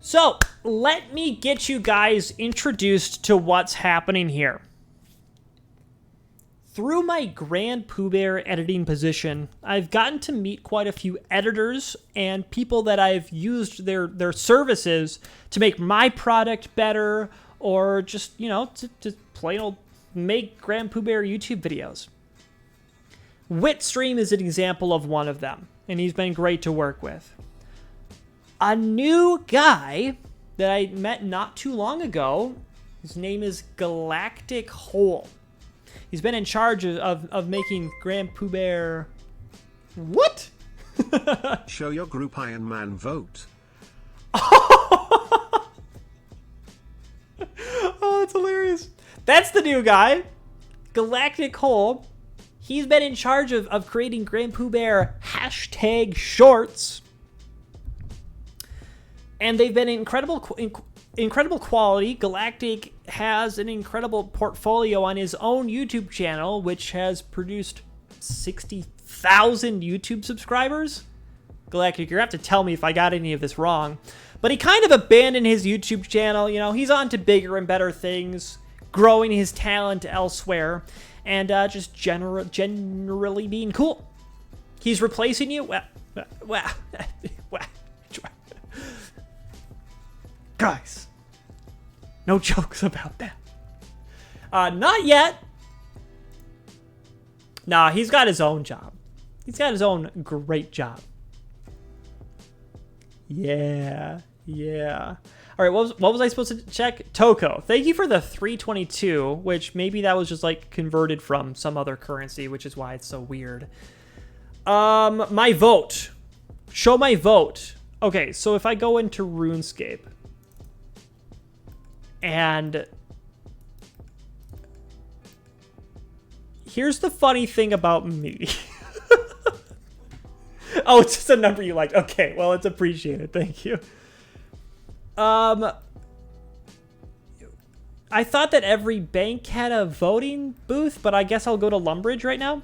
So, let me get you guys introduced to what's happening here. Through my Grand Pooh Bear editing position, I've gotten to meet quite a few editors and people that I've used their services to make my product better, or just, you know, to plain old make Grand Pooh Bear YouTube videos. Witstream is an example of one of them, and he's been great to work with. A new guy that I met not too long ago, his name is Galactic Hole. He's been in charge of making Grand Pooh Bear... What? Show your group Iron Man vote. Oh, that's hilarious. That's the new guy. Galactic Hole. He's been in charge of creating Grand Pooh Bear hashtag shorts. And they've been incredible quality. Galactic has an incredible portfolio on his own YouTube channel, which has produced 60,000 YouTube subscribers. Galactic, you're going to have to tell me if I got any of this wrong. But he kind of abandoned his YouTube channel. You know, he's on to bigger and better things, growing his talent elsewhere, and just generally being cool. He's replacing you? Well. Guys, no jokes about that. Not yet. Nah, he's got his own job. He's got his own great job. Yeah. All right, what was I supposed to check? Toko, thank you for the 322, which maybe that was just like converted from some other currency, which is why it's so weird. My vote. Show my vote. Okay, so if I go into RuneScape, and here's the funny thing about me. Oh, it's just a number you like. Okay, well, it's appreciated. Thank you. I thought that every bank had a voting booth, but I guess I'll go to Lumbridge right now.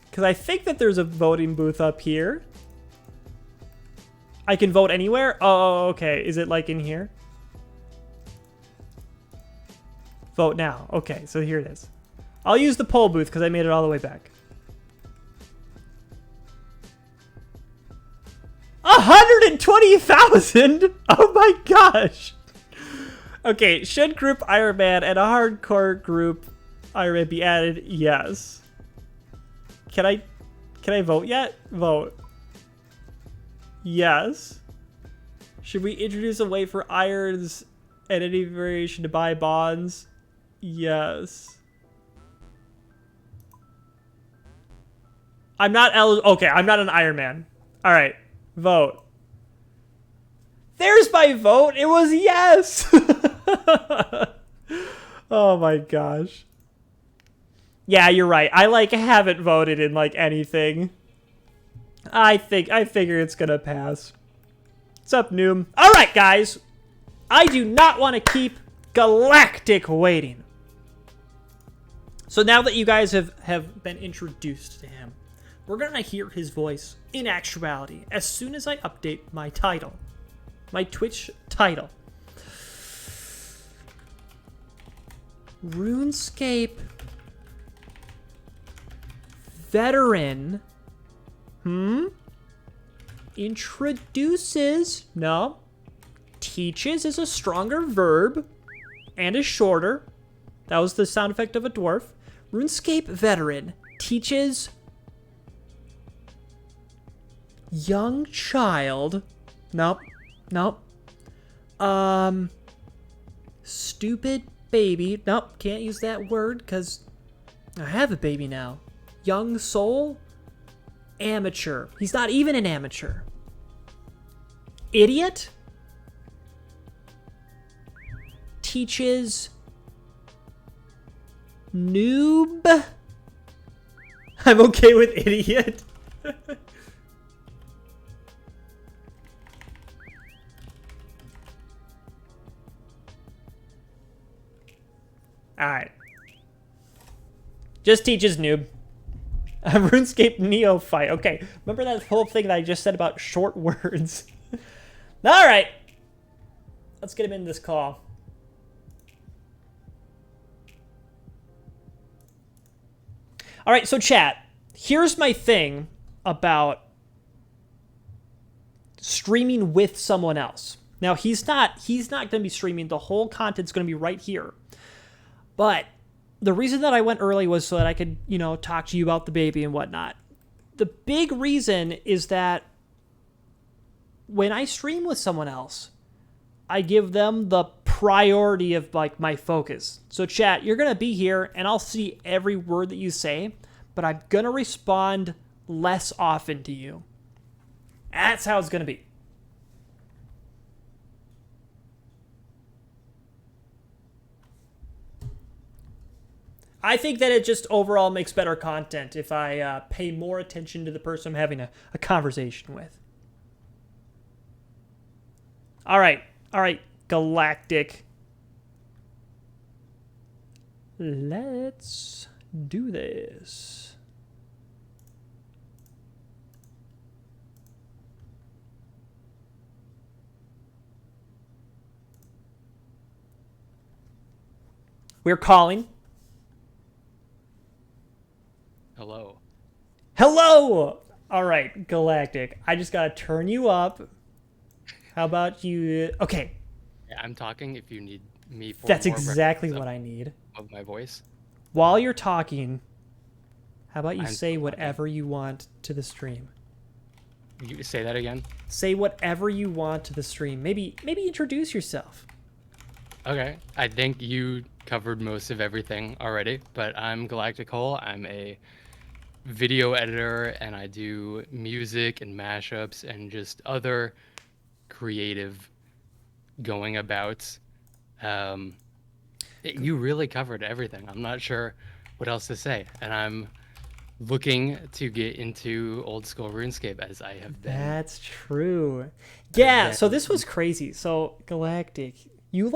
Because I think that there's a voting booth up here. I can vote anywhere? Oh, okay. Is it like in here? Vote now. Okay, so here it is. I'll use the poll booth because I made it all the way back. 120,000? Oh my gosh. Okay, should group Iron Man and a hardcore group Iron Man be added? Yes. Can I vote yet? Vote. Yes. Should we introduce a way for irons and any variation to buy bonds? Yes. I'm not eligible. Okay, I'm not an Iron Man. All right, vote. There's my vote. It was yes. Oh my gosh. Yeah, you're right. I haven't voted in anything. I figure it's gonna pass. What's up, Noob? All right, guys. I do not want to keep Galactic waiting. So now that you guys have been introduced to him, we're gonna hear his voice in actuality as soon as I update my title, my Twitch title. RuneScape veteran introduces, no, teaches is a stronger verb and is shorter. That was the sound effect of a dwarf. RuneScape veteran teaches young child, nope, stupid baby, nope, can't use that word because I have a baby now. Young soul, amateur. He's not even an amateur. Idiot teaches noob. I'm okay with idiot. All right. Just teaches Noob. A RuneScape neophyte. Okay, remember that whole thing that I just said about short words? All right. Let's get him in this call. All right, so chat, here's my thing about streaming with someone else. Now, he's not going to be streaming. The whole content's going to be right here. But the reason that I went early was so that I could, talk to you about the baby and whatnot. The big reason is that when I stream with someone else, I give them the priority of like my focus. So chat, you're going to be here and I'll see every word that you say, but I'm going to respond less often to you. That's how it's going to be. I think that it just overall makes better content if I pay more attention to the person I'm having a conversation with. All right, Galactic. Let's do this. We're calling. Hello. Hello! All right, Galactic. I just gotta turn you up. How about you? Okay. Yeah, I'm talking if you need me for That's more exactly what I need. of my voice. While you're talking, how about you I'm say talking. whatever you want to the stream? You say that again? Say whatever you want to the stream. Maybe introduce yourself. Okay. I think you covered most of everything already, but I'm Galactic Hole. I'm a video editor and I do music and mashups and just other creative going abouts. You really covered everything. I'm not sure what else to say, and I'm looking to get into old school RuneScape as I have been. That's true. Yeah, so this was crazy. So Galactic, you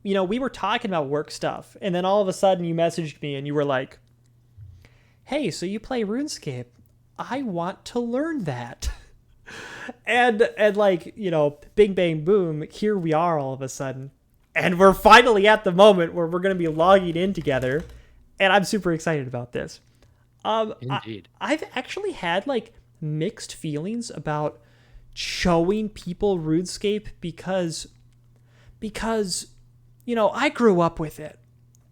we were talking about work stuff, and then all of a sudden you messaged me and you were like, hey, so you play RuneScape. I want to learn that. and bing, bang, boom, here we are all of a sudden. And we're finally at the moment where we're going to be logging in together. And I'm super excited about this. Indeed. I've actually had mixed feelings about showing people RuneScape because I grew up with it.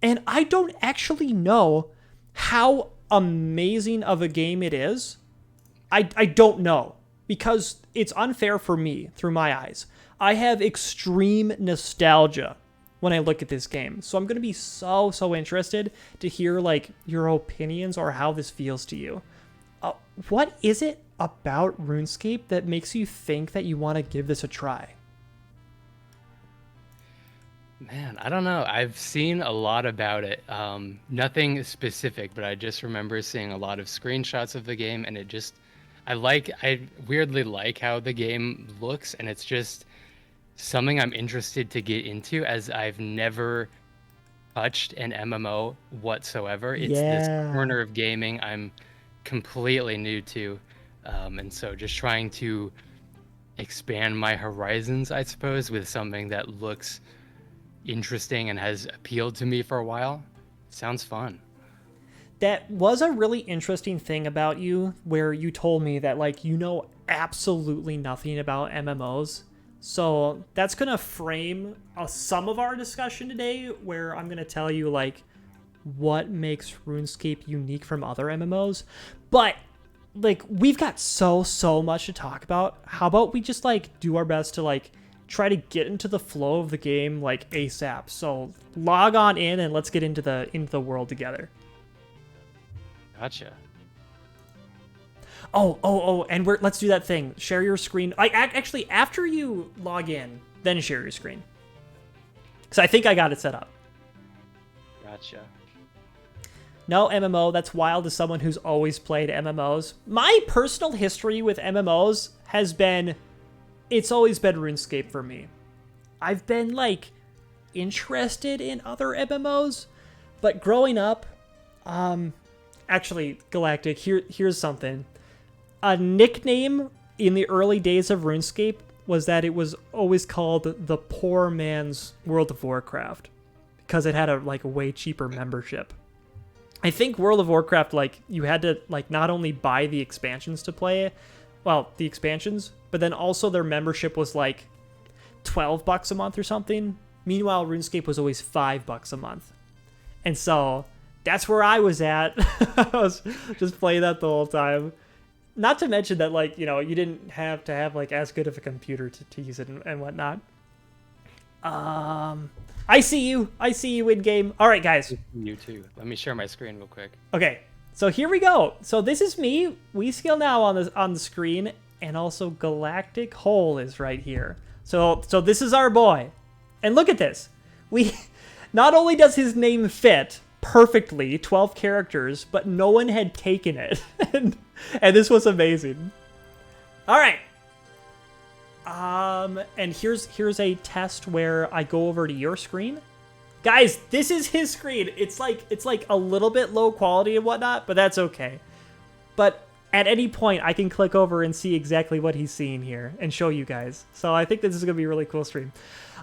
And I don't actually know how amazing of a game it is. I don't know, because it's unfair for me through my eyes. I have extreme nostalgia when I look at this game. So I'm going to be so interested to hear your opinions or how this feels to you. What is it about RuneScape that makes you think that you want to give this a try? Man, I don't know. I've seen a lot about it. Nothing specific, but I just remember seeing a lot of screenshots of the game, and I weirdly like how the game looks, and it's just something I'm interested to get into, as I've never touched an MMO whatsoever. It's this corner of gaming I'm completely new to, and so just trying to expand my horizons, I suppose, with something that looks interesting and has appealed to me for a while. Sounds fun. That was a really interesting thing about you, where you told me that you know absolutely nothing about MMOs. So that's gonna frame some of our discussion today, where I'm gonna tell you what makes RuneScape unique from other MMOs. But we've got so much to talk about. How about we just do our best to try to get into the flow of the game ASAP. So log on in and let's get into the world together. Gotcha. Oh, and let's do that thing. Share your screen. Actually, after you log in, then share your screen. Because I think I got it set up. Gotcha. No MMO, that's wild as someone who's always played MMOs. My personal history with MMOs has been, it's always been RuneScape for me. I've been interested in other MMOs, but growing up, Actually, Galactic, here's something. A nickname in the early days of RuneScape was that it was always called the poor man's World of Warcraft because it had a way cheaper membership. I think World of Warcraft, you had to not only buy the expansions to play, the expansions, but then also their membership was $12 a month or something. Meanwhile, RuneScape was always $5 a month. And so that's where I was at. I was just playing that the whole time. Not to mention that, you didn't have to have, as good of a computer to use it and whatnot. I see you in-game. All right, guys. You too. Let me share my screen real quick. Okay, so here we go. So this is me, WeSkillNow on the screen, and also Galactic Hole is right here. So this is our boy. And look at this. Not only does his name fit perfectly, 12 characters, but no one had taken it. and this was amazing. All right. And here's a test where I go over to your screen. Guys, this is his screen. It's like a little bit low quality and whatnot, but that's okay. But at any point, I can click over and see exactly what he's seeing here and show you guys. So I think this is going to be a really cool stream.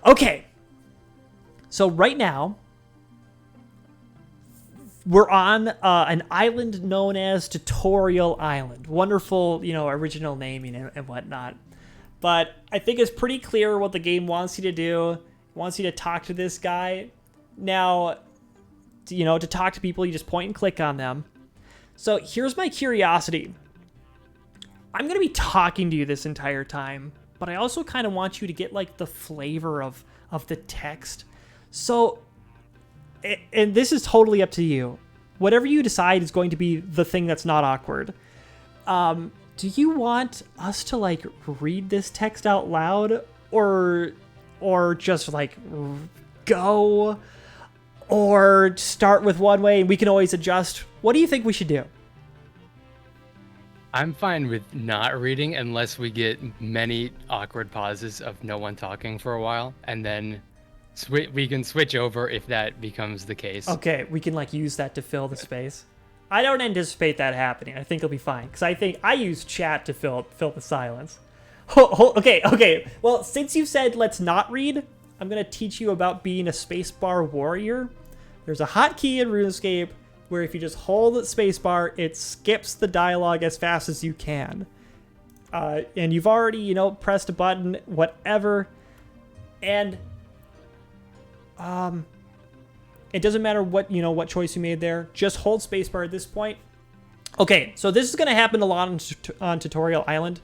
Okay. So right now, we're on an island known as Tutorial Island. Wonderful, original naming and whatnot. But I think it's pretty clear what the game wants you to do. It wants you to talk to this guy. Now, to talk to people, you just point and click on them. So here's my curiosity. I'm going to be talking to you this entire time, but I also kind of want you to get the flavor of the text. So, and this is totally up to you. Whatever you decide is going to be the thing that's not awkward. Do you want us to read this text out loud or just go or start with one way and we can always adjust? What do you think we should do? I'm fine with not reading unless we get many awkward pauses of no one talking for a while, and then we can switch over if that becomes the case. Okay, we can use that to fill the space. I don't anticipate that happening. I think it'll be fine because I think I use chat to fill the silence. Okay. Well, since you said let's not read, I'm gonna teach you about being a spacebar warrior. There's a hotkey in RuneScape where if you just hold the spacebar, it skips the dialogue as fast as you can. And you've already, pressed a button, whatever. And it doesn't matter what choice you made there. Just hold spacebar at this point. Okay, so this is going to happen a lot on Tutorial Island.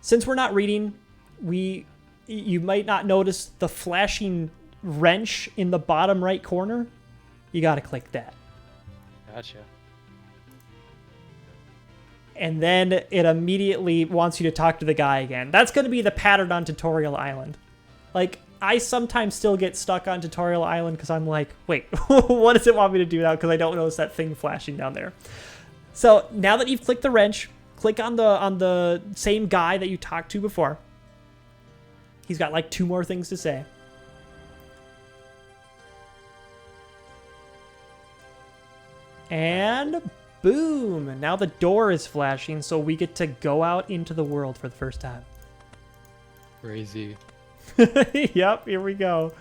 Since we're not reading, you might not notice the flashing wrench in the bottom right corner. You got to click that. Gotcha. And then it immediately wants you to talk to the guy again. That's going to be the pattern on Tutorial Island. I sometimes still get stuck on Tutorial Island because I'm like, wait, what does it want me to do now? Because I don't notice that thing flashing down there. So now that you've clicked the wrench, click on the same guy that you talked to before. He's got 2 more things to say. And boom! Now the door is flashing, so we get to go out into the world for the first time. Crazy. Yep, here we go.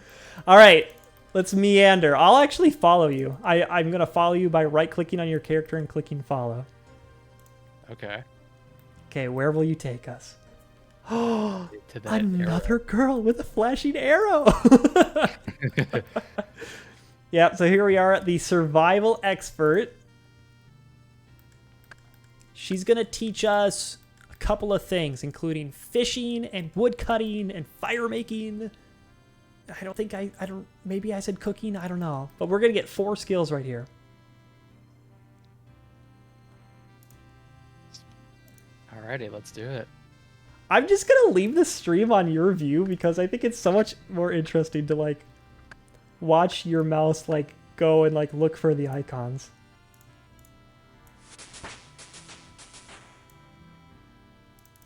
All right, let's meander. I'll actually follow you. I'm going to follow you by right-clicking on your character and clicking follow. Okay. Okay, where will you take us? Oh, to that another arrow. Girl with a flashing arrow. Yep, so here we are at the survival expert. She's going to teach us a couple of things, including fishing and wood cutting and fire making. I don't think maybe I said cooking, I don't know. But we're going to get 4 skills right here. Alrighty, let's do it. I'm just going to leave the stream on your view because I think it's so much more interesting to watch your mouse go and look for the icons.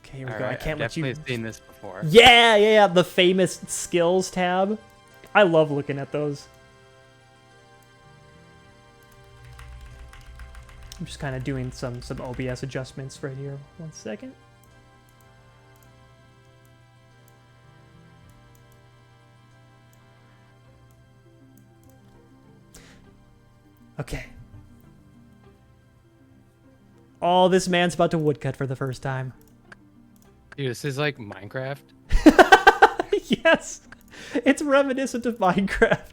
Okay, here we go. I can't let you. I've definitely seen this before. Yeah. The famous skills tab. I love looking at those. I'm just kind of doing some OBS adjustments right here. 1 second. Okay. Oh, this man's about to woodcut for the first time. Dude, this is like Minecraft. Yes, it's reminiscent of Minecraft.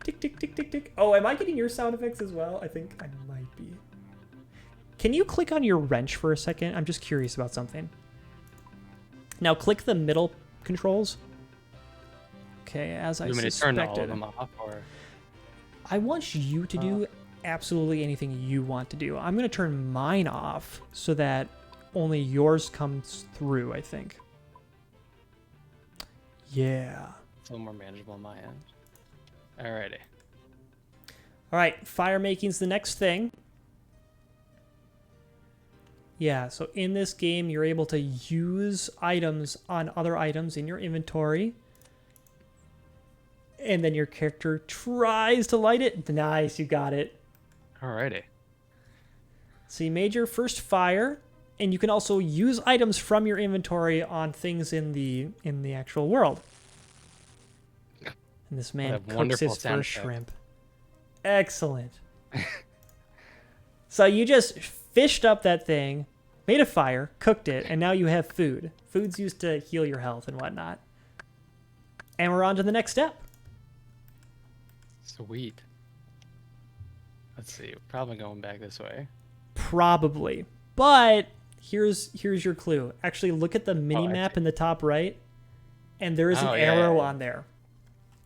Tick, tick, tick, tick, tick. Oh, am I getting your sound effects as well? I think I might be. Can you click on your wrench for a second? I'm just curious about something. Now click the middle controls. Okay, as I suspected. Turn all of them off, or? I want you to do absolutely anything you want to do. I'm going to turn mine off so that only yours comes through, I think. Yeah. It's a little more manageable on my end. Alrighty. All right, fire making's the next thing. Yeah, so in this game, you're able to use items on other items in your inventory. And then your character tries to light it. Nice, you got it. Alrighty. So you made your first fire, and you can also use items from your inventory on things in the actual world. And this man cooks his first shrimp. Excellent. So you just fished up that thing, made a fire, cooked it, and now you have food. Food's used to heal your health and whatnot. And we're on to the next step. Sweet. Let's see. We're probably going back this way. Probably. But here's your clue. Actually, look at the mini map in the top right, and there is an arrow on there.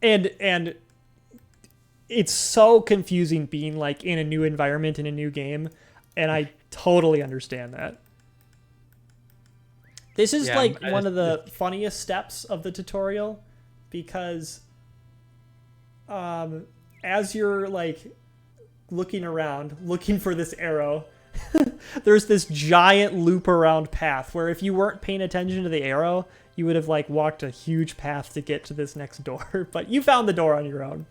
And it's so confusing being like in a new environment in a new game, and I totally understand that. This is like one of the funniest steps of the tutorial, because as you're like looking around, looking for this arrow, there's this giant loop around path where if you weren't paying attention to the arrow, you would have like walked a huge path to get to this next door, but you found the door on your own.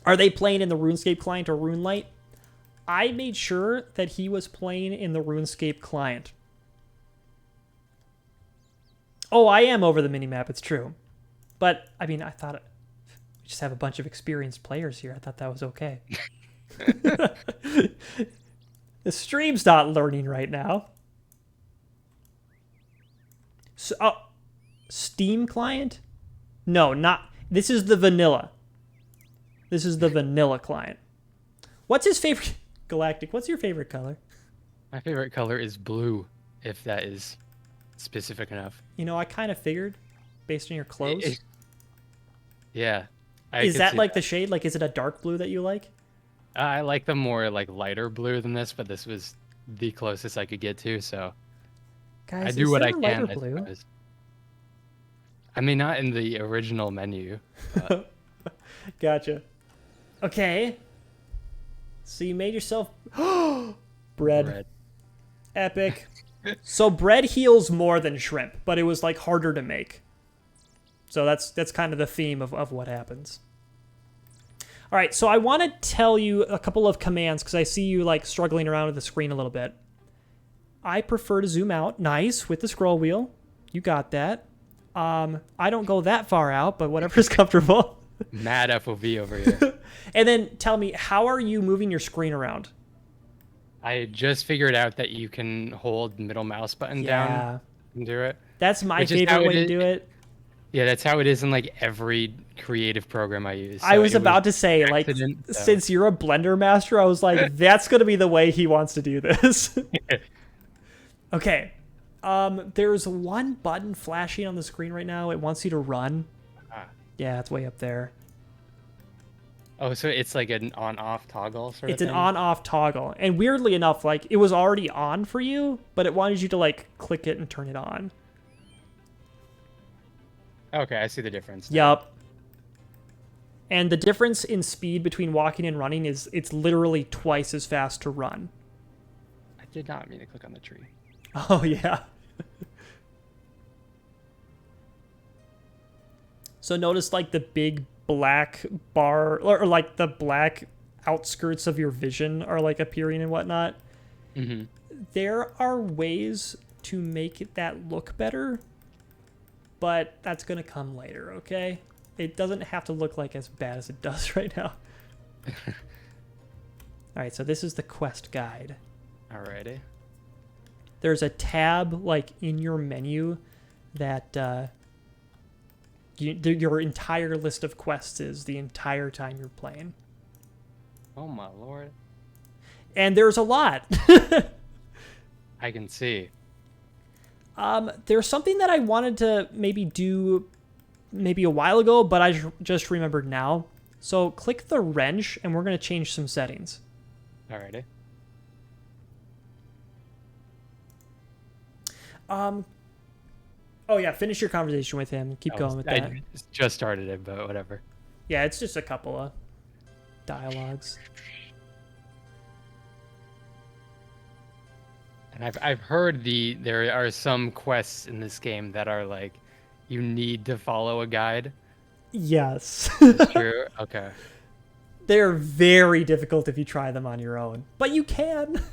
Are they playing in the RuneScape client or RuneLite? I made sure that he was playing in the RuneScape client. Oh, I am over the minimap, it's true. But, I mean, I thought we just have a bunch of experienced players here. I thought that was okay. The stream's not learning right now. So, Steam client? No, not... This is the vanilla. This is the vanilla client. What's his favorite... Galactic, what's your favorite color? My favorite color is blue, if that is specific enough. You know, I kind of figured, based on your clothes. Yeah. Is that like the shade? Like, is it a dark blue that you like? I like the more like lighter blue than this, but this was the closest I could get to, so guys, I do what I can. Blue? I mean, not in the original menu. But... Gotcha. Okay. So you made yourself bread. Epic. So bread heals more than shrimp, but it was like harder to make. So that's kind of the theme of what happens. All right, so I want to tell you a couple of commands because I see you like struggling around with the screen a little bit. I prefer to zoom out. Nice, with the scroll wheel. You got that. I don't go that far out, but whatever's comfortable. Mad FOV over here. And then tell me, how are you moving your screen around? I just figured out that you can hold middle mouse button down and do it. That's my favorite way to do it. Yeah, that's how it is in like every creative program I use. So I was about to say, like, since you're a Blender master, I was like, that's going to be the way he wants to do this. Okay. There's one button flashing on the screen right now. It wants you to run. Yeah, it's way up there. Oh, so it's like an on-off toggle sort of thing? It's an on-off toggle. And weirdly enough, like, it was already on for you, but it wanted you to, like, click it and turn it on. Okay, I see the difference. Yup. And the difference in speed between walking and running is it's literally twice as fast to run. did not mean to click on the tree. Oh, yeah. So notice like the big black bar or like the black outskirts of your vision are like appearing and whatnot. Mm-hmm. There are ways to make that look better, but that's going to come later, okay? It doesn't have to look like as bad as it does right now. All right, so this is the quest guide. Alrighty. There's a tab like in your menu that your entire list of quests is the entire time you're playing. Oh my lord. And there's a lot. I can see. There's something that I wanted to maybe do maybe a while ago, but I just remembered now. So click the wrench and we're going to change some settings. Alrighty. Oh yeah, finish your conversation with him. Keep going with that. I just started it, but whatever. Yeah, it's just a couple of dialogues. And I've heard there are some quests in this game that are like you need to follow a guide. Yes. It's true. Okay. They're very difficult if you try them on your own, but you can.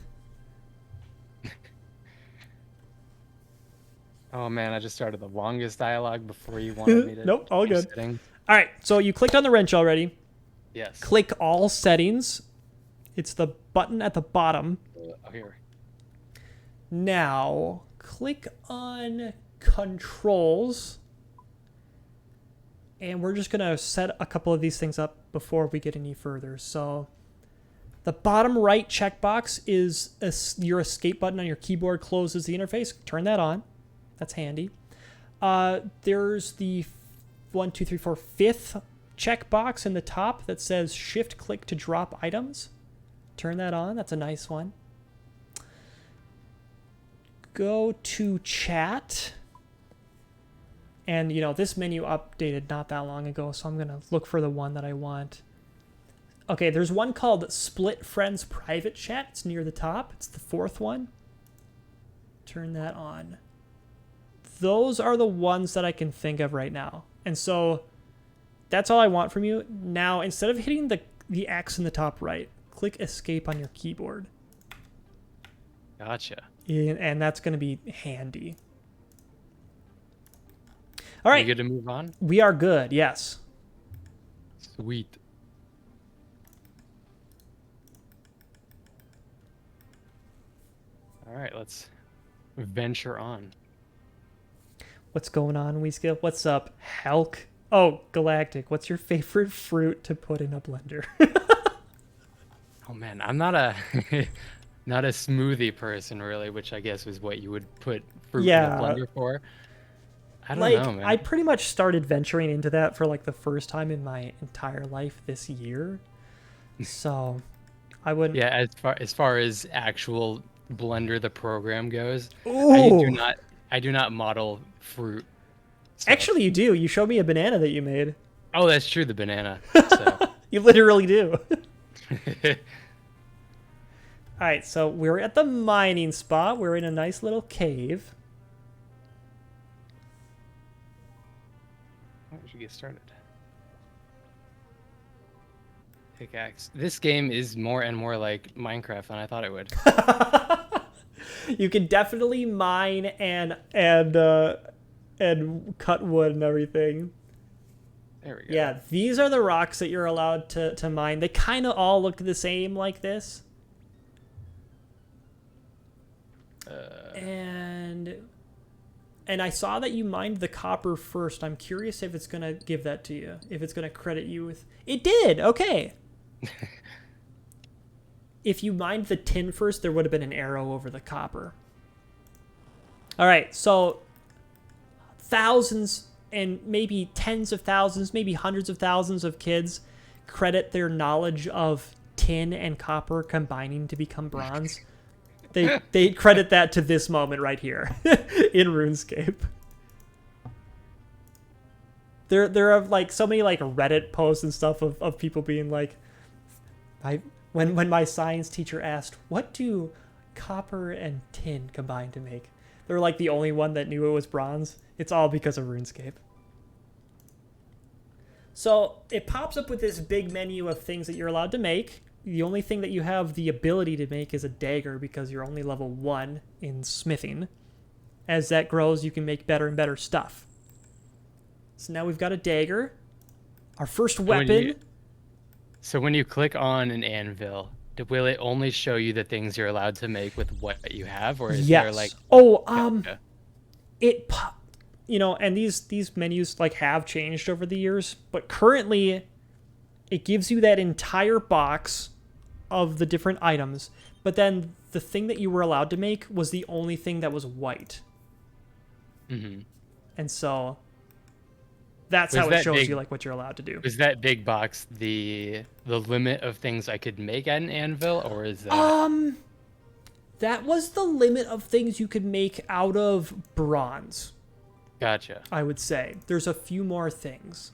Oh man, I just started the longest dialogue before you wanted me to. Nope, all change good. settings. All right, so you clicked on the wrench already. Yes. Click all settings. It's the button at the bottom. Oh, here. Now, click on controls. And we're just going to set a couple of these things up before we get any further. So the bottom right checkbox is your escape button on your keyboard closes the interface. Turn that on. That's handy. There's the 5th checkbox in the top that says shift click to drop items. Turn that on. That's a nice one. Go to chat. And, you know, this menu updated not that long ago, so I'm going to look for the one that I want. Okay, there's one called Split Friends Private Chat. It's near the top. It's the 4th one. Turn that on. Those are the ones that I can think of right now. And so that's all I want from you. Now, instead of hitting the X in the top right, click escape on your keyboard. Gotcha. And that's going to be handy. All right. You good to move on? We are good, yes. Sweet. All right, let's venture on. What's going on, WeSkill? What's up, Helk? Oh, Galactic, what's your favorite fruit to put in a blender? Oh man, I'm not a not a smoothie person really, which I guess is what you would put fruit in a blender for. I don't know, man. I pretty much started venturing into that for like the first time in my entire life this year. So I wouldn't. Yeah, as far as actual Blender the program goes, Ooh. I do not model fruit. So. Actually, you do. You showed me a banana that you made. Oh, that's true, the banana. So. You literally do. All right, so we're at the mining spot. We're in a nice little cave. Why don't you get started? Pickaxe. This game is more and more like Minecraft than I thought it would. You can definitely mine and cut wood and everything. There we go. Yeah, these are the rocks that you're allowed to mine. They kind of all look the same like this. And I saw that you mined the copper first. I'm curious if it's going to give that to you. If it's going to credit you with... It did! Okay. If you mined the tin first, there would have been an arrow over the copper. All right, so thousands and maybe tens of thousands, maybe hundreds of thousands of kids credit their knowledge of tin and copper combining to become bronze. They credit that to this moment right here in RuneScape. There are like so many like Reddit posts and stuff of people being like, when my science teacher asked, what do copper and tin combined to make. They're like the only one that knew it was bronze. It's all because of RuneScape. So it pops up with this big menu of things that you're allowed to make. The only thing that you have the ability to make is a dagger because you're only level 1 in smithing. As that grows, you can make better and better stuff. So now we've got a dagger. Our first weapon. So when you click on an anvil, will it only show you the things you're allowed to make with what you have, or is there like? Gotcha. And these menus like have changed over the years, but currently, it gives you that entire box of the different items. But then the thing that you were allowed to make was the only thing that was white. Mm-hmm. And so that's how it shows you like what you're allowed to do. Is that big box the limit of things I could make at an anvil, or is that? That was the limit of things you could make out of bronze. Gotcha. I would say there's a few more things.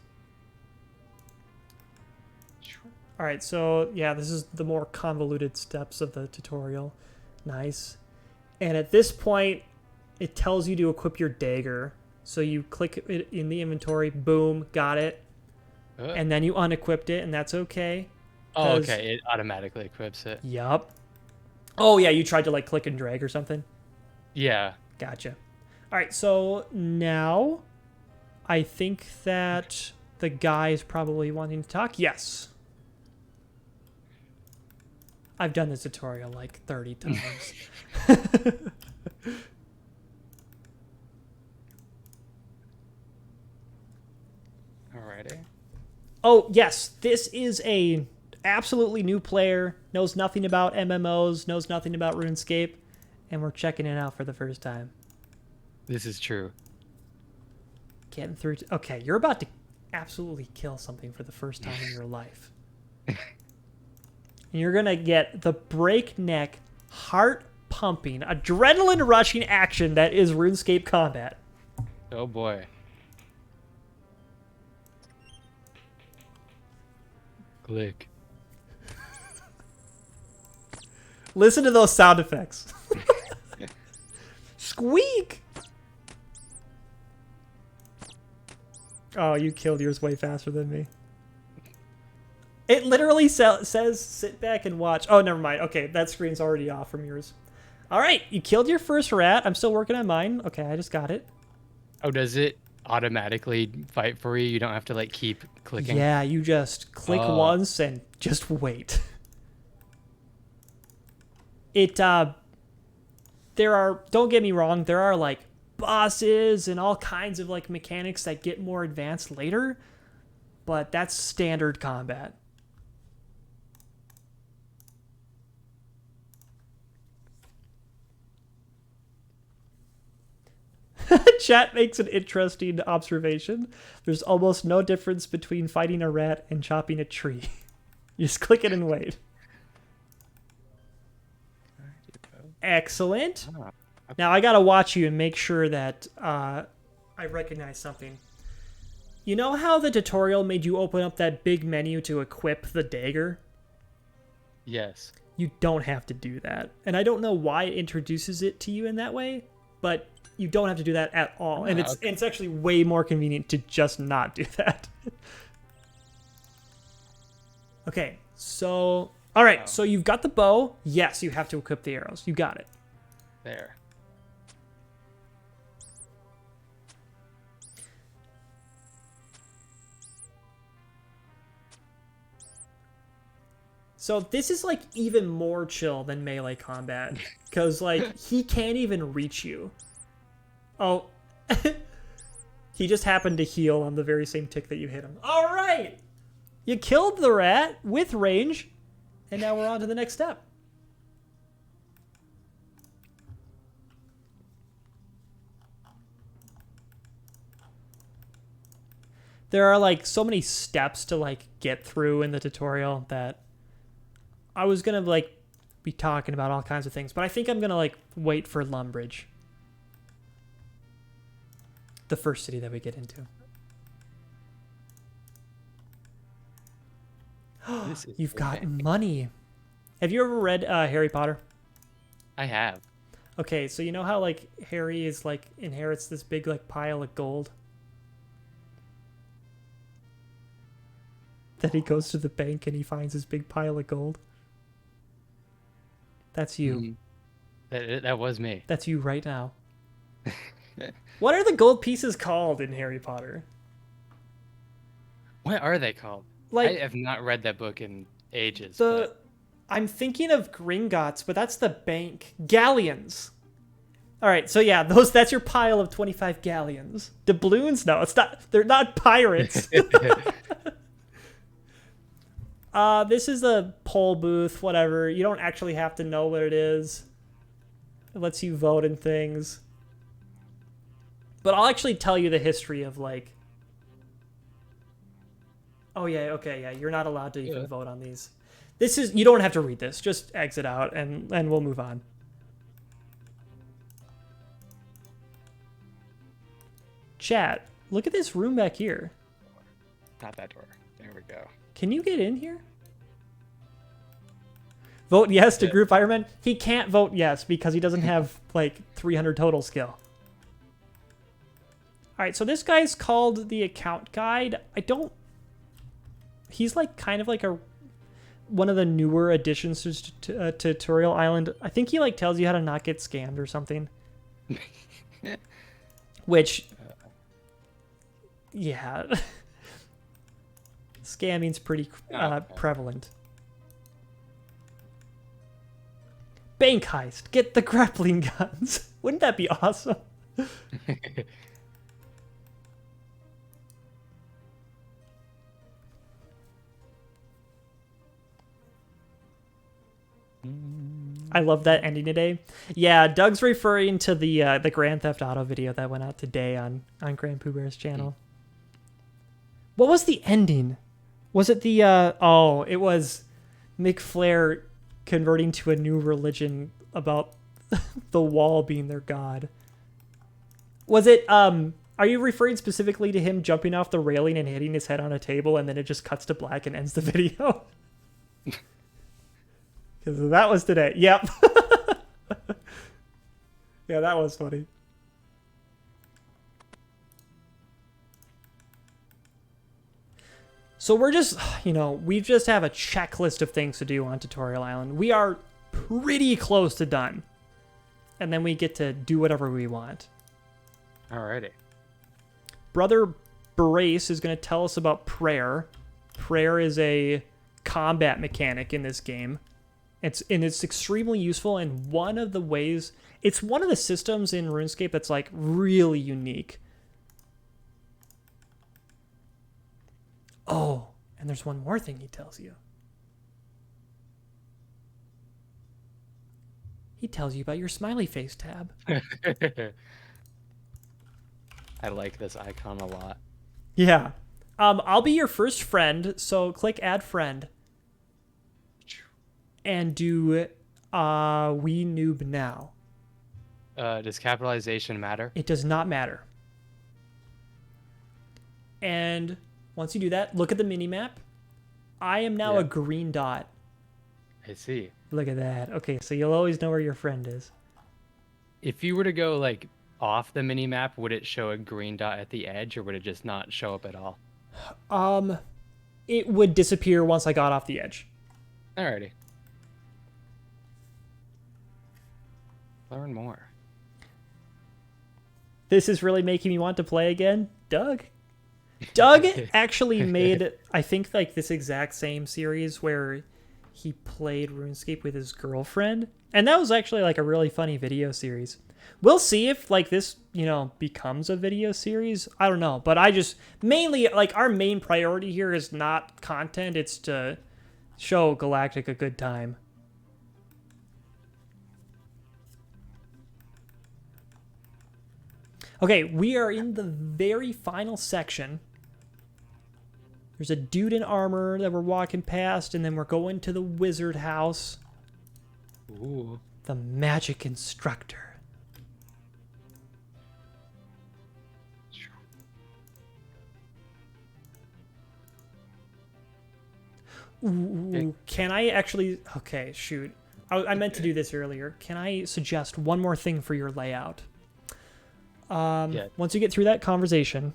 All right, so yeah, this is the more convoluted steps of the tutorial. Nice. And at this point, it tells you to equip your dagger. So you click it in the inventory, boom, got it. And then you unequipped it, and that's okay. Oh, okay, it automatically equips it. Yup. Oh, yeah, you tried to like click and drag or something? Yeah. Gotcha. All right, so now I think that the guy is probably wanting to talk. Yes. I've done this tutorial like 30 times. Alrighty. Oh, yes. This is a absolutely new player, knows nothing about MMOs, knows nothing about RuneScape, and we're checking it out for the first time. This is true. Getting through. Okay, you're about to absolutely kill something for the first time in your life. And you're going to get the breakneck, heart-pumping, adrenaline-rushing action that is RuneScape combat. Oh, boy. Click. Listen to those sound effects. Squeak! Oh, you killed yours way faster than me. It literally says sit back and watch. Oh, never mind. Okay, that screen's already off from yours. All right, you killed your first rat. I'm still working on mine. Okay, I just got it. Oh, does it automatically fight for you? You don't have to like keep clicking? Yeah, you just click once and just wait. There are, don't get me wrong, there are like bosses and all kinds of like mechanics that get more advanced later, but that's standard combat. Chat makes an interesting observation. There's almost no difference between fighting a rat and chopping a tree. You just click it and wait. Excellent. Now I gotta watch you and make sure that I recognize something. You know how the tutorial made you open up that big menu to equip the dagger? Yes. You don't have to do that. And I don't know why it introduces it to you in that way, but you don't have to do that at all. And it's actually way more convenient to just not do that. Okay, so... Alright, so you've got the bow. Yes, you have to equip the arrows. You got it. There. So this is like even more chill than melee combat. Because like, he can't even reach you. Oh, he just happened to heal on the very same tick that you hit him. All right, you killed the rat with range, and now we're on to the next step. There are like so many steps to like get through in the tutorial that I was gonna like be talking about all kinds of things, but I think I'm gonna like wait for Lumbridge. The first city that we get into. You've got money. Have you ever read Harry Potter? I have. Okay, so you know how like Harry is like inherits this big like pile of gold? Then he goes to the bank and he finds this big pile of gold. That's you. Mhm. That was me. That's you right now. What are the gold pieces called in Harry Potter? What are they called? I Like have not read that book in ages, the but I'm thinking of Gringotts, but that's the bank. Galleons. All right, so yeah, that's your pile of 25 galleons. Doubloons? No, it's not. They're not pirates. This is a poll booth, whatever. You don't actually have to know what it is. It lets you vote in things. But I'll actually tell you the history of like. Oh yeah, okay, yeah. You're not allowed to even vote on these. This is you don't have to read this. Just exit out and we'll move on. Chat, look at this room back here. not that door. There we go. Can you get in here? Vote yes to Group Iron Man. He can't vote yes because he doesn't have like 300 total skill. All right, so this guy's called the Account Guide. He's like kind of like one of the newer additions to Tutorial Island. I think he like tells you how to not get scammed or something. Which, yeah, scamming's pretty prevalent. Bank heist. Get the grappling guns. Wouldn't that be awesome? I love that ending today. Yeah, Doug's referring to the Grand Theft Auto video that went out today on Grand Pooh Bear's channel. What was the ending? Was it the it was Mick Flair converting to a new religion about the wall being their god. Was it are you referring specifically to him jumping off the railing and hitting his head on a table and then it just cuts to black and ends the video? Because that was today. Yep. Yeah, that was funny. So we're just, we just have a checklist of things to do on Tutorial Island. We are pretty close to done. And then we get to do whatever we want. Alrighty. Brother Brace is going to tell us about prayer. Prayer is a combat mechanic in this game. It's extremely useful, and it's one of the systems in RuneScape that's like really unique. Oh, and there's one more thing he tells you. He tells you about your smiley face tab. I like this icon a lot. Yeah. I'll be your first friend, so click add friend. And do we noob now. Does capitalization matter? It does not matter. And once you do that, look at the mini-map. I am now a green dot. I see. Look at that. Okay, so you'll always know where your friend is. If you were to go like off the mini map, would it show a green dot at the edge, or would it just not show up at all? It would disappear once I got off the edge. Alrighty. Learn more. This is really making me want to play again. Doug actually made, I think, like this exact same series where he played RuneScape with his girlfriend. And that was actually like a really funny video series. We'll see if like this, becomes a video series. I don't know. But I just mainly like our main priority here is not content. It's to show Galactic a good time. Okay, we are in the very final section. There's a dude in armor that we're walking past, and then we're going to the wizard house. Ooh. The magic instructor. Ooh, can I actually... Okay, shoot. I meant to do this earlier. Can I suggest one more thing for your layout? Yeah. Once you get through that conversation.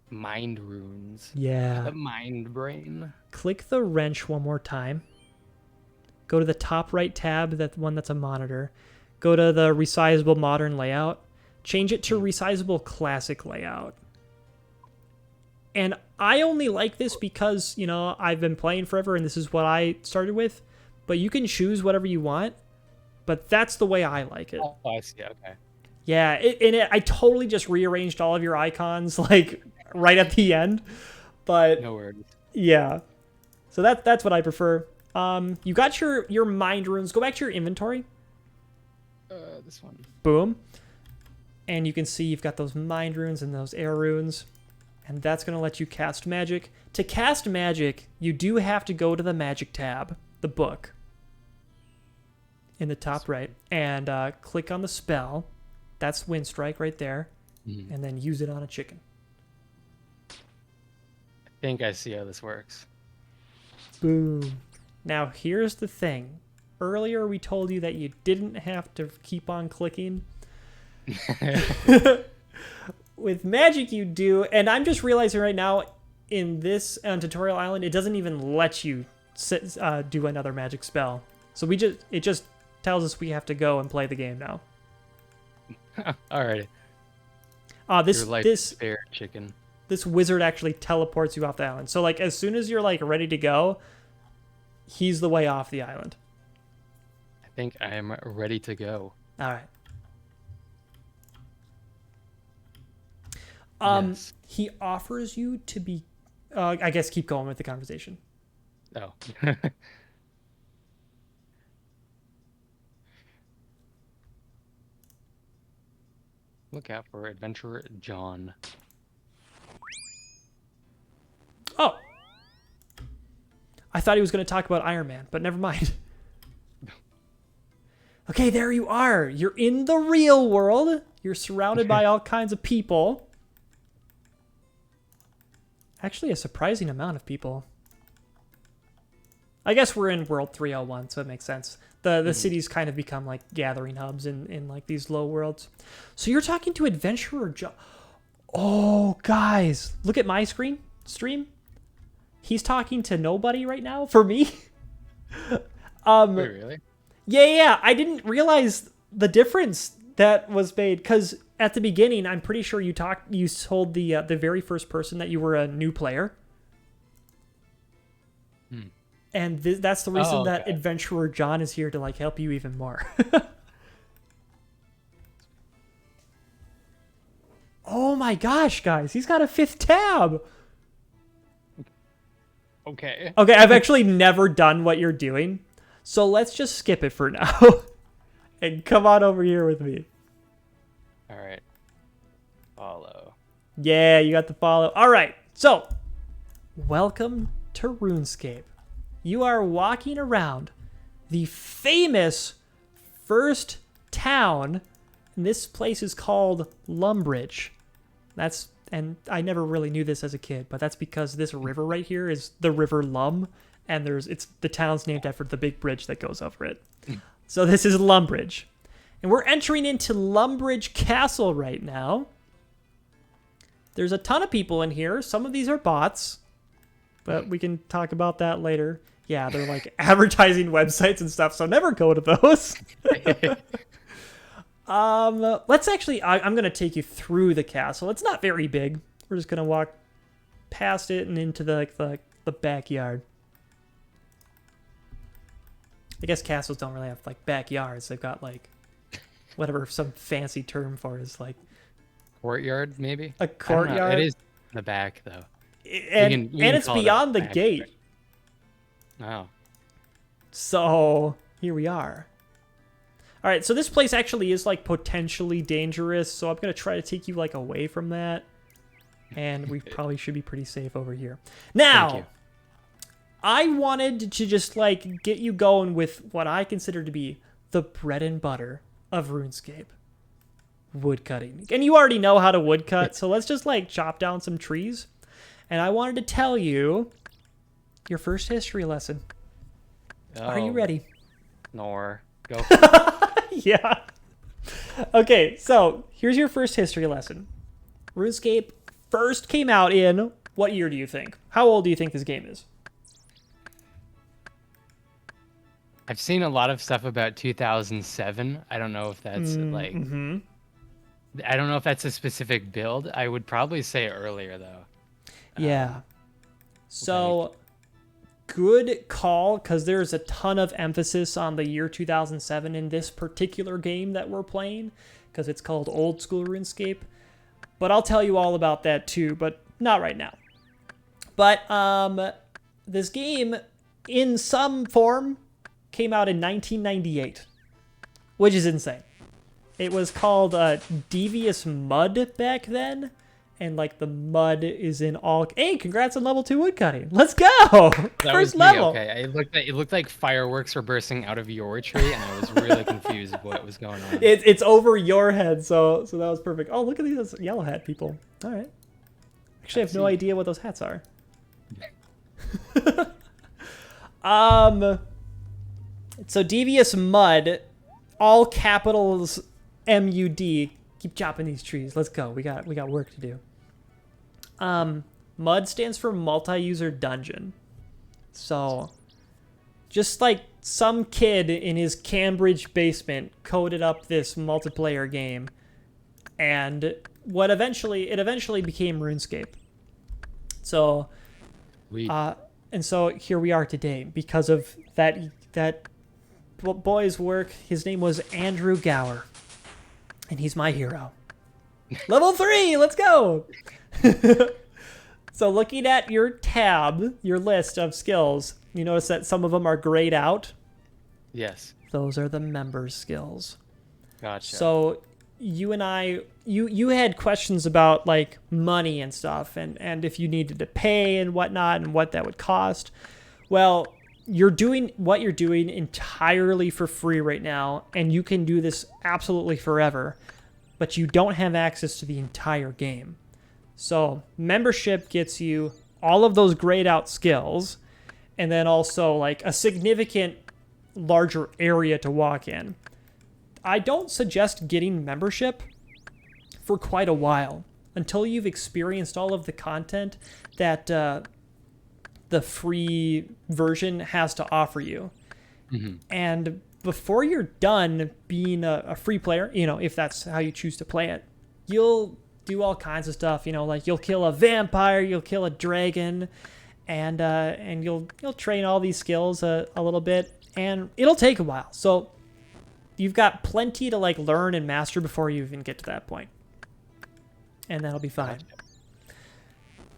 Mind runes. Yeah. The mind brain. Click the wrench one more time. Go to the top right tab, that one that's a monitor. Go to the resizable modern layout. Change it to resizable classic layout. And I only like this because, you know, I've been playing forever and this is what I started with. But you can choose whatever you want. But that's the way I like it. Oh, I see. Okay. Yeah, I totally just rearranged all of your icons, like, right at the end. But, No worries. yeah. So that's what I prefer. You got your mind runes. Go back to your inventory. This one. Boom. And you can see you've got those mind runes and those air runes. And that's going to let you cast magic. To cast magic, you do have to go to the magic tab, the book, in the top right, and click on the spell. That's Wind Strike right there. Mm-hmm. And then use it on a chicken. I think I see how this works. Boom. Now, here's the thing. Earlier, we told you that you didn't have to keep on clicking. With magic, you do. And I'm just realizing right now, in this Tutorial Island, it doesn't even let you do another magic spell. So it just tells us we have to go and play the game now. Alrighty. This fair chicken. This wizard actually teleports you off the island. So, like, as soon as you're, like, ready to go, he's the way off the island. I think I am ready to go. All right. Yes. He offers you to be... I guess keep going with the conversation. Oh. Look out for Adventurer John. Oh. I thought he was going to talk about Iron Man, but never mind. Okay, there you are. You're in the real world. You're surrounded by all kinds of people. Actually, a surprising amount of people. I guess we're in World 301, so it makes sense. The cities kind of become like gathering hubs in like these low worlds. So you're talking to Adventurer John. Oh, guys, look at my stream. He's talking to nobody right now for me. Wait, really? Yeah. I didn't realize the difference that was made because at the beginning, I'm pretty sure you told the very first person that you were a new player. And that's the reason that Adventurer John is here to like help you even more. Oh my gosh, guys, he's got a 5th tab. Okay. Okay, I've actually never done what you're doing, so let's just skip it for now. And come on over here with me. All right. Follow. Yeah, you got the follow. All right, so welcome to RuneScape. You are walking around the famous first town, and this place is called Lumbridge. And I never really knew this as a kid, but that's because this river right here is the River Lum, and the town's named after the big bridge that goes over it. So this is Lumbridge. And we're entering into Lumbridge Castle right now. There's a ton of people in here. Some of these are bots, but we can talk about that later. Yeah, they're like advertising websites and stuff, so never go to those. Let's actually, I'm going to take you through the castle. It's not very big. We're just going to walk past it and into the backyard. I guess castles don't really have like backyards. They've got like whatever some fancy term for it is, like Courtyard, maybe? a courtyard. It is in the back, though. And it's beyond the gate. Oh. So here we are. All right, so this place actually is like potentially dangerous, so I'm going to try to take you like away from that. And we probably should be pretty safe over here. Now, I wanted to just like get you going with what I consider to be the bread and butter of RuneScape. Woodcutting. And you already know how to woodcut, so let's just like chop down some trees. And I wanted to tell you your first history lesson. Are you ready? Nor. Go for it. Yeah. Okay, so here's your first history lesson. RuneScape first came out in what year do you think? How old do you think this game is? I've seen a lot of stuff about 2007. I don't know if that's like. I don't know if that's a specific build. I would probably say earlier though. Yeah. So good call, because there's a ton of emphasis on the year 2007 in this particular game that we're playing, because it's called Old School RuneScape. But I'll tell you all about that too, but not right now. But this game, in some form, came out in 1998, which is insane. It was called Devious Mud back then, and like the mud is in all. Hey, congrats on level 2 woodcutting. Let's go. That First was me, level. okay. It looked like fireworks were bursting out of your tree, and I was really confused of what was going on. It's over your head, so that was perfect. Oh, look at these yellow hat people. All right. Actually, I have no idea what those hats are. So Devious Mud, all capitals MUD. Keep chopping these trees. Let's go. We got work to do. MUD stands for multi-user dungeon. So just like some kid in his Cambridge basement coded up this multiplayer game, and it eventually became RuneScape. So and so here we are today because of that boy's work. His name was Andrew Gower, and he's my hero. Level 3, let's go. So looking at your tab, your list of skills, you notice that some of them are grayed out. Yes. Those are the members' skills. Gotcha. So you and I, you had questions about like money and stuff, and if you needed to pay and whatnot and what that would cost. Well, you're doing what you're doing entirely for free right now, and you can do this absolutely forever, but you don't have access to the entire game. So membership gets you all of those grayed out skills, and then also like a significant larger area to walk in. I don't suggest getting membership for quite a while until you've experienced all of the content that the free version has to offer you. Mm-hmm. And before you're done being a free player, if that's how you choose to play it, you'll do all kinds of stuff, like you'll kill a vampire, you'll kill a dragon, and you'll train all these skills a little bit, and it'll take a while. So you've got plenty to like learn and master before you even get to that point, and that'll be fine.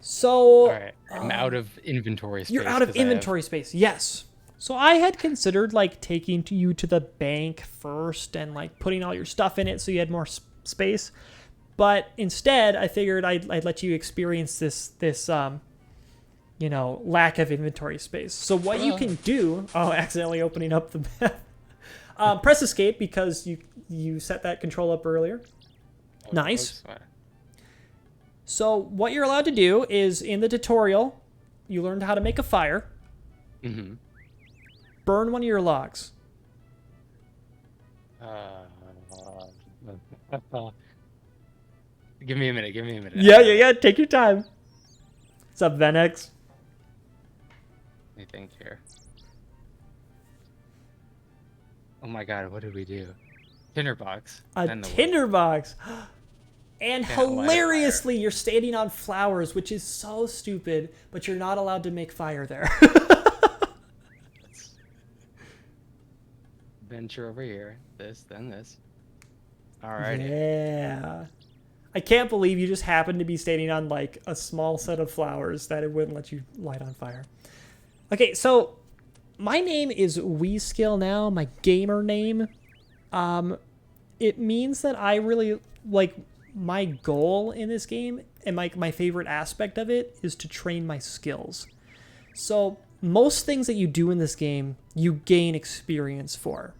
So all right, I'm out of inventory space. You're out of inventory space. Yes. So I had considered like taking you to the bank first and like putting all your stuff in it so you had more space. But instead, I figured I'd let you experience this lack of inventory space. So what you can do, accidentally opening up the map. Press escape because you set that control up earlier. Nice. So what you're allowed to do is, in the tutorial, you learned how to make a fire. Mm-hmm. Burn one of your logs. Give me a minute. Yeah. Take your time. What's up, Venex? Let me think here. Oh my god, what did we do? Tinderbox. A tinderbox. And hilariously, you're standing on flowers, which is so stupid, but you're not allowed to make fire there. Venture over here. This, then this. Alrighty. Yeah. I can't believe you just happened to be standing on like a small set of flowers that it wouldn't let you light on fire. Okay, so my name is WeSkillNow, my gamer name. It means that I really like my goal in this game, and my favorite aspect of it is to train my skills. So most things that you do in this game, you gain experience for.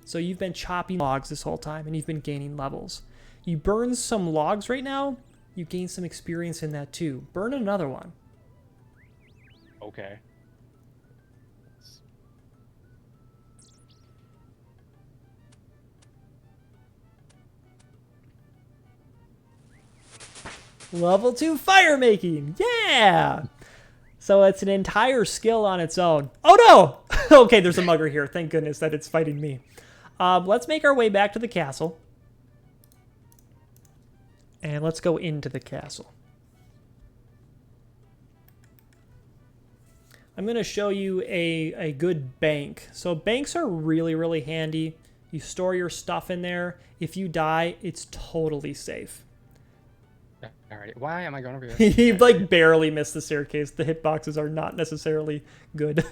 So you've been chopping logs this whole time, and you've been gaining levels. You burn some logs right now, you gain some experience in that too. Burn another one. Okay. Level 2 fire making. Yeah. So it's an entire skill on its own. Oh no! Okay, there's a mugger here. Thank goodness that it's fighting me. Let's make our way back to the castle. And let's go into the castle. I'm going to show you a good bank. So banks are really, really handy. You store your stuff in there. If you die, it's totally safe. All right. Why am I going over here? He like barely missed the staircase. The hitboxes are not necessarily good.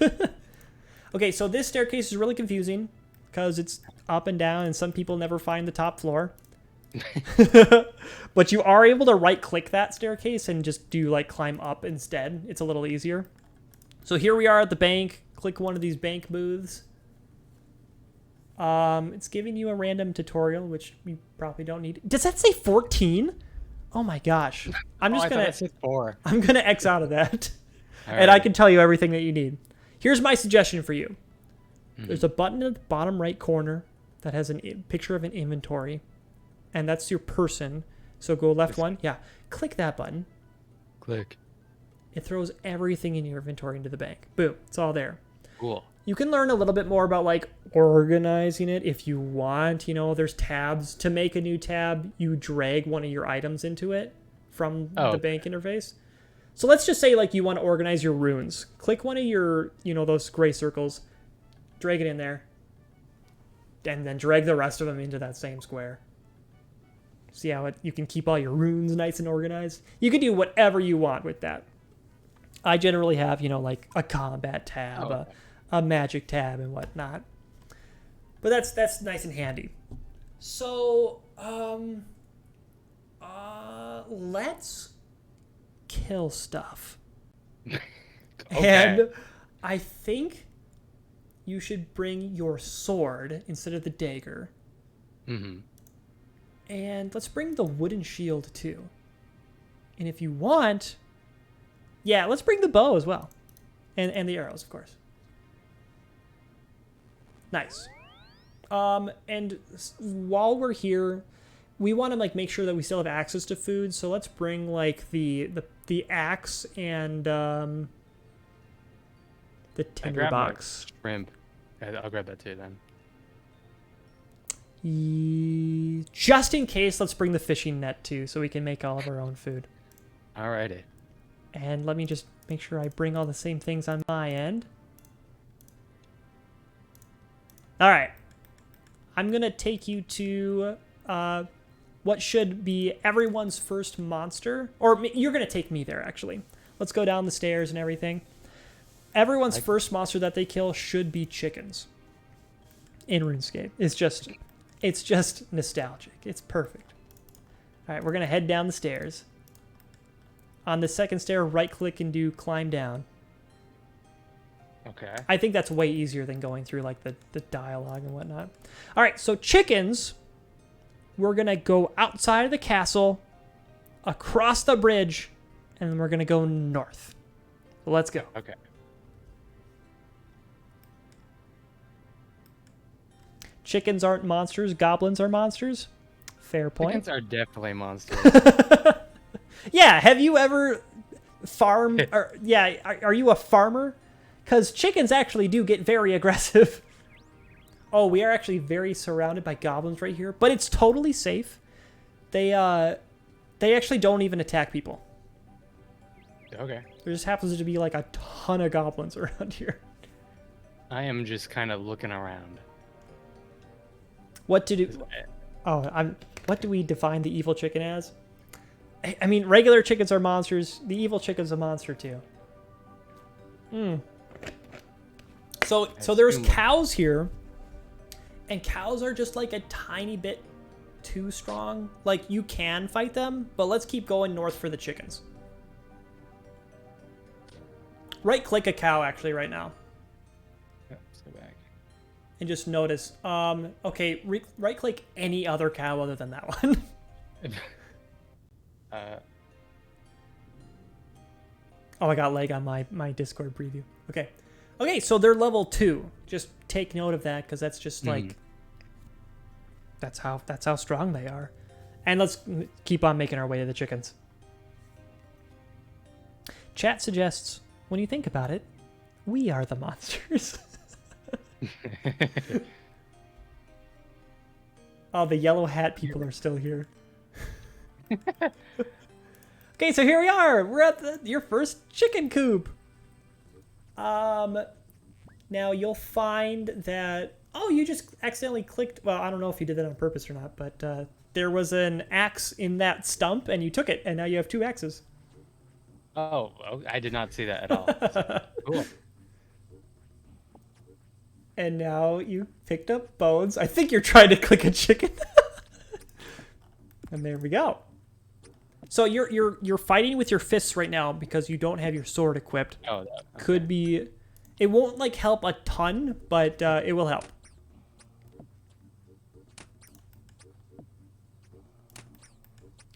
Okay, so this staircase is really confusing because it's up and down and some people never find the top floor. But you are able to right click that staircase and just do like climb up instead. It's a little easier. So here we are at the bank. Click one of these bank booths. It's giving you a random tutorial, which you probably don't need. Does that say 14? Oh my gosh. I'm just gonna 4. I'm gonna X out of that. All And right. I can tell you everything that you need. Here's my suggestion for you. There's a button in the bottom right corner that has a picture of an inventory. And that's your person. So go left one. Yeah. Click that button. Click. It throws everything in your inventory into the bank. Boom. It's all there. Cool. You can learn a little bit more about like organizing it if you want. You know, there's tabs. To make a new tab, you drag one of your items into it from the bank interface. So let's just say like you want to organize your runes. Click one of your, you know, those gray circles, drag it in there, and then drag the rest of them into that same square. See how you can keep all your runes nice and organized? You can do whatever you want with that. I generally have, you know, like a combat tab, a magic tab, and whatnot. But that's nice and handy. So, let's kill stuff. Okay. And I think you should bring your sword instead of the dagger. Mm-hmm. And let's bring the wooden shield too. And if you want, yeah, let's bring the bow as well. And the arrows, of course. Nice. And while we're here, we want to like make sure that we still have access to food. So let's bring like the axe and the tinder box. Shrimp. I'll grab that too then. Just in case, let's bring the fishing net too, so we can make all of our own food. Alrighty. And let me just make sure I bring all the same things on my end. All right. I'm going to take you to what should be everyone's first monster. Or you're going to take me there, actually. Let's go down the stairs and everything. Everyone's first monster that they kill should be chickens in RuneScape. It's just nostalgic. It's perfect. All right, we're going to head down the stairs. On the second stair, right-click and do climb down. Okay. I think that's way easier than going through like the dialogue and whatnot. All right, so chickens, we're going to go outside of the castle, across the bridge, and then we're going to go north. So let's go. Okay. Chickens aren't monsters. Goblins are monsters. Fair point. Chickens are definitely monsters. Yeah, have you ever farmed? Are you a farmer? Because chickens actually do get very aggressive. Oh, we are actually very surrounded by goblins right here, but it's totally safe. They actually don't even attack people. Okay. There just happens to be like a ton of goblins around here. I am just kind of looking around. What to do? Oh, what do we define the evil chicken as? I mean, regular chickens are monsters. The evil chicken's a monster too. So there's cows here, and cows are just like a tiny bit too strong. Like you can fight them, but let's keep going north for the chickens. Right-click a cow actually right now. Let's go back. And just notice. Okay, right-click any other cow other than that one. Oh, I got lag on my Discord preview. Okay, so they're level 2. Just take note of that because that's just like that's how strong they are. And let's keep on making our way to the chickens. Chat suggests, when you think about it, we are the monsters. Oh, the yellow hat people are still here. Okay, so here we are. We're at your first chicken coop. Now you'll find that... Oh, you just accidentally clicked... Well, I don't know if you did that on purpose or not, but there was an axe in that stump, and you took it, and now you have 2 axes. Oh, I did not see that at all. Cool. And now you picked up bones. I think you're trying to click a chicken. And there we go. So you're fighting with your fists right now because you don't have your sword equipped. Oh, okay. Could be... It won't, like, help a ton, but it will help.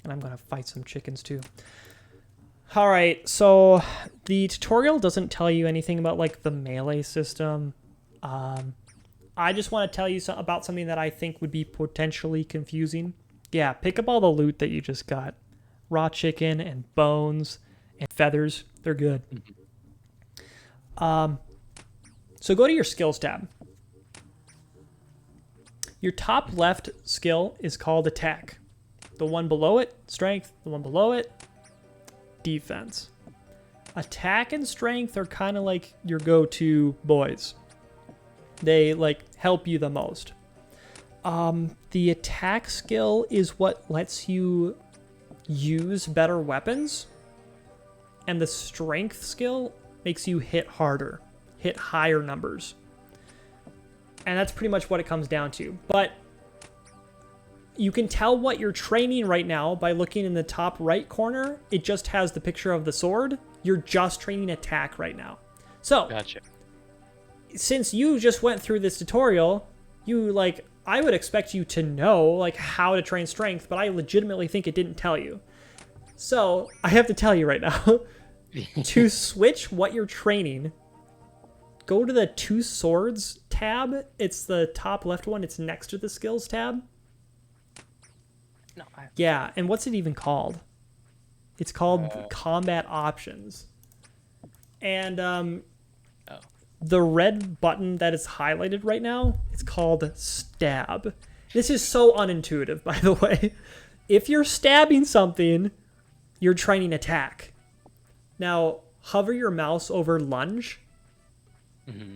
And I'm going to fight some chickens, too. All right, so the tutorial doesn't tell you anything about, like, the melee system. I just want to tell you about something that I think would be potentially confusing. Yeah, pick up all the loot that you just got. Raw chicken and bones and feathers. They're good. So go to your skills tab. Your top left skill is called attack. The one below it, strength. The one below it, defense. Attack and strength are kind of like your go-to boys. They, like, help you the most. The attack skill is what lets you use better weapons. And the strength skill makes you hit harder, hit higher numbers. And that's pretty much what it comes down to. But you can tell what you're training right now by looking in the top right corner. It just has the picture of the sword. You're just training attack right now. So, Gotcha. Since you just went through this tutorial, I would expect you to know, like, how to train strength, but I legitimately think it didn't tell you. So, I have to tell you right now. To switch what you're training, go to the 2 swords tab. It's the top left one. It's next to the skills tab. No. Yeah, and what's it even called? It's called combat options. And the red button that is highlighted right now, it's called stab. This is so unintuitive, by the way. If you're stabbing something, you're training attack. Now, hover your mouse over lunge. Mm-hmm.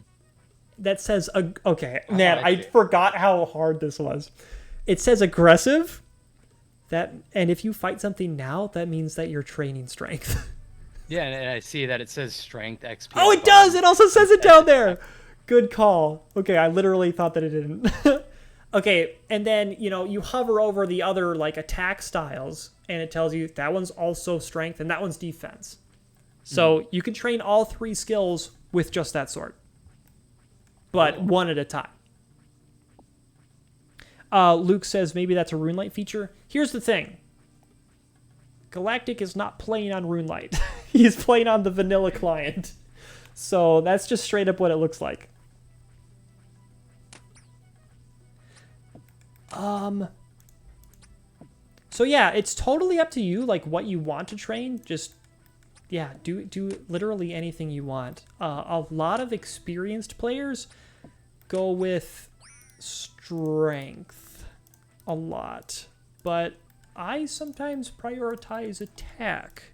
That says, okay, man, I forgot how hard this was. It says aggressive. And if you fight something now, that means that you're training strength. Yeah, and I see that it says strength XP. Oh, it does! It also says it down there! Good call. Okay, I literally thought that it didn't. Okay, and then, you hover over the other, like, attack styles, and it tells you that one's also strength, and that one's defense. So you can train all 3 skills with just that sword. But one at a time. Luke says maybe that's a RuneLite feature. Here's the thing. Galactic is not playing on RuneLite. He's playing on the vanilla client. So that's just straight up what it looks like. So yeah, it's totally up to you, like, what you want to train. Just, yeah, do literally anything you want. A lot of experienced players go with strength a lot, but I sometimes prioritize attack.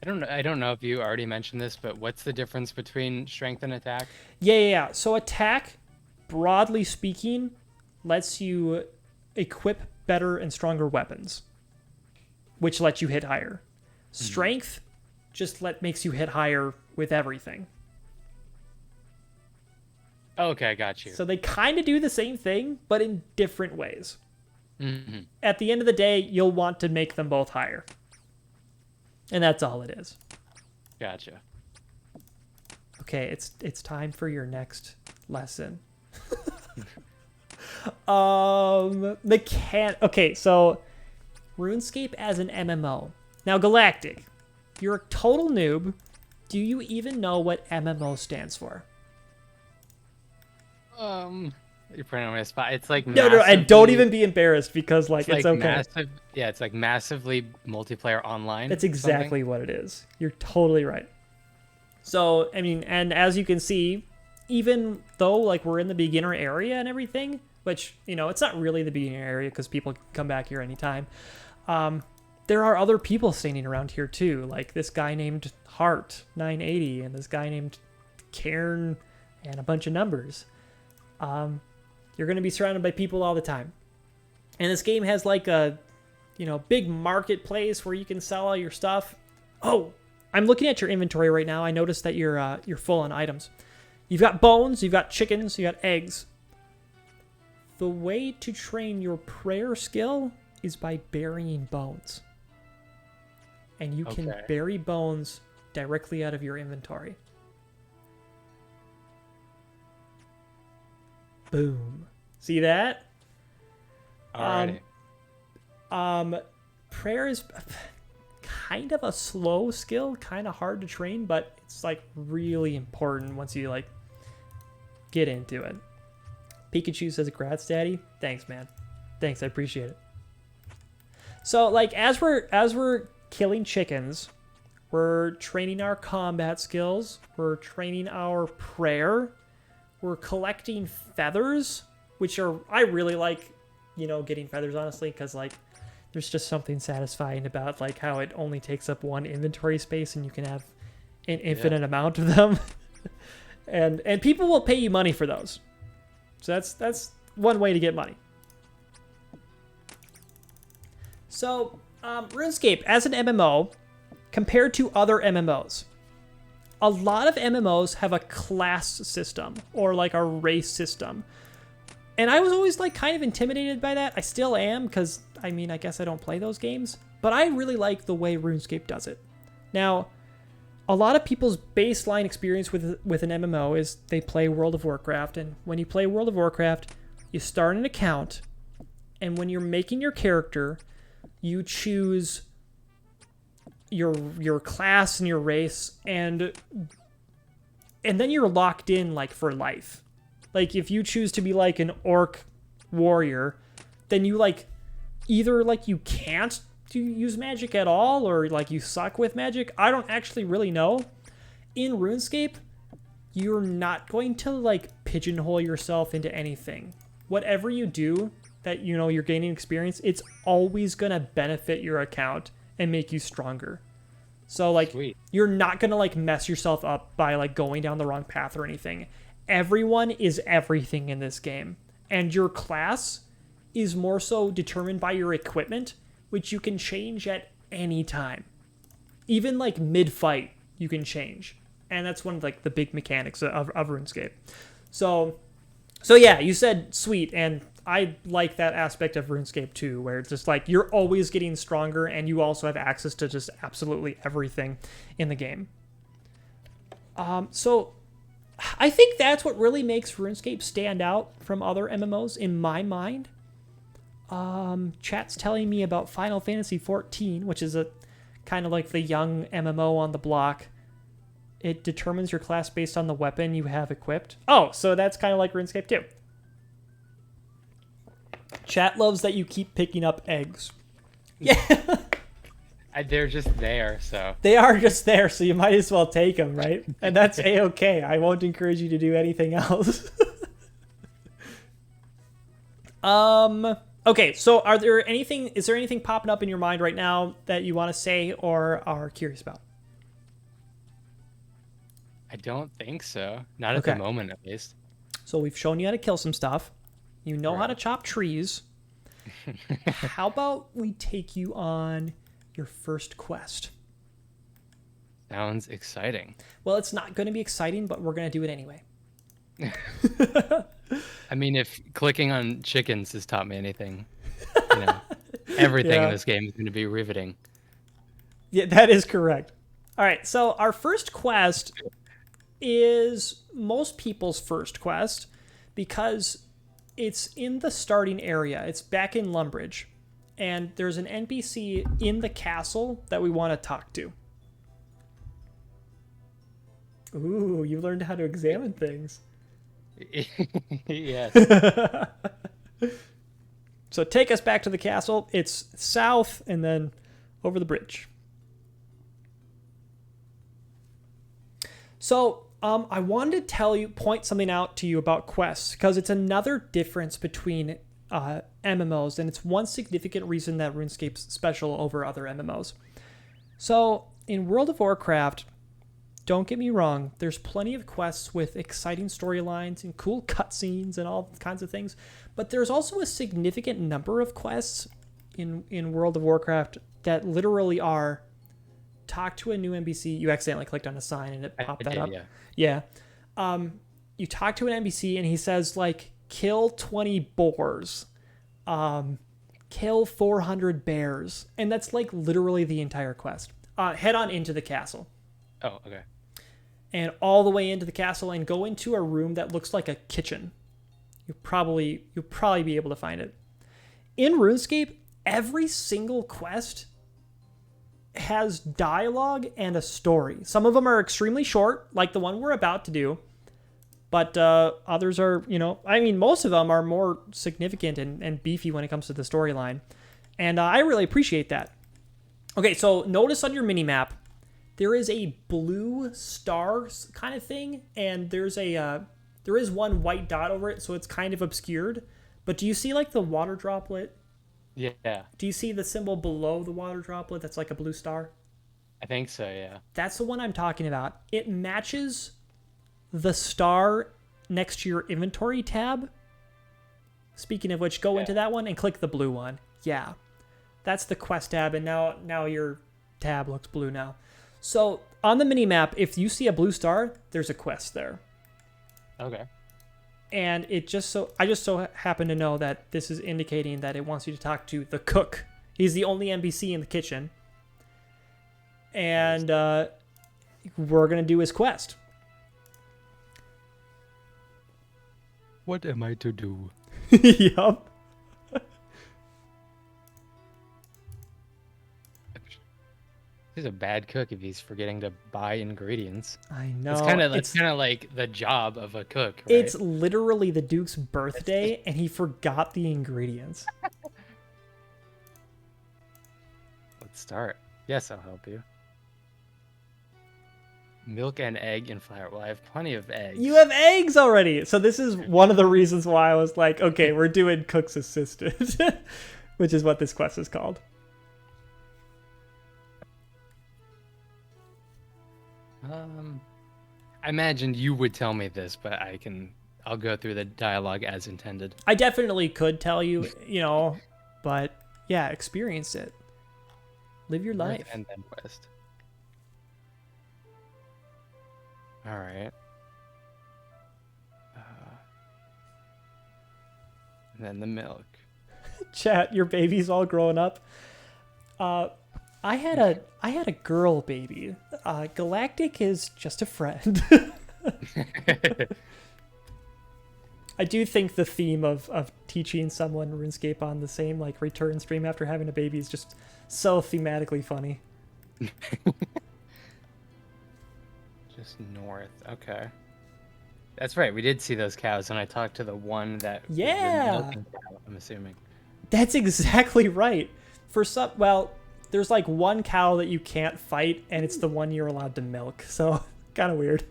I don't know if you already mentioned this, but what's the difference between strength and attack? Yeah. So attack, broadly speaking, lets you equip better and stronger weapons, which lets you hit higher. Strength just makes you hit higher with everything. Okay, I got you. So they kind of do the same thing, but in different ways. Mm-hmm. At the end of the day, you'll want to make them both higher. And that's all it is. Gotcha. Okay, it's time for your next lesson. Okay, so RuneScape as an MMO. Now, Galactic, you're a total noob. Do you even know what MMO stands for? You're putting on my spot. It's like No, and don't even be embarrassed because like it's okay. Massive, yeah, it's like massively multiplayer online. That's exactly what it is. You're totally right. So, I mean, and as you can see, even though like we're in the beginner area and everything, which, you know, it's not really the beginner area because people can come back here anytime. There are other people standing around here too, like this guy named Heart 980 and this guy named Cairn and a bunch of numbers. You're going to be surrounded by people all the time. And this game has like a, you know, big marketplace where you can sell all your stuff. Oh, I'm looking at your inventory right now. I noticed that you're full on items. You've got bones, you've got chickens, you got eggs. The way to train your prayer skill is by burying bones. And you can bury bones directly out of your inventory. Boom. See that? Alrighty. Prayer is kind of a slow skill, kind of hard to train, but it's like really important once you like get into it. Pikachu says, "Grats, Daddy." Thanks, man. Thanks, I appreciate it. So, like, as we're killing chickens, we're training our combat skills. We're training our prayer. We're collecting feathers, which are I really like, you know, getting feathers honestly, because like there's just something satisfying about like how it only takes up one inventory space and you can have an infinite amount of them. and people will pay you money for those. So that's one way to get money. So RuneScape as an MMO compared to other MMOs, a lot of MMOs have a class system or like a race system. And I was always like kind of intimidated by that. I still am because, I mean, I guess I don't play those games. But I really like the way RuneScape does it. Now, a lot of people's baseline experience with an MMO is they play World of Warcraft. And when you play World of Warcraft, you start an account. And when you're making your character, you choose your class and your race. And then you're locked in like for life. Like, if you choose to be, like, an orc warrior, then you, like, either, like, you can't use magic at all, or, like, you suck with magic. I don't actually really know. In RuneScape, you're not going to, like, pigeonhole yourself into anything. Whatever you do that, you know, you're gaining experience, it's always going to benefit your account and make you stronger. So, like, Sweet. You're not going to, like, mess yourself up by, like, going down the wrong path or anything. Everyone is everything in this game. And your class is more so determined by your equipment, which you can change at any time. Even like mid-fight, you can change. And that's one of like the big mechanics of RuneScape. So yeah, you said sweet, and I like that aspect of RuneScape too, where it's just like you're always getting stronger and you also have access to just absolutely everything in the game. So I think that's what really makes RuneScape stand out from other MMOs in my mind. Chat's telling me about Final Fantasy XIV, which is a kind of like the young MMO on the block. It determines your class based on the weapon you have equipped. Oh, so that's kind of like RuneScape too. Chat loves that you keep picking up eggs. Yeah. They're just there, so. They are just there, so you might as well take them, right? And that's A-okay. I won't encourage you to do anything else. Okay, so is there anything popping up in your mind right now that you want to say or are curious about? I don't think so. Not at the moment, at least. So we've shown you how to kill some stuff. You know how to chop trees. How about we take you on your first quest? Sounds exciting. Well, it's not going to be exciting, but we're going to do it anyway. I mean, if clicking on chickens has taught me anything, you know, everything in this game is going to be riveting. Yeah, that is correct. All right, so our first quest is most people's first quest because it's in the starting area. It's back in Lumbridge. And there's an NPC in the castle that we want to talk to. Ooh, you learned how to examine things. Yes. So take us back to the castle. It's south and then over the bridge. So I wanted to point something out to you about quests, because it's another difference between MMOs, and it's one significant reason that RuneScape's special over other MMOs. So in World of Warcraft, don't get me wrong, there's plenty of quests with exciting storylines and cool cutscenes and all kinds of things, but there's also a significant number of quests in World of Warcraft that literally are talk to a new NPC. You accidentally clicked on a sign and it popped that up. Yeah. You talk to an NPC and he says, like, kill 20 boars, kill 400 bears, and that's like literally the entire quest. Head on into the castle. Oh, okay. And all the way into the castle and go into a room that looks like a kitchen. You'll probably be able to find it. In RuneScape, every single quest has dialogue and a story. Some of them are extremely short, like the one we're about to do. But others are, most of them are more significant and beefy when it comes to the storyline. And I really appreciate that. Okay, so notice on your mini-map, there is a blue star kind of thing, and there is one white dot over it, so it's kind of obscured. But do you see, like, the water droplet? Yeah. Do you see the symbol below the water droplet that's like a blue star? I think so, yeah. That's the one I'm talking about. It matches the star next to your inventory tab. Speaking of which, go into that one and click the blue one. Yeah. That's the quest tab, and now your tab looks blue now. So on the mini-map, if you see a blue star, there's a quest there. Okay. And I just so happen to know that this is indicating that it wants you to talk to the cook. He's the only NPC in the kitchen. And we're going to do his quest. What am I to do? Yup. He's a bad cook if he's forgetting to buy ingredients. I know. That's kind of like the job of a cook, right? It's literally the Duke's birthday, and he forgot the ingredients. Let's start. Yes, I'll help you. Milk and egg and flour. Well, I have plenty of eggs. You have eggs already. So this is one of the reasons why I was like, okay, we're doing cook's assistant, which is what this quest is called. I imagined you would tell me this, but I'll go through the dialogue as intended. I definitely could tell you, but yeah, experience it. Live your life. And then quest. All right. And then the milk. Chat, your baby's all grown up. I had a girl baby. Galactic is just a friend. I do think the theme of teaching someone RuneScape on the same like return stream after having a baby is just so thematically funny. Just north. Okay. That's right. We did see those cows, and I talked to the one that was the milking cow, I'm assuming. That's exactly right. There's like one cow that you can't fight, and it's the one you're allowed to milk. So, kind of weird.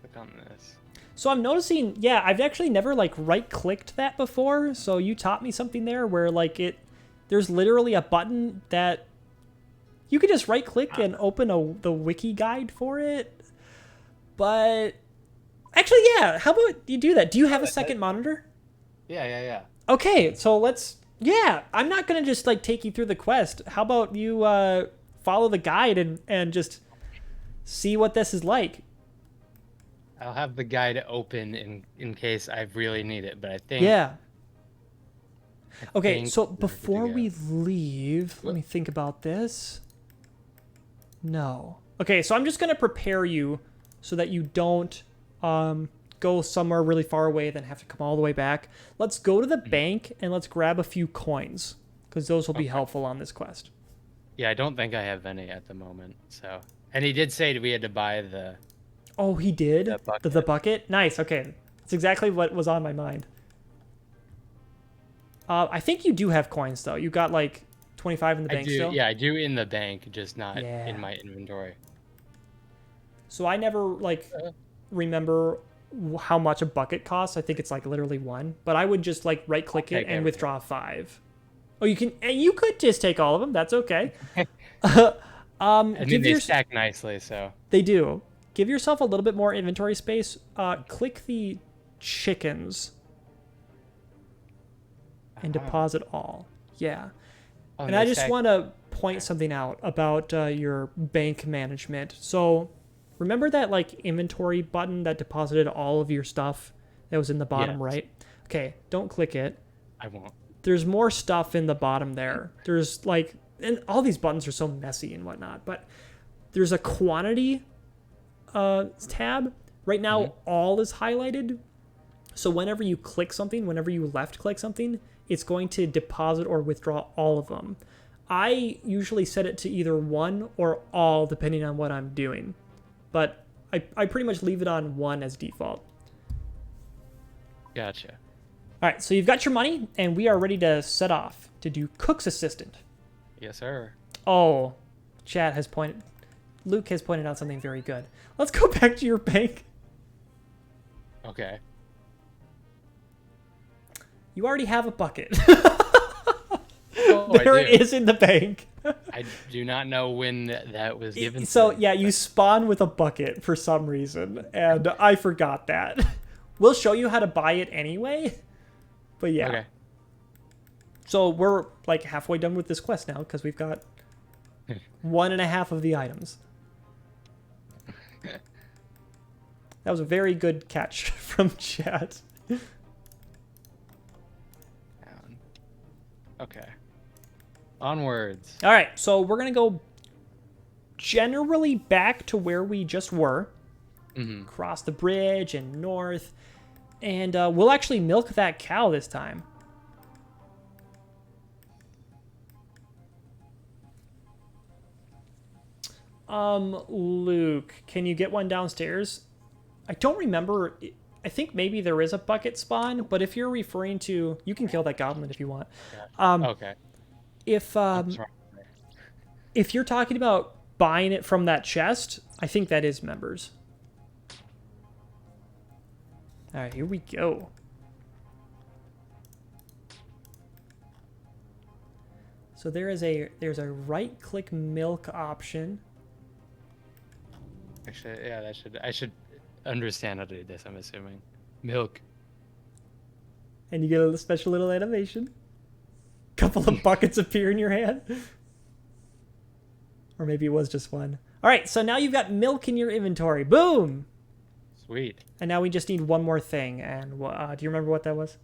Click on this. So I'm noticing, I've actually never like right-clicked that before. So you taught me something there where like there's literally a button that you could just right-click and open the wiki guide for it. But actually, how about you do that? Do you have a second monitor? Yeah. Okay, so I'm not going to just like take you through the quest. How about you follow the guide and just see what this is like? I'll have the guide open in case I really need it, but I think... Yeah. Okay, so before we leave, let me think about this. No. Okay, so I'm just going to prepare you so that you don't go somewhere really far away, then have to come all the way back. Let's go to the bank and let's grab a few coins, because those will be helpful on this quest. Yeah, I don't think I have any at the moment. So, and he did say we had to buy the Oh, he did? That bucket. The bucket? Nice, okay. That's exactly what was on my mind. I think you do have coins, though. You got, like, 25 in the bank still? Yeah, I do in the bank, just not Yeah. in my inventory. So I never, like, remember how much a bucket costs. I think it's, like, literally 1. But I would just, like, right-click it and withdraw 5. Oh, you could just take all of them. That's okay. I mean, they stack nicely, so. They do. Give yourself a little bit more inventory space. Click the chickens and deposit all. Yeah. Oh, and I just want to point something out about your bank management. So remember that like inventory button that deposited all of your stuff that was in the bottom right? Okay, don't click it. I won't. There's more stuff in the bottom there. There's like, and all these buttons are so messy and whatnot, but there's a quantity tab. Right now, all is highlighted. So whenever you click something, whenever you left click something, it's going to deposit or withdraw all of them. I usually set it to either 1 or all, depending on what I'm doing. But I pretty much leave it on 1 as default. Gotcha. All right, so you've got your money, and we are ready to set off to do Cook's Assistant. Yes, sir. Oh, Luke has pointed out something very good. Let's go back to your bank. Okay. You already have a bucket. Oh, There it is in the bank. I do not know when that was given. So, to me. yeah, you spawn with a bucket for some reason, and I forgot that. We'll show you how to buy it anyway, but yeah. Okay. So we're like halfway done with this quest now because we've got 1.5 of the items. That was a very good catch from chat. Okay. Onwards. All right, so we're going to go generally back to where we just were. Cross the bridge and north. And we'll actually milk that cow this time. Luke, can you get one downstairs? I don't remember. I think maybe there is a bucket spawn, but if you're referring to, you can kill that goblin if you want. Okay. If you're talking about buying it from that chest, I think that is members. All right, here we go. So there's a right-click milk option. Actually, yeah, I should understand how to do this, I'm assuming. Milk. And you get a special little animation. Couple of buckets appear in your hand. Or maybe it was just one. All right, so now you've got milk in your inventory. Boom! Sweet. And now we just need one more thing. And do you remember what that was?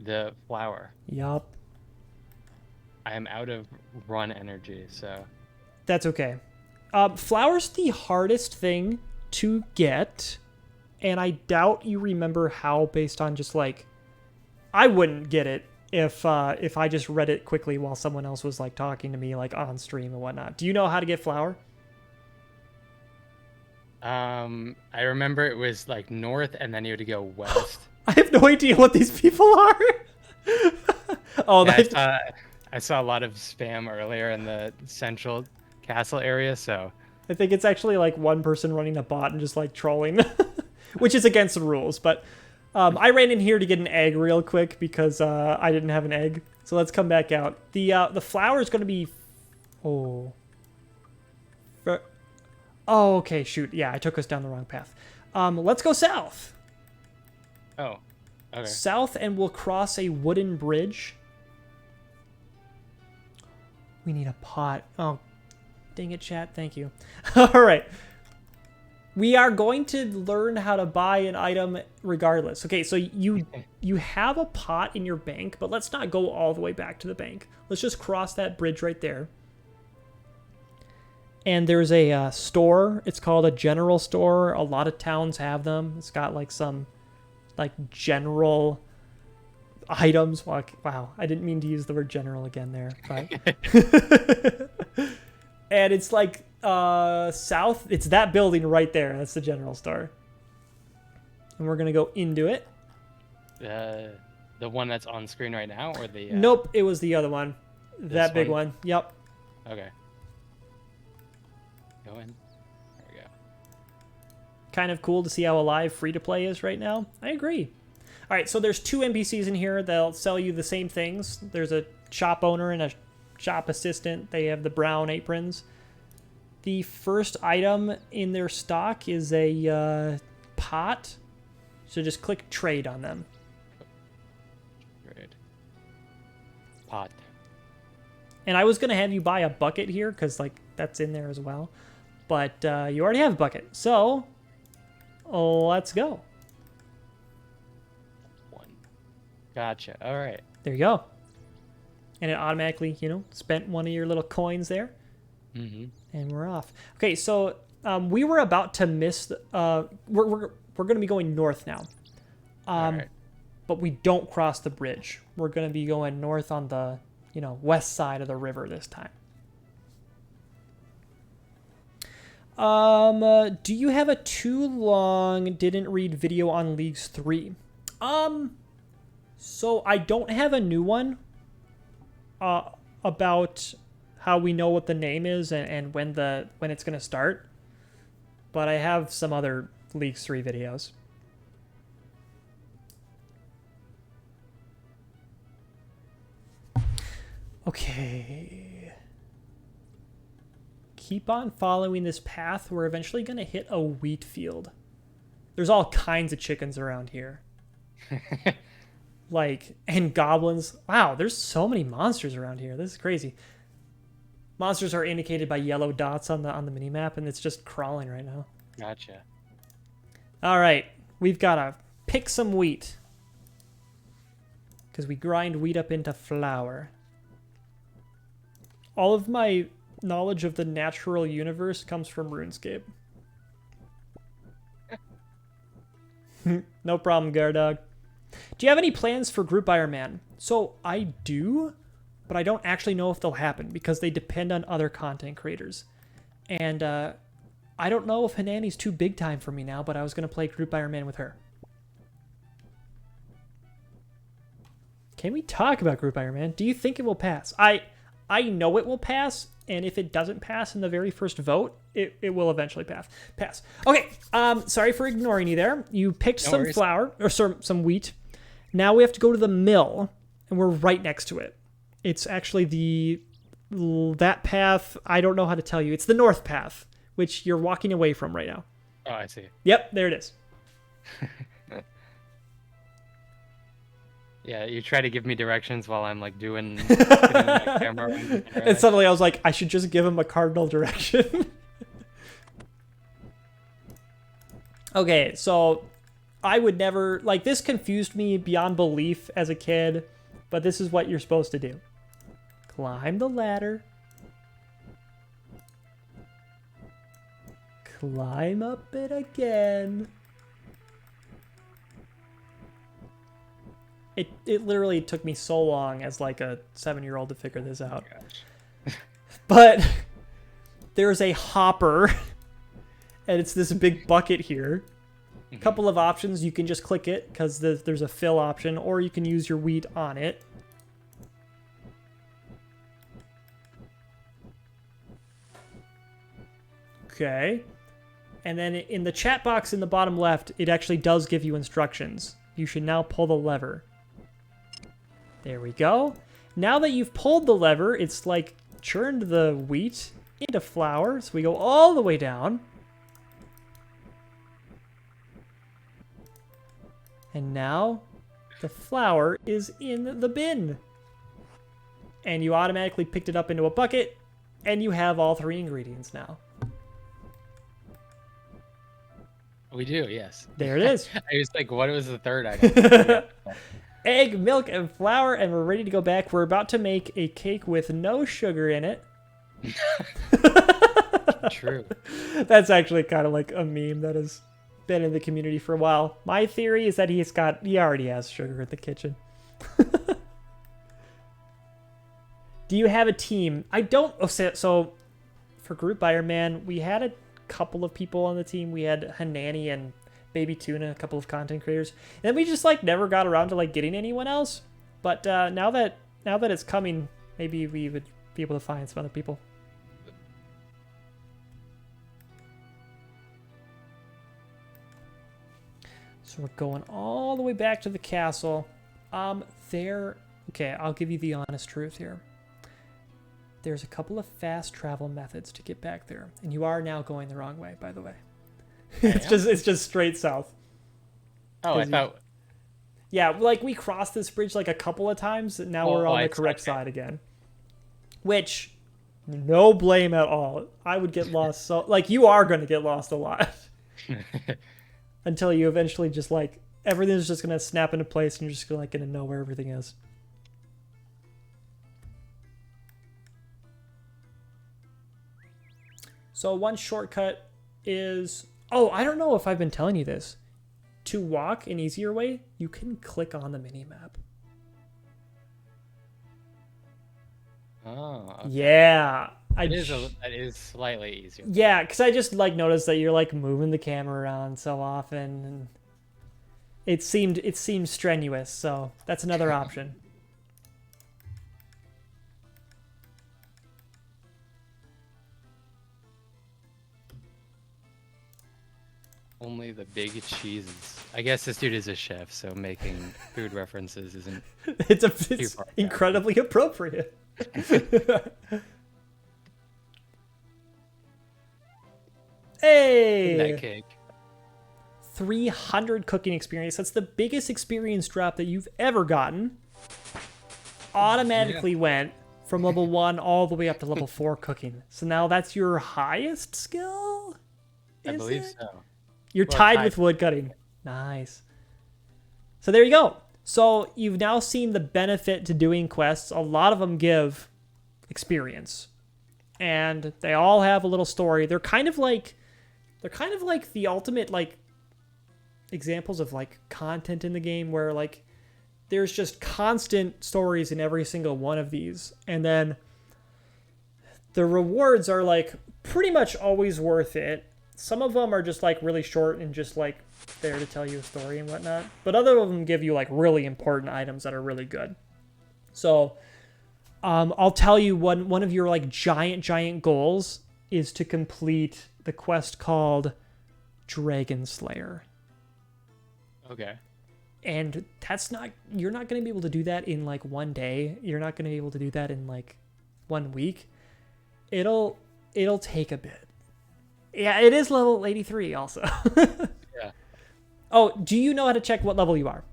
The flour. Yup. I am out of run energy, so. That's okay. Flour's the hardest thing to get. And I doubt you remember how, based on just like... I wouldn't get it if I just read it quickly while someone else was like talking to me like on stream and whatnot. Do you know how to get flour? I remember it was like north and then you had to go west. I have no idea what these people are. Oh, yeah, I saw a lot of spam earlier in the central castle area, so. I think it's actually like one person running a bot and just like trolling, which is against the rules. But I ran in here to get an egg real quick because I didn't have an egg. So let's come back out. The flour is going to be... Oh, okay, shoot. Yeah, I took us down the wrong path. Let's go south. Oh, okay. South, and we'll cross a wooden bridge. We need a pot. Oh, dang it, chat. Thank you. All right. We are going to learn how to buy an item regardless. Okay, so you have a pot in your bank, but let's not go all the way back to the bank. Let's just cross that bridge right there. And there's a store. It's called a general store. A lot of towns have them. It's got like some like general items. Wow, I didn't mean to use the word general again there. But and it's like South. It's that building right there. That's the general store. And we're gonna go into it. The one that's on screen right now, or the? Nope, it was the other one. That big one. Yep. Okay. Go in. There we go. Kind of cool to see how alive free-to-play is right now. I agree. All right, so there's 2 NPCs in here. They'll sell you the same things. There's a shop owner and a shop assistant. They have the brown aprons. The first item in their stock is a pot. So just click trade on them. Trade. Pot. And I was going to have you buy a bucket here because, like, that's in there as well. But you already have a bucket. So let's go. Gotcha. All right. There you go. And it automatically, spent one of your little coins there. Mm-hmm. And we're off. Okay, so we were about to miss. We're going to be going north now. All right. But we don't cross the bridge. We're going to be going north on the, west side of the river this time. Do you have a too long didn't read video on Leagues 3? So I don't have a new one about how we know what the name is and when it's going to start. But I have some other Leagues 3 videos. Okay. Keep on following this path. We're eventually going to hit a wheat field. There's all kinds of chickens around here. And goblins. Wow, there's so many monsters around here. This is crazy. Monsters are indicated by yellow dots on the minimap, and it's just crawling right now. Gotcha. All right, we've got to pick some wheat. Because we grind wheat up into flour. All of my knowledge of the natural universe comes from RuneScape. No problem, Gardog. Do you have any plans for Group Iron Man? So I do, but I don't actually know if they'll happen because they depend on other content creators. And I don't know if Hanani's too big time for me now, but I was going to play Group Iron Man with her. Can we talk about Group Iron Man? Do you think it will pass? I know it will pass, and if it doesn't pass in the very first vote, it will eventually pass. Okay, sorry for ignoring you there. You picked some flour, or some wheat. Now we have to go to the mill, and we're right next to it. It's actually that path, I don't know how to tell you. It's the north path, which you're walking away from right now. Oh, I see. Yep, there it is. Yeah, you try to give me directions while I'm like doing my camera. And suddenly I was like, I should just give him a cardinal direction. Okay, so I would never, this confused me beyond belief as a kid, but this is what you're supposed to do. Climb the ladder. Climb up it again. It literally took me so long as like a 7-year-old to figure this out. Oh, but there's a hopper, and it's this big bucket here. A couple of options. You can just click it because there's a fill option, or you can use your wheat on it. Okay. And then in the chat box in the bottom left, it actually does give you instructions. You should now pull the lever. There we go. Now that you've pulled the lever, it's like churned the wheat into flour. So we go all the way down. And now the flour is in the bin. And you automatically picked it up into a bucket, and you have all 3 ingredients now. We do, yes. There it is. I was like, what was the third item? Egg, milk, and flour, and we're ready to go back. We're about to make a cake with no sugar in it. True. That's actually kind of like a meme that has been in the community for a while. My theory is that he already has sugar in the kitchen. Do you have a team? I don't. So for Group Iron Man, we had a couple of people on the team. We had Hanani and Baby Tuna, a couple of content creators. And then we just like never got around to like getting anyone else. But now that it's coming, maybe we would be able to find some other people. So we're going all the way back to the castle. Okay, I'll give you the honest truth here. There's a couple of fast travel methods to get back there, and you are now going the wrong way, by the way. It's just straight south. Oh, I thought. Yeah, like we crossed this bridge like a couple of times, and now we're on the correct side again. Which, no blame at all. I would get lost so like you are going to get lost a lot. Until you eventually just like everything's just gonna snap into place and you're just gonna know where everything is. So one shortcut is, I don't know if I've been telling you this. To walk an easier way, you can click on the minimap. Oh. Okay. Yeah. That is slightly easier. Yeah, because I just like noticed that you're like moving the camera around so often, and it seemed strenuous. So that's another option. Only the big cheeses. I guess this dude is a chef, so making food references isn't. It's incredibly appropriate. Hey! That cake. 300 cooking experience. That's the biggest experience drop that you've ever gotten. Automatically went from level 1 all the way up to level 4 cooking. So now that's your highest skill? I believe so. You're tied with woodcutting. Nice. So there you go. So you've now seen the benefit to doing quests. A lot of them give experience. And they all have a little story. They're kind of like the ultimate like examples of like content in the game where like there's just constant stories in every single one of these. And then the rewards are like pretty much always worth it. Some of them are just like really short and just like there to tell you a story and whatnot. But other of them give you like really important items that are really good. So I'll tell you one of your like giant goals is to complete the quest called Dragon Slayer. Okay. And you're not going to be able to do that in like one day. You're not going to be able to do that in like 1 week. It'll take a bit. Yeah, it is level 83 also. Yeah. Oh, do you know how to check what level you are?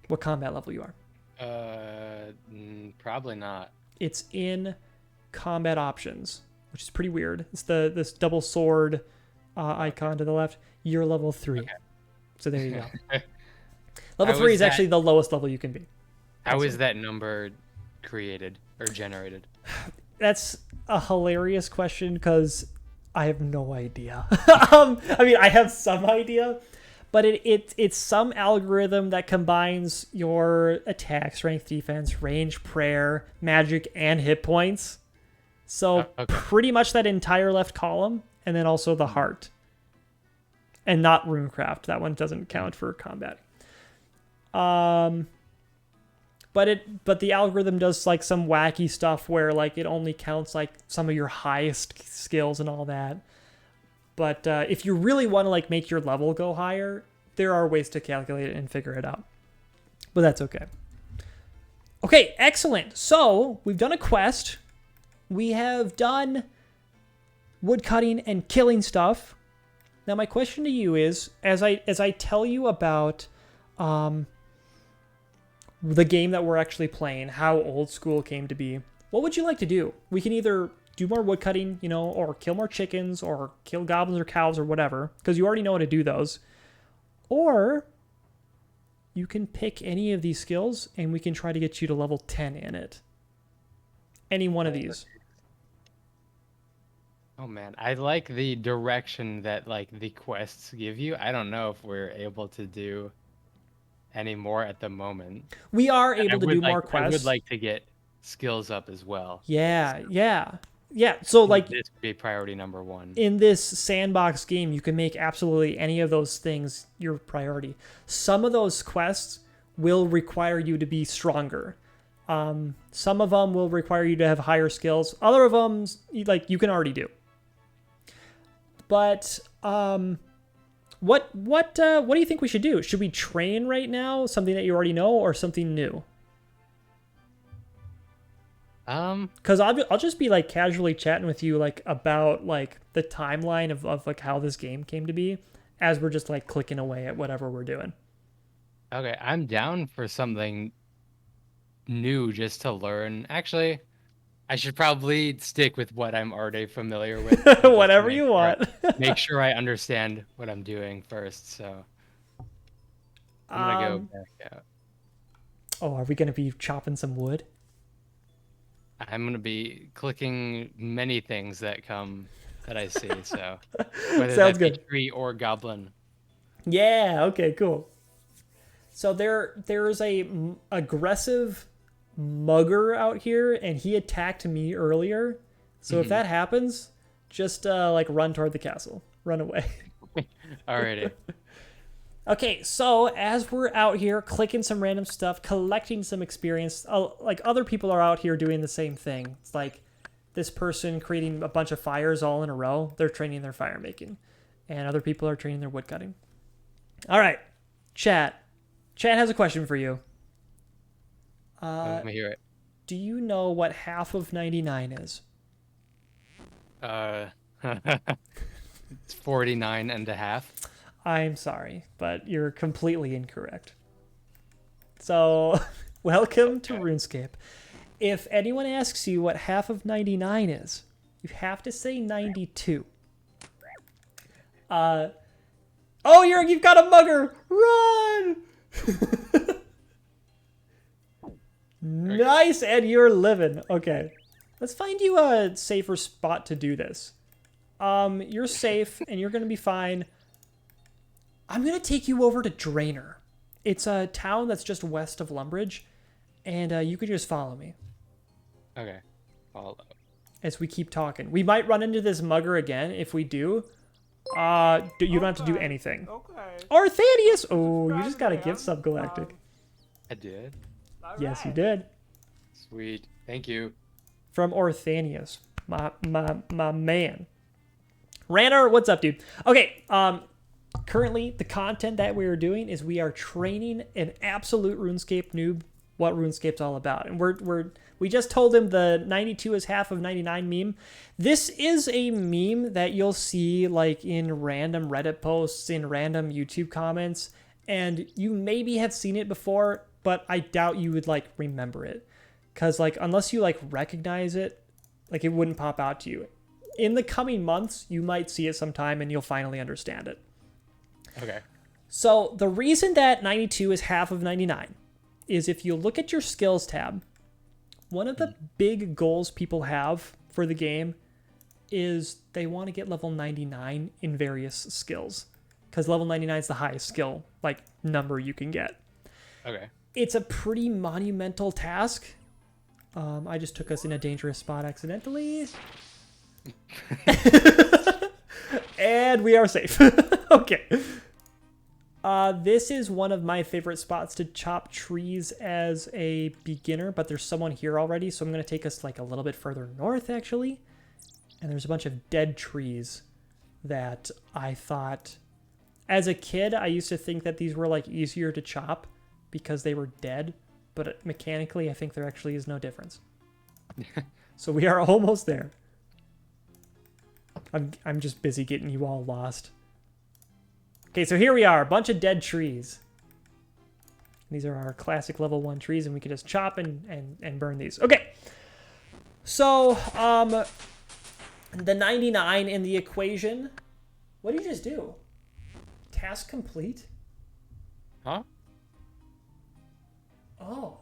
What combat level you are? Probably not. It's in combat options, which is pretty weird. It's this double sword icon to the left. You're level 3. Okay. So there you go. Level 3 is actually the lowest level you can be. How is that number created or generated? That's a hilarious question because I have no idea. I mean, I have some idea, but it's some algorithm that combines your attack, strength, defense, range, prayer, magic, and hit points. So pretty much that entire left column, and then also the heart. And not runecraft. That one doesn't count for combat. But the algorithm does like some wacky stuff where like it only counts like some of your highest skills and all that. But if you really want to like make your level go higher, there are ways to calculate it and figure it out. But that's okay. Okay, excellent. So we've done a quest. We have done woodcutting and killing stuff. Now my question to you is, as I tell you about the game that we're actually playing, how old school came to be, what would you like to do? We can either do more woodcutting, or kill more chickens, or kill goblins or cows or whatever, because you already know how to do those. Or you can pick any of these skills and we can try to get you to level 10 in it. Any one of these. Oh man, I like the direction that like the quests give you. I don't know if we're able to do any more at the moment. We are able to do more quests. I would like to get skills up as well. Yeah. Yeah, so like this would be priority number one. in this sandbox game, you can make absolutely any of those things your priority. Some of those quests will require you to be stronger. Some of them will require you to have higher skills. Other of them, like, you can already do. But what do you think we should do? Should we train right now, something that you already know, or something new? Because I'll just be like casually chatting with you like about like the timeline of like how this game came to be, as we're just like clicking away at whatever we're doing. Okay, I'm down for something new just to learn. Actually, I should probably stick with what I'm already familiar with. Whatever you want. Make sure I understand what I'm doing first. So I'm gonna go back out. Oh, are we gonna be chopping some wood? I'm gonna be clicking many things that I see. So whether Sounds that be good. tree or goblin. Yeah. Okay. Cool. So there's a aggressive mugger out here, and he attacked me earlier. So if that happens, just like run toward the castle. Run away. Alrighty. Okay, so as we're out here clicking some random stuff, collecting some experience, like other people are out here doing the same thing. It's like this person creating a bunch of fires all in a row. They're training their fire making. And other people are training their wood cutting. All right, chat. Chat has a question for you. Let me hear it. Do you know what half of 99 is? It's 49 and a half. I'm sorry, but you're completely incorrect. So, welcome to RuneScape. If anyone asks you what half of 99 is, you have to say 92. Oh, you've got a mugger! Run! Nice, and you're living. Okay. Let's find you a safer spot to do this. You're safe, and you're going to be fine. I'm going to take you over to Drainer. It's a town that's just west of Lumbridge, and you could just follow me. Okay. Follow. As we keep talking. We might run into this mugger again. If we do, you don't have to do anything. Okay. Arthanius! Oh, you just got a gift subgalactic. I did. Yes, you did. Sweet. Thank you. From Orthanius. My man. Ranner, what's up, dude? Okay, currently the content that we are doing is we are training an absolute RuneScape noob what RuneScape's all about. And we just told him the 92 is half of 99 meme. This is a meme that you'll see like in random Reddit posts, in random YouTube comments, and you maybe have seen it before, but I doubt you would like remember it. Cause like, unless you like recognize it, like it wouldn't pop out to you. In the coming months, you might see it sometime and you'll finally understand it. Okay. So the reason that 92 is half of 99 is if you look at your skills tab, one of the big goals people have for the game is they want to get level 99 in various skills. Because level 99 is the highest skill like number you can get. Okay. It's a pretty monumental task. I just took us in a dangerous spot accidentally. And we are safe. Okay. This is one of my favorite spots to chop trees as a beginner, but there's someone here already, so I'm going to take us like a little bit further north, actually. And there's a bunch of dead trees that I thought... As a kid, I used to think that these were like easier to chop because they were dead, but mechanically, I think there actually is no difference. So we are almost there. I'm just busy getting you all lost. Okay, so here we are, a bunch of dead trees. These are our classic level 1 trees, and we can just chop and burn these. Okay, so the 99 in the equation. What did you just do? Task complete? Huh? Oh.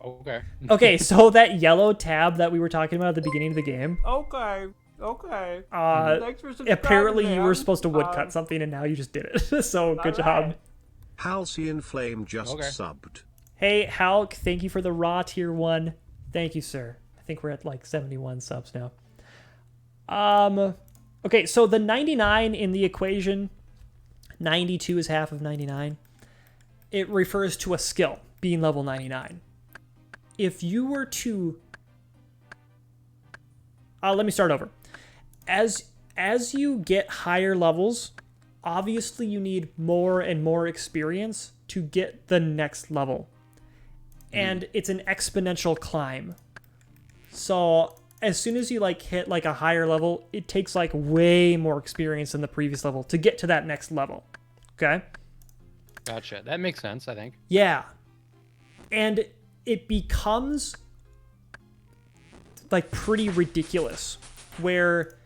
Okay. Okay, so that yellow tab that we were talking about at the beginning of the game. Okay. Okay. Thanks for subscribing, Apparently you man. were supposed to woodcut something, and now you just did it. So good job. Halcyon Flame just Okay. subbed. Hey, Halk, thank you for the raw tier 1. Thank you, sir. think we're at like 71 subs now. Okay, so the 99 in the equation, 92 is half of 99. It refers to a skill being level 99. If you were to... let me start over. As you get higher levels, obviously you need more and more experience to get the next level. And it's an exponential climb. So as soon as you like hit like a higher level, it takes like way more experience than the previous level to get to that next level. Okay? Gotcha. That makes sense, I think. Yeah. And it becomes like pretty ridiculous where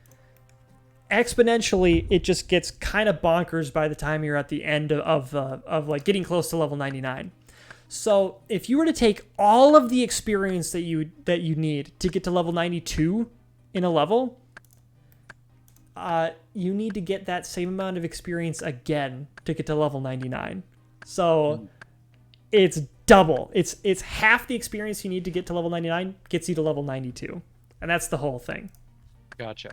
exponentially it just gets kind of bonkers by the time you're at the end of like getting close to level 99. So if you were to take all of the experience that you need to get to level 92 in a level, you need to get that same amount of experience again to get to level 99. So it's double. It's half the experience you need to get to level 99 gets you to level 92. And that's the whole thing. Gotcha.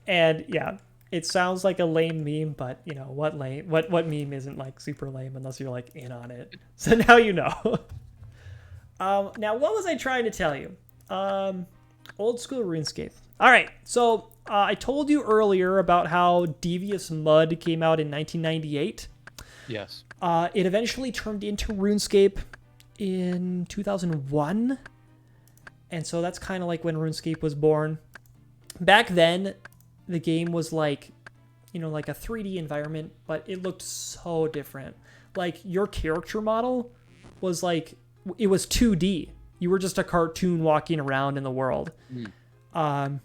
And yeah, it sounds like a lame meme, but you know, what meme isn't like super lame unless you're like in on it. So now you know. Now what was I trying to tell you? Old school RuneScape. All right, so I told you earlier about how Devious Mud came out in 1998. Yes. It eventually turned into RuneScape in 2001. And so that's kind of like when RuneScape was born. Back then, the game was like, you know, like a 3D environment, but it looked so different. Like your character model was like, it was 2D. You were just a cartoon walking around in the world. And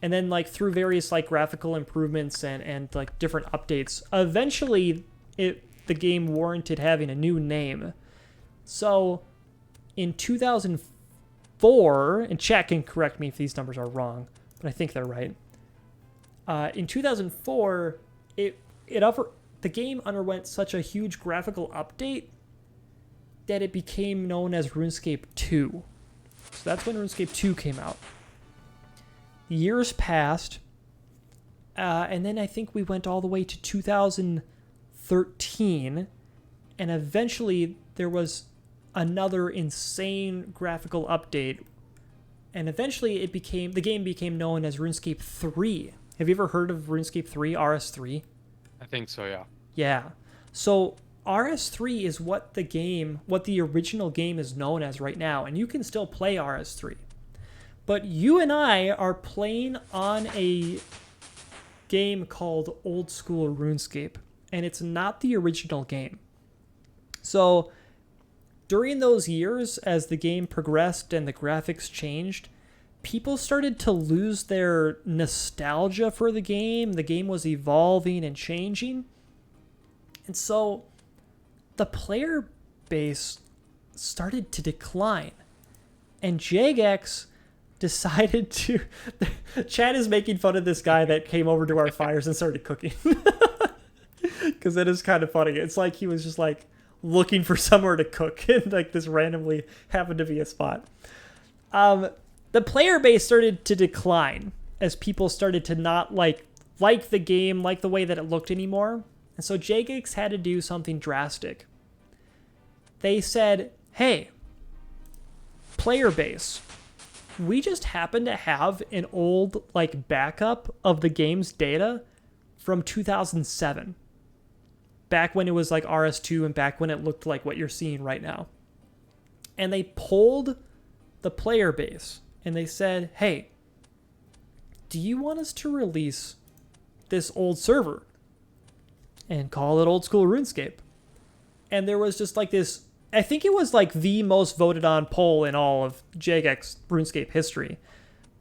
then like through various like graphical improvements and like different updates, eventually the game warranted having a new name. So in 2004, and chat can correct me if these numbers are wrong, but I think they're right. In 2004, the game underwent such a huge graphical update that it became known as RuneScape 2. So that's when RuneScape 2 came out. Years passed, and then I think we went all the way to 2013, and eventually there was another insane graphical update, and eventually the game became known as RuneScape 3. Have you ever heard of RuneScape 3, RS3? I think so, yeah. Yeah. So RS3 is what the original game is known as right now, and you can still play RS3. But you and I are playing on a game called Old School RuneScape, and it's not the original game. So during those years, as the game progressed and the graphics changed, people started to lose their nostalgia for the game. The game was evolving and changing. And so the player base started to decline. And Jagex decided to... Chad is making fun of this guy that came over to our fires and started cooking. Because it is kind of funny. It's like he was just like looking for somewhere to cook. And like this randomly happened to be a spot. The player base started to decline as people started to not like the game, like the way that it looked anymore. And so Jagex had to do something drastic. They said, hey, player base, we just happen to have an old like backup of the game's data from 2007. Back when it was like RS2 and back when it looked like what you're seeing right now. And they polled the player base and they said, hey, do you want us to release this old server and call it Old School RuneScape? And there was just like this, I think it was like the most voted on poll in all of Jagex RuneScape history.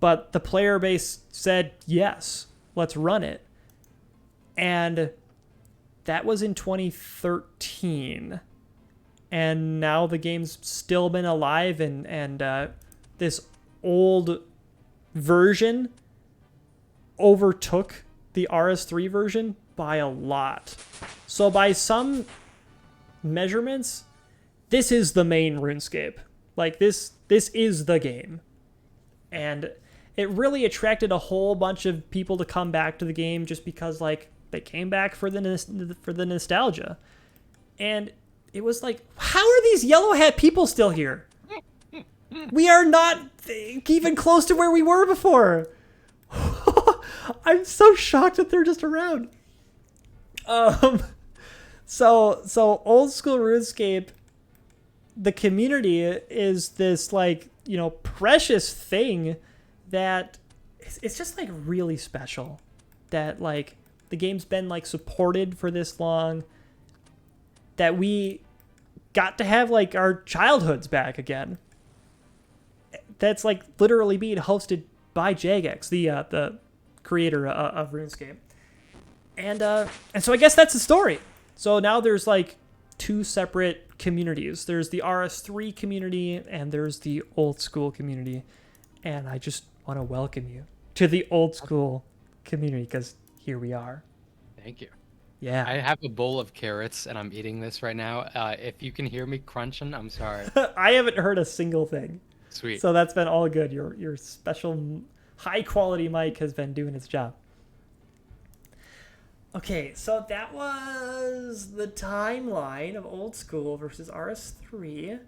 But the player base said, yes, let's run it. And that was in 2013. And now the game's still been alive and this old version overtook the RS3 version by a lot. So by some measurements, this is the main RuneScape. Like this is the game. And it really attracted a whole bunch of people to come back to the game just because, like, they came back for the nostalgia. And it was like, how are these yellow hat people still here? We are not even close to where we were before. I'm so shocked that they're just around. So old school RuneScape, the community is this, like, you know, precious thing that it's just like really special that, like, the game's been, like, supported for this long, that we got to have, like, our childhoods back again. That's, like, literally being hosted by Jagex, the creator of RuneScape. And so I guess that's the story. So now there's, like, 2 separate communities. There's the RS3 community and there's the old school community. And I just want to welcome you to the old school community because here we are. Thank you. Yeah. I have a bowl of carrots and I'm eating this right now. If you can hear me crunching, I'm sorry. I haven't heard a single thing. Sweet. So that's been all good. Your special high quality mic has been doing its job. Okay, so that was the timeline of old school versus RS3.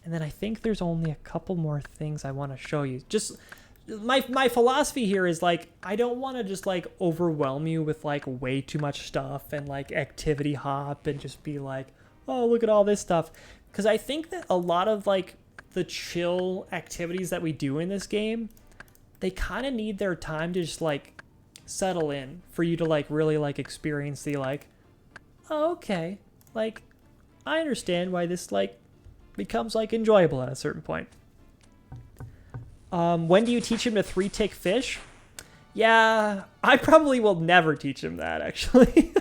And then I think there's only a couple more things I want to show you. Just my philosophy here is, like, I don't want to just, like, overwhelm you with, like, way too much stuff and, like, activity hop and just be like, oh, look at all this stuff. Because I think that a lot of, like, the chill activities that we do in this game, they kind of need their time to just, like, settle in for you to, like, really, like, experience the, like, oh, okay, like, I understand why this, like, becomes, like, enjoyable at a certain point. When do you teach him to 3-tick fish? Yeah, I probably will never teach him that, actually.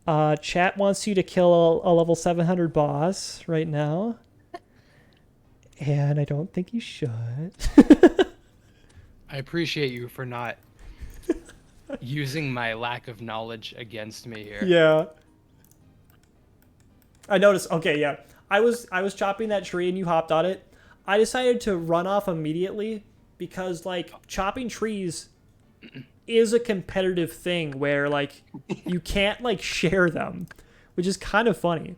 Chat wants you to kill a level 700 boss right now. And I don't think you should. I appreciate you for not using my lack of knowledge against me here. Yeah. I noticed. Okay, yeah. I was chopping that tree and you hopped on it. I decided to run off immediately because, like, chopping trees is a competitive thing where, like, you can't, like, share them, which is kind of funny.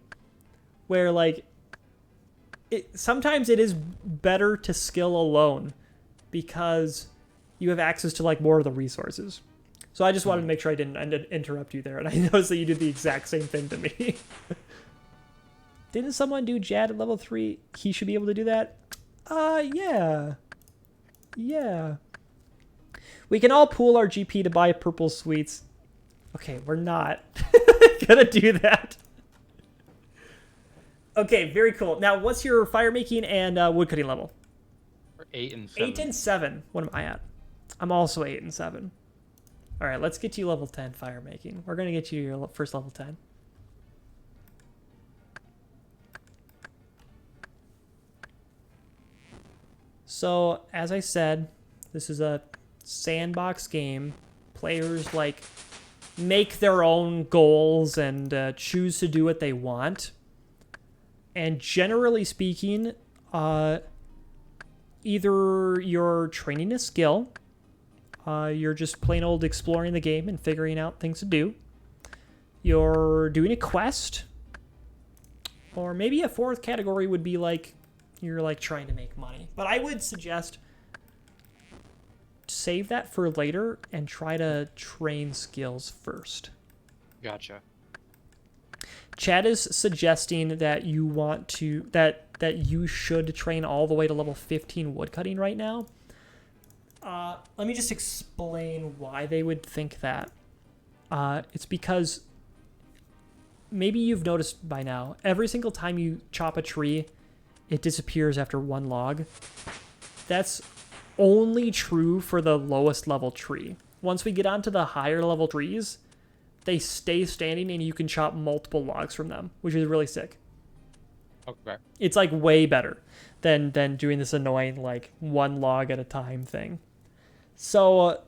Where, like, sometimes it is better to skill alone because you have access to, like, more of the resources. So I just wanted to make sure I didn't interrupt you there, and I noticed that you did the exact same thing to me. Didn't someone do Jad at level 3? He should be able to do that? Yeah. Yeah. We can all pool our GP to buy purple sweets. Okay, we're not gonna do that. Okay, very cool. Now, what's your fire making and woodcutting level? 8 and 7. 8 and 7. What am I at? I'm also 8 and 7. All right, let's get you level 10 fire making. We're gonna get you your first level 10. So, as I said, this is a sandbox game. Players, like, make their own goals and choose to do what they want. And generally speaking, either you're training a skill, you're just plain old exploring the game and figuring out things to do, you're doing a quest, or maybe a fourth category would be, like, you're, like, trying to make money. But I would suggest save that for later and try to train skills first. Gotcha. Chad is suggesting that you want to that you should train all the way to level 15 woodcutting right now. Let me just explain why they would think that. It's because maybe you've noticed by now, every single time you chop a tree, it disappears after 1 log. That's only true for the lowest level tree. Once we get onto the higher level trees, they stay standing and you can chop multiple logs from them, which is really sick. Okay. It's, like, way better than doing this annoying, like, 1 log at a time thing. So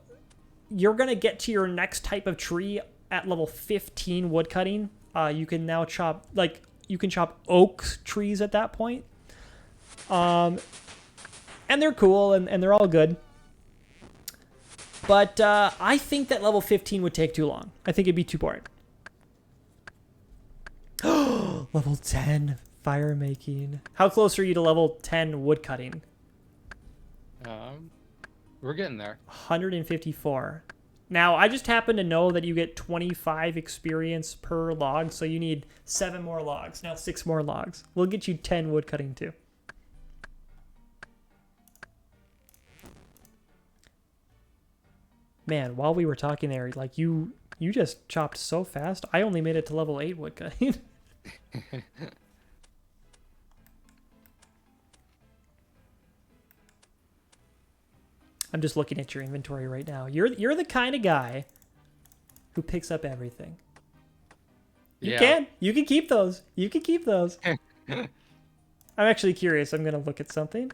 you're going to get to your next type of tree at level 15 woodcutting. You can now chop, like, you can chop oak trees at that point. And they're cool, and they're all good. But I think that level 15 would take too long. I think it'd be too boring. Level 10 fire making. How close are you to level 10 wood cutting? We're getting there. 154. Now, I just happen to know that you get 25 experience per log, so you need 7 more logs. Now 6 more logs. We'll get you 10 wood cutting too. Man, while we were talking there, like you just chopped so fast. I only made it to level 8 wood cutting. I'm just looking at your inventory right now. You're the kind of guy who picks up everything. You can keep those. You can keep those. I'm actually curious. I'm gonna look at something.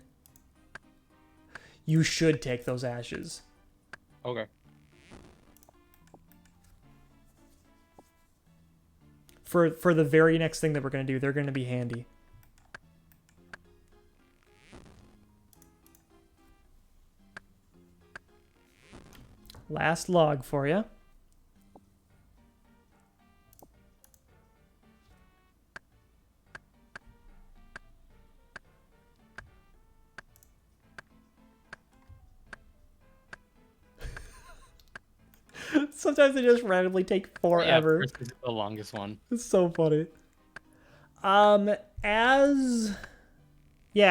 You should take those ashes. Okay. For the very next thing that we're gonna do, they're gonna be handy. Last log for you. Sometimes they just randomly take forever. Yeah, this is the longest one. It's so funny. Yeah,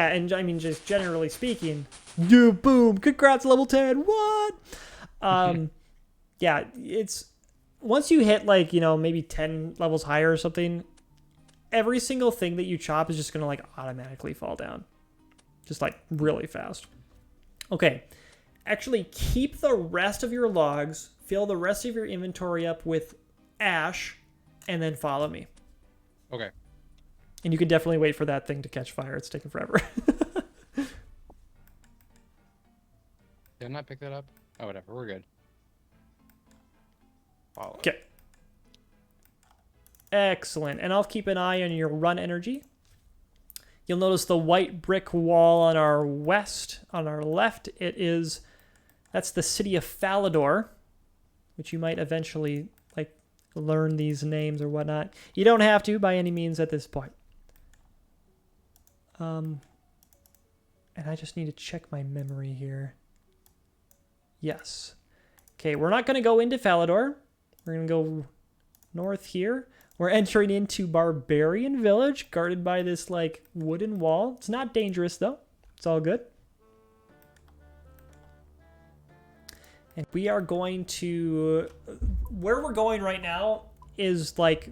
and I mean, just generally speaking, yeah, boom, congrats, level 10, what? Yeah, it's, once you hit, like, you know, maybe 10 levels higher or something, every single thing that you chop is just gonna, like, automatically fall down. Just, like, really fast. Okay, actually keep the rest of your logs, fill the rest of your inventory up with ash, and then follow me. Okay. And you can definitely wait for that thing to catch fire. It's taking forever. Did I not pick that up? Oh, whatever. We're good. Follow. Okay. Excellent. And I'll keep an eye on your run energy. You'll notice the white brick wall on our west, on our left. That's the city of Falador, which you might eventually, like, learn these names or whatnot. You don't have to by any means at this point. And I just need to check my memory here. Yes. Okay, we're not going to go into Falador. We're going to go north here. We're entering into Barbarian Village, guarded by this, like, wooden wall. It's not dangerous, though. It's all good. And we are going to... Where we're going right now is, like,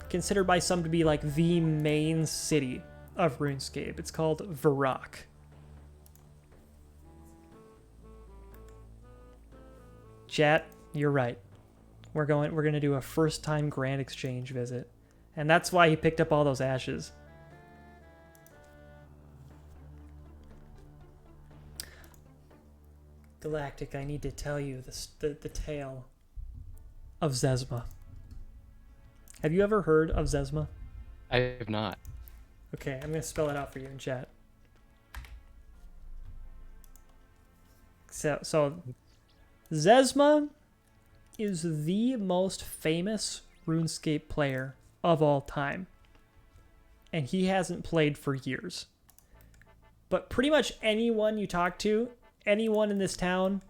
considered by some to be, like, the main city of RuneScape. It's called Varrock. Chat, you're right. We're going to do a first-time Grand Exchange visit. And that's why he picked up all those ashes. Galactic, I need to tell you the tale of Zezma. Have you ever heard of Zezma? I have not. Okay, I'm going to spell it out for you in chat. So Zezma is the most famous RuneScape player of all time. And he hasn't played for years. But pretty much anyone you talk to, anyone in this town,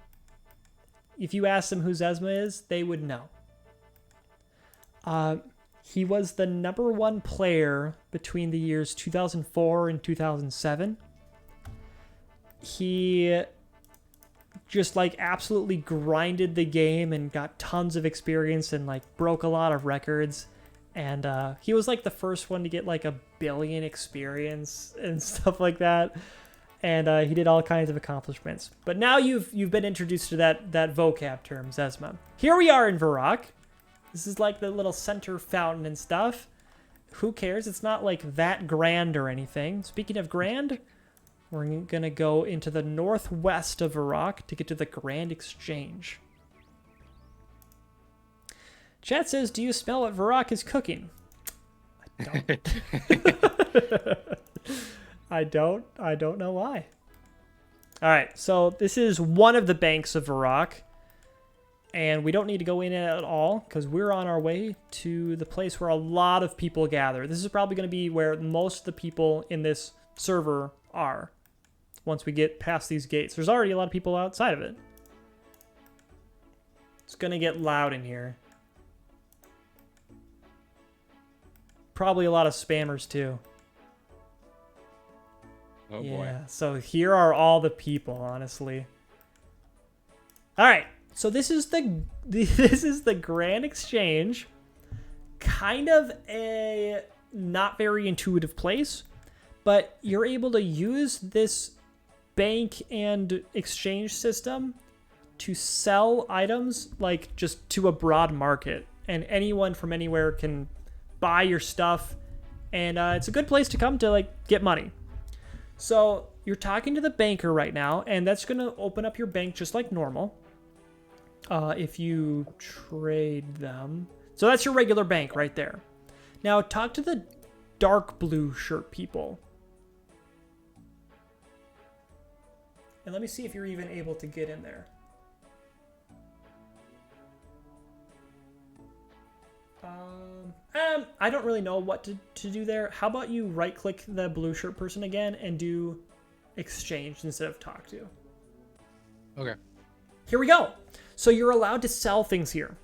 if you ask them who Zezma is, they would know. He was the #1 player between the years 2004 and 2007. He just, like, absolutely grinded the game and got tons of experience and, like, broke a lot of records. And he was, like, the first one to get, like, 1 billion experience and stuff like that. And he did all kinds of accomplishments. But now you've been introduced to that vocab term, Zezma. Here we are in Varrock. This is like the little center fountain and stuff. Who cares? It's not, like, that grand or anything. Speaking of grand, we're going to go into the northwest of Varrock to get to the Grand Exchange. Chat says, do you smell what Varrock is cooking? I don't. I don't know why. All right, so this is one of the banks of Varrock. And we don't need to go in at all because we're on our way to the place where a lot of people gather. This is probably going to be where most of the people in this server are once we get past these gates. There's already a lot of people outside of it. It's going to get loud in here. Probably a lot of spammers too. Oh boy. Yeah, so here are all the people, honestly. All right. So this is the Grand Exchange, kind of a not very intuitive place, but you're able to use this bank and exchange system to sell items like just to a broad market, and anyone from anywhere can buy your stuff, and it's a good place to come to like get money. So you're talking to the banker right now, and that's going to open up your bank just like normal. If you trade them. So that's your regular bank right there. Now talk to the dark blue shirt people. And let me see if you're even able to get in there. I don't really know what to do there. How about you right click the blue shirt person again and do exchange instead of talk to? Okay. Here we go. So you're allowed to sell things here.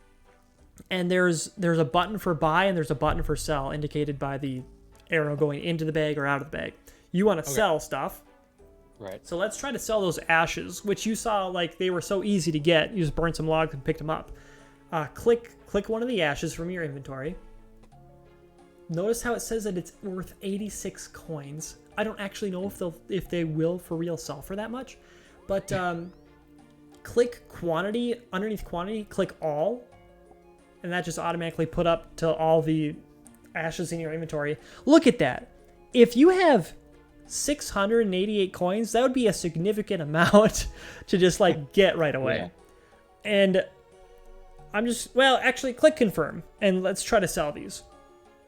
And there's a button for buy and there's a button for sell indicated by the arrow going into the bag or out of the bag. You want to sell stuff. Right. So let's try to sell those ashes, which you saw like they were so easy to get. You just burned some logs and picked them up. Click one of the ashes from your inventory. Notice how it says that it's worth 86 coins. I don't actually know if they will for real sell for that much, but click quantity, underneath quantity, click all, and that just automatically put up to all the ashes in your inventory. Look at that. If you have 688 coins, that would be a significant amount to just like get right away. Yeah. And actually click confirm and let's try to sell these.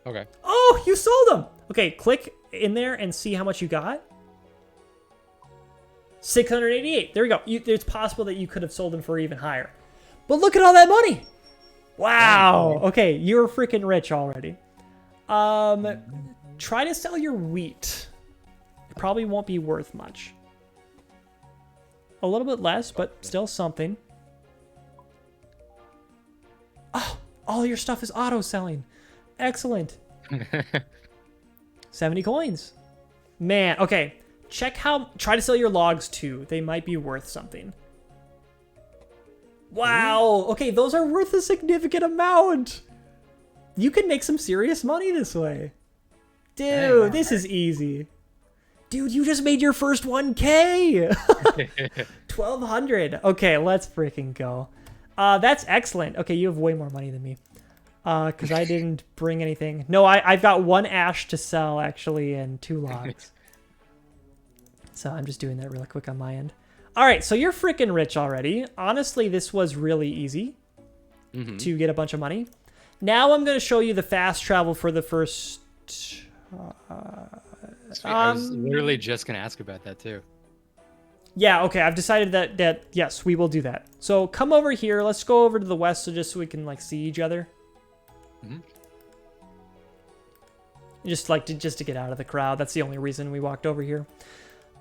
Okay. Oh, you sold them. Okay, click in there and see how much you got. 688. There we go. It's possible that you could have sold them for even higher. But look at all that money. Wow. Okay, you're freaking rich already. Try to sell your wheat. It probably won't be worth much. A little bit less, but still something. Oh, all your stuff is auto selling. Excellent. 70 coins. Man, okay. Try to sell your logs too. They might be worth something. Wow. Okay, those are worth a significant amount. You can make some serious money this way. Dude, this is easy. Dude, you just made your first 1K. 1,200. Okay, let's freaking go. That's excellent. Okay, you have way more money than me. Because I didn't bring anything. No, I've got 1 ash to sell, actually, and 2 logs. So I'm just doing that really quick on my end. All right, so you're freaking rich already. Honestly, this was really easy to get a bunch of money. Now I'm going to show you the fast travel for the first... I was literally just going to ask about that, too. Yeah, okay, I've decided that yes, we will do that. So come over here. Let's go over to the west so we can, like, see each other. Just to get out of the crowd. That's the only reason we walked over here.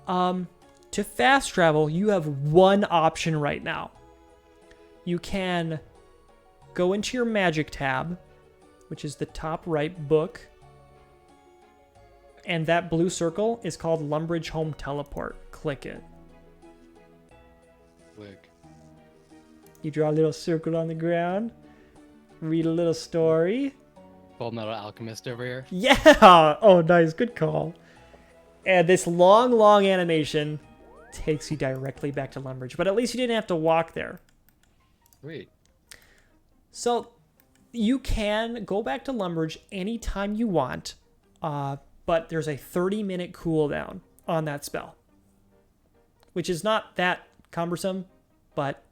To fast travel, you have one option right now. You can go into your magic tab, which is the top right book, and that blue circle is called Lumbridge Home Teleport. Click it. Click. You draw a little circle on the ground, read a little story. Full Metal Alchemist over here. Yeah! Oh, nice. Good call. And this long animation takes you directly back to Lumbridge. But at least you didn't have to walk there. Sweet. So you can go back to Lumbridge anytime you want. But there's a 30-minute cooldown on that spell. Which is not that cumbersome, but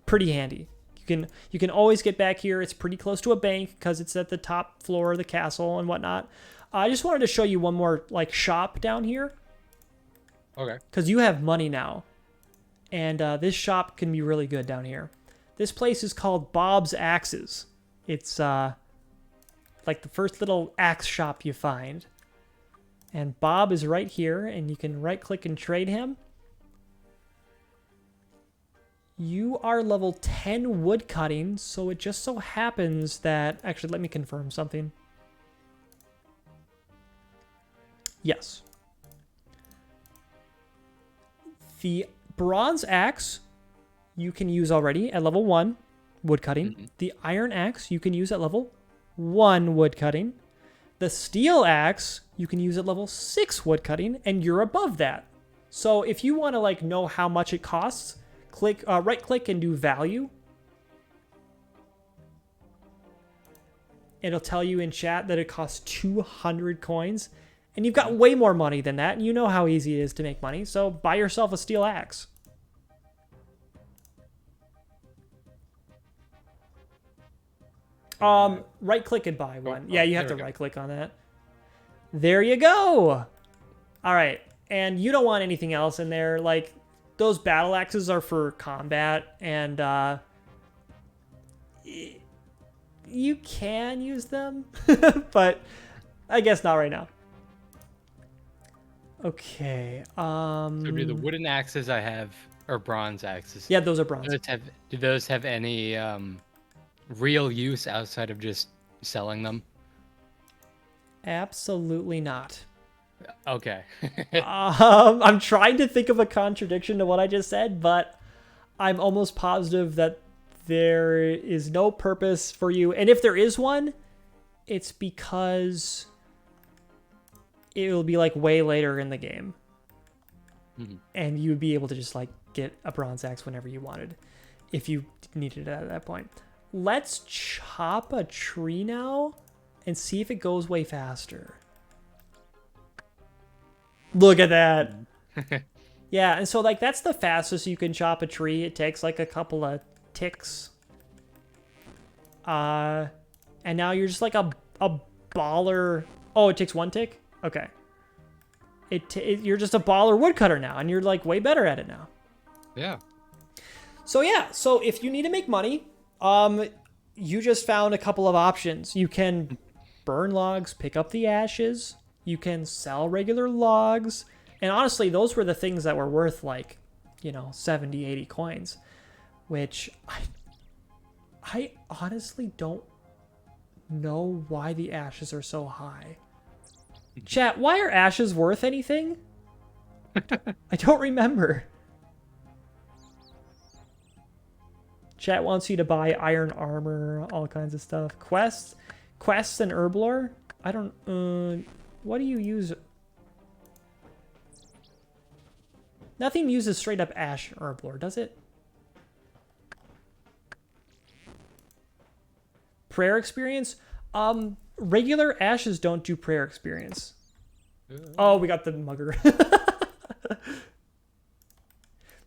pretty handy. You can always get back here. It's pretty close to a bank because it's at the top floor of the castle and whatnot. I just wanted to show you one more like shop down here. Okay. Because you have money now. And this shop can be really good down here. This place is called Bob's Axes. It's like the first little axe shop you find. And Bob is right here, and you can right-click and trade him. You are level 10 woodcutting, so it just so happens that... Actually, let me confirm something. Yes. The bronze axe you can use already at level 1 woodcutting. Mm-hmm. The iron axe you can use at level 1 woodcutting. The steel axe you can use at level 6 woodcutting, and you're above that. So if you want to like know how much it costs, click right click and do value. It'll tell you in chat that it costs 200 coins, and you've got way more money than that, and you know how easy it is to make money, so buy yourself a steel axe. Right click and buy one. Yeah, you have to right click on that. There you go. All right. And you don't want anything else in there. Like, those battle axes are for combat, and you can use them, but I guess not right now. Okay. So do the wooden axes I have are bronze axes? Yeah, those are bronze. Do those have any real use outside of just selling them? Absolutely not. Okay. I'm trying to think of a contradiction to what I just said, but I'm almost positive that there is no purpose for you. And if there is one, it's because it will be like way later in the game. Mm-hmm. And you would be able to just like get a bronze axe whenever you wanted, if you needed it at that point. Let's chop a tree now and see if it goes way faster. Look at that. Yeah, and so like that's the fastest you can chop a tree. It takes like a couple of ticks. And now you're just like a baller. Oh, it takes one tick? Okay. You're just a baller woodcutter now, and you're like way better at it now. Yeah. So yeah, so if you need to make money, you just found a couple of options. You can burn logs, pick up the ashes. You can sell regular logs. And honestly, those were the things that were worth like, 70, 80 coins, which I honestly don't know why the ashes are so high. Chat, why are ashes worth anything? I don't remember. Chat wants you to buy iron armor, all kinds of stuff. Quests and herblore? I don't, what do you use? Nothing uses straight up ash herblore, does it? Prayer experience? Regular ashes don't do prayer experience. Oh, we got the mugger.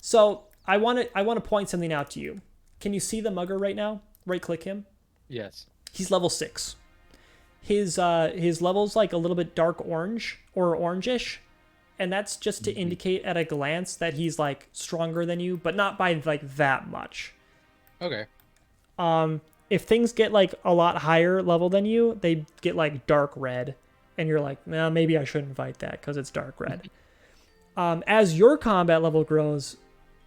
So I want to point something out to you. Can you see the mugger right now? Right click him. Yes. He's level 6. His level's like a little bit dark orange or orangish, and that's just to indicate at a glance that he's like stronger than you, but not by like that much. Okay. If things get like a lot higher level than you, they get like dark red, and you're like, nah, maybe I shouldn't fight that because it's dark red. As your combat level grows,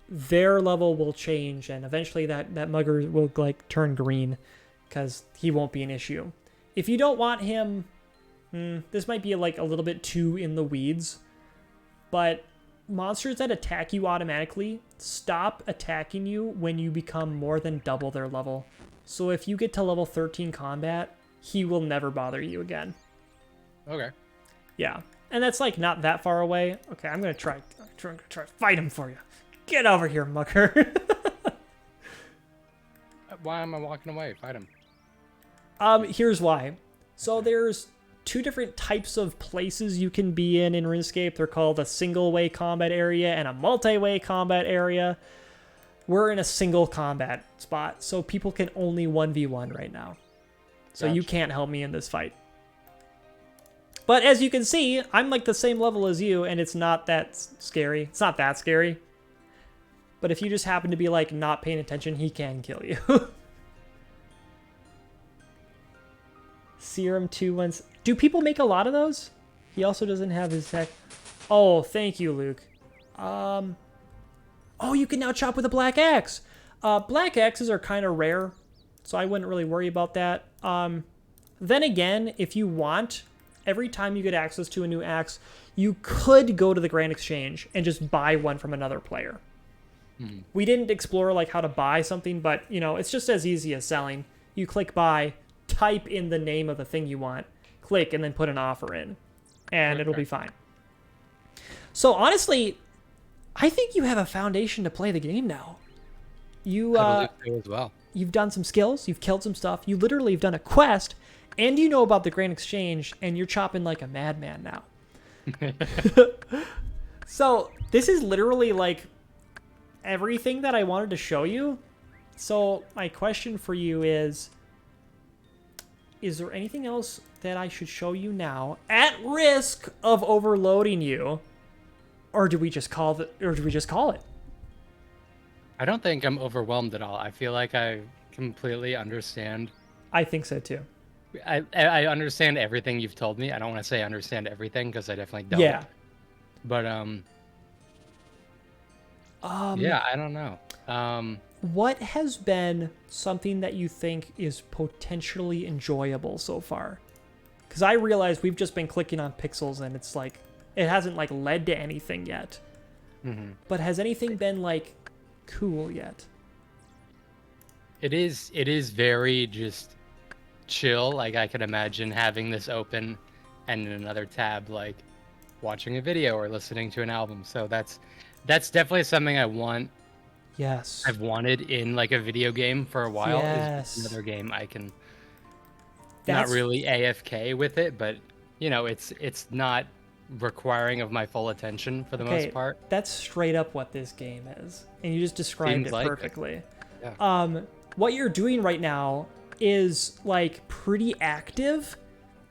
their level will change, and eventually that mugger will like turn green because he won't be an issue. If you don't want him, this might be like a little bit too in the weeds, but monsters that attack you automatically stop attacking you when you become more than double their level. So if you get to level 13 combat, he will never bother you again. Okay. Yeah, and that's like not that far away. Okay, I'm gonna try to fight him for you. Get over here, mucker. Why am I walking away? Fight him. Here's why. So there's 2 different types of places you can be in RuneScape. They're called a single-way combat area and a multi-way combat area. We're in a single combat spot, so people can only 1v1 right now. So You can't help me in this fight. But as you can see, I'm like the same level as you, and it's not that scary. It's not that scary. But if you just happen to be like not paying attention, he can kill you. Serum 2 once. Do people make a lot of those? He also doesn't have his tech. Oh, thank you, Luke. Oh, you can now chop with a black axe. Black axes are kind of rare, so I wouldn't really worry about that. Then again, if you want, every time you get access to a new axe, you could go to the Grand Exchange and just buy one from another player. We didn't explore like how to buy something, but you know, it's just as easy as selling. You click buy, type in the name of the thing you want, click, and then put an offer in, and it'll be fine. So honestly, I think you have a foundation to play the game now. You I believe so as well. You've done some skills, you've killed some stuff, you literally have done a quest, and you know about the Grand Exchange, and you're chopping like a madman now. So this is literally like everything that I wanted to show you. So my question for you is there anything else that I should show you now at risk of overloading you? Or do we just call it? I don't think I'm overwhelmed at all. I feel like I completely understand. I think so too. I understand everything you've told me. I don't want to say I understand everything because I definitely don't. Yeah. But yeah, I don't know. What has been something that you think is potentially enjoyable so far? Because I realize we've just been clicking on pixels and it's like it hasn't like led to anything yet. But has anything been like cool yet? It is very just chill. Like I could imagine having this open and in another tab like watching a video or listening to an album. So that's definitely something I want. Yes. I've wanted in like a video game for a while. Yes. Is another game I can That's... not really AFK with it, but you know, it's not requiring of my full attention for the most part. That's straight up what this game is. And you just described it perfectly. Yeah. What you're doing right now is like pretty active,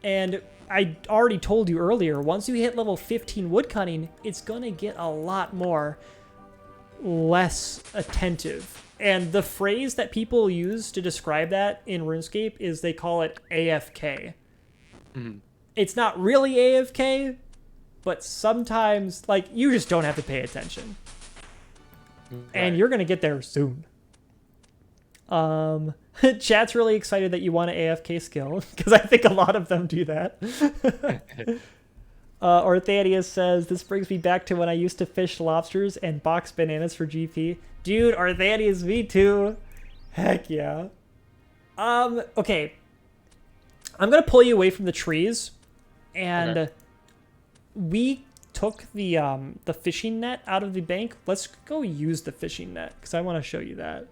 and I already told you earlier, once you hit level 15 woodcutting, it's gonna get a lot more less attentive. And the phrase that people use to describe that in RuneScape is they call it AFK. It's not really AFK, but sometimes like you just don't have to pay attention. And you're gonna get there soon. Chat's really excited that you want an AFK skill, because I think a lot of them do that. Orthadius says, this brings me back to when I used to fish lobsters and box bananas for GP. Dude, Orthadius, me too. Heck yeah. Okay. I'm going to pull you away from the trees, and we took the fishing net out of the bank. Let's go use the fishing net, because I want to show you that.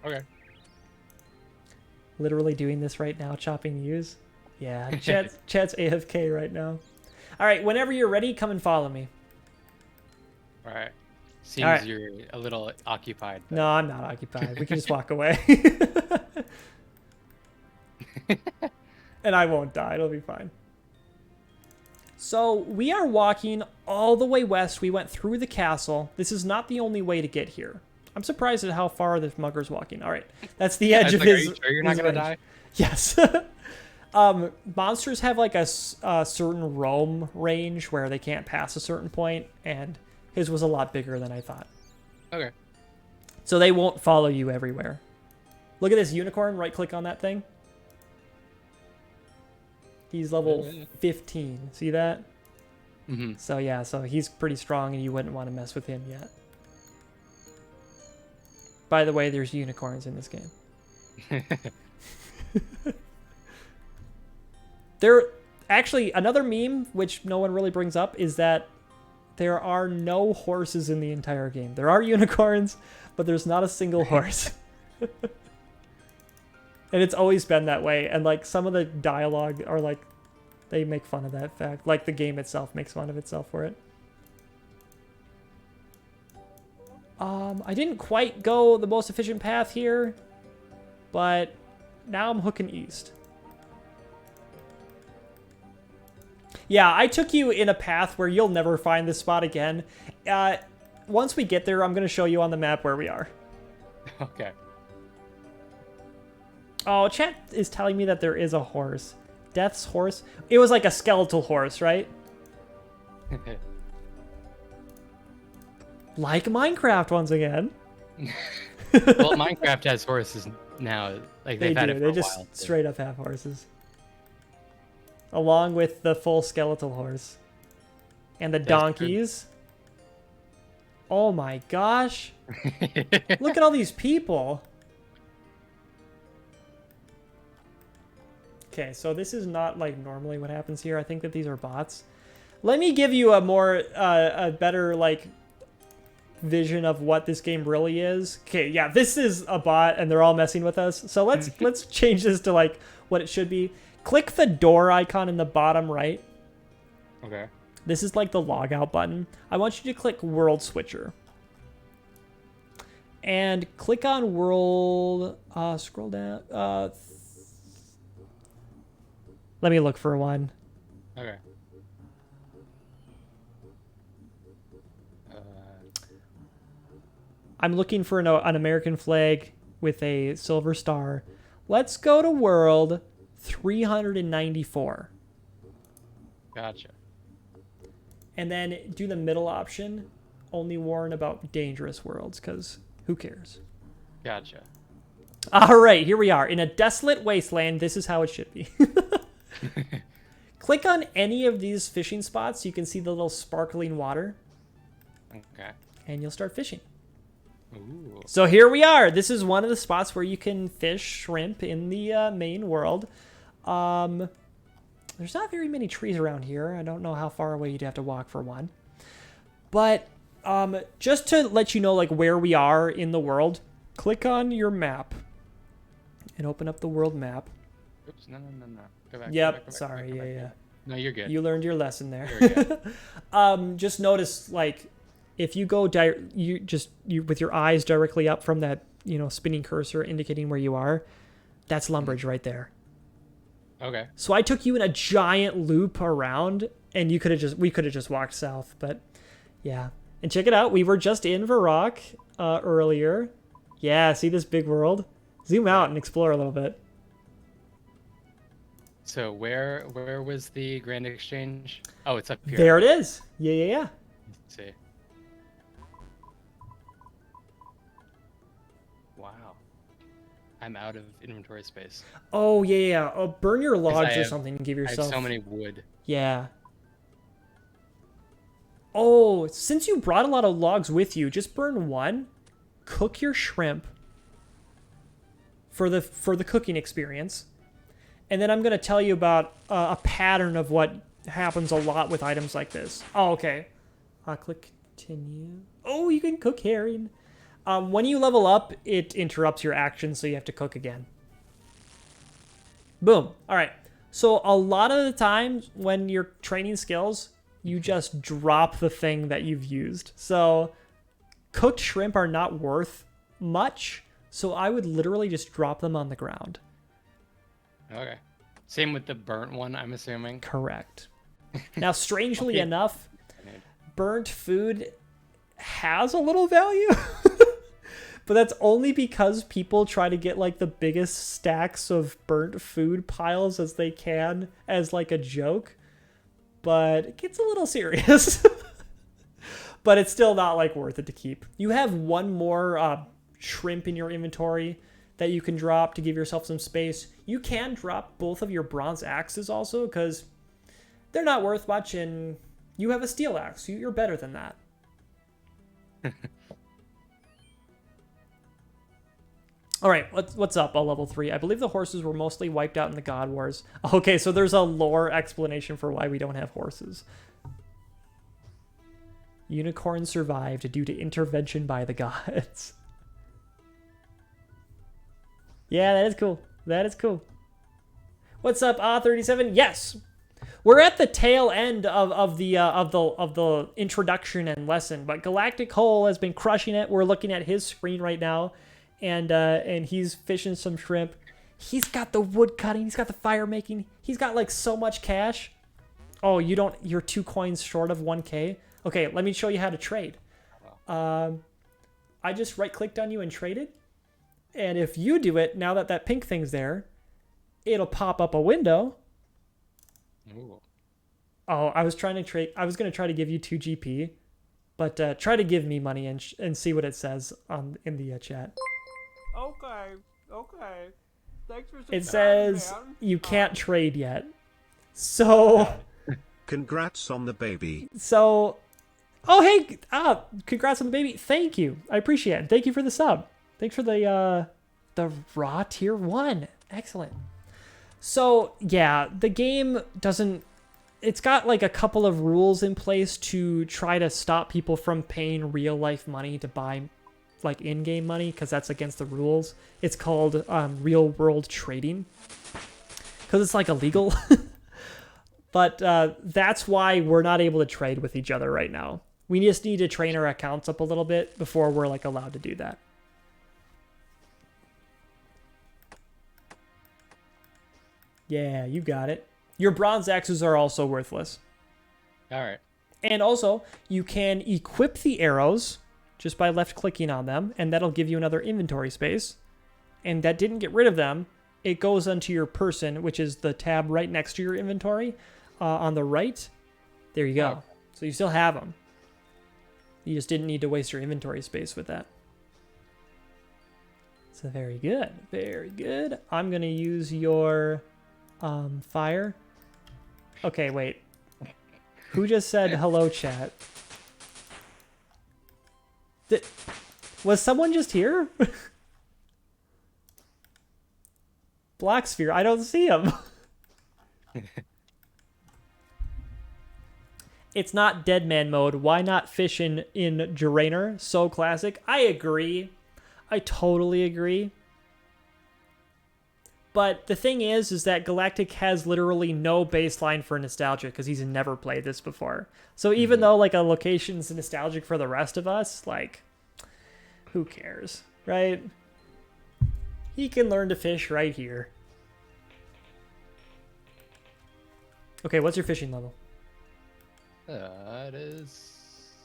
Okay. Literally doing this right now, chopping ewes. Yeah, chat's AFK right now. All right, whenever you're ready, come and follow me. All right. Seems you're a little occupied. But... No, I'm not occupied. We can just walk away. And I won't die. It'll be fine. So we are walking all the way west. We went through the castle. This is not the only way to get here. I'm surprised at how far this mugger's walking. All right, that's the edge of his. Are you sure you're not gonna die? Yes. Monsters have like a certain roam range where they can't pass a certain point, and his was a lot bigger than I thought. Okay. So they won't follow you everywhere. Look at this unicorn. Right click on that thing. He's level 15. See that? So yeah, so he's pretty strong, and you wouldn't want to mess with him yet. By the way, there's unicorns in this game. There, actually, another meme, which no one really brings up, is that there are no horses in the entire game. There are unicorns, but there's not a single horse. And it's always been that way. And like some of the dialogue are like, they make fun of that fact. Like the game itself makes fun of itself for it. I didn't quite go the most efficient path here, but now I'm hooking east. Yeah, I took you in a path where you'll never find this spot again. once we get there, I'm going to show you on the map where we are. Okay. Oh, chat is telling me that there is a horse. Death's horse. It was like a skeletal horse, right? Like Minecraft once again. Well, Minecraft has horses now. Like They they've had do. it for They a just while. straight up have horses. Along with the full skeletal horse. And the That's true. donkeys. Oh my gosh. Look at all these people. Okay, so this is not like normally what happens here. I think that these are bots. Let me give you a more, a better like vision of what this game really is. Okay, yeah, this is a bot and they're all messing with us. So let's change this to like what it should be. Click the door icon in the bottom right. Okay. This is like the logout button. I want you to click World Switcher. And click on World... scroll down. Let me look for one. Okay. I'm looking for an American flag with a silver star. Let's go to World 394. Gotcha. And then do the middle option. Only warn about dangerous worlds, because who cares? Gotcha. All right, here we are. In a desolate wasteland, this is how it should be. Click on any of these fishing spots. So you can see the little sparkling water. Okay. And you'll start fishing. Ooh. So here we are. This is one of the spots where you can fish shrimp in the main world. There's not very many trees around here. I don't know how far away you'd have to walk for one. But just to let you know like where we are in the world, click on your map and open up the world map. Oops, no. Go back. Yep, go back, sorry, go back. yeah. No, you're good. You learned your lesson there. You're good. Just notice like if you go with your eyes directly up from that, spinning cursor indicating where you are, that's Lumbridge right there. Okay. So I took you in a giant loop around and we could have just walked south, but yeah. And check it out. We were just in Varrock earlier. Yeah, see this big world? Zoom out and explore a little bit. So where was the Grand Exchange? Oh, it's up here. There it is. Yeah. Let's see. Wow. I'm out of inventory space. Oh, yeah. Oh, burn your logs or have- something and give I yourself... have so many wood. Yeah. Oh, since you brought a lot of logs with you, just burn one. Cook your shrimp for the cooking experience. And then I'm going to tell you about a pattern of what happens a lot with items like this. Oh, okay. Click continue. Oh, you can cook herring. When you level up, it interrupts your action, so you have to cook again. Boom. All right. So a lot of the times when you're training skills, you just drop the thing that you've used. So cooked shrimp are not worth much, so I would literally just drop them on the ground. Okay. Same with the burnt one, I'm assuming. Correct. Now, strangely Okay. enough, burnt food has a little value. But that's only because people try to get like the biggest stacks of burnt food piles as they can as like a joke. But it gets a little serious. But it's still not like worth it to keep. You have one more shrimp in your inventory that you can drop to give yourself some space. You can drop both of your bronze axes also because they're not worth much and you have a steel axe. You're better than that. All right, what's up, level 3? I believe the horses were mostly wiped out in the God Wars. Okay, so there's a lore explanation for why we don't have horses. Unicorns survived due to intervention by the gods. Yeah, that is cool. That is cool. What's up, 37? Yes, we're at the tail end of the introduction and lesson, but Galactic Hole has been crushing it. We're looking at his screen right now. And he's fishing some shrimp. He's got the wood cutting. He's got the fire making. He's got like so much cash. Oh, you're 2 coins short of 1K. Okay, let me show you how to trade. I just right-clicked on you and traded. And if you do it, now that that pink thing's there, it'll pop up a window. Ooh. Oh, I was going to try to give you 2 GP, but try to give me money and see what it says in the chat. Okay. Thanks for It says you can't trade yet. So, Congrats on the baby. oh hey, congrats on the baby. Thank you. I appreciate it. Thank you for the sub. Thanks for the raw tier 1. Excellent. So, yeah, the game it's got like a couple of rules in place to try to stop people from paying real life money to buy like in-game money, because that's against the rules. It's called real world trading, because it's like illegal. But that's why we're not able to trade with each other right now. We just need to train our accounts up a little bit before we're like allowed to do that. Yeah, you got it. Your bronze axes are also worthless. All right. And also, you can equip the arrows just by left-clicking on them, and that'll give you another inventory space. And that didn't get rid of them. It goes onto your person, which is the tab right next to your inventory on the right. There you go. Oh. So you still have them. You just didn't need to waste your inventory space with that. So very good. Very good. I'm going to use your fire. Okay, wait. Who just said hello, chat? Was someone just here? Black Sphere, I don't see him. It's not Deadman mode. Why not fish in Drainer? So classic. I agree. I totally agree. But the thing is that Galactic has literally no baseline for nostalgia because he's never played this before. So even though like a location's nostalgic for the rest of us, like, who cares, right? He can learn to fish right here. Okay, what's your fishing level? It is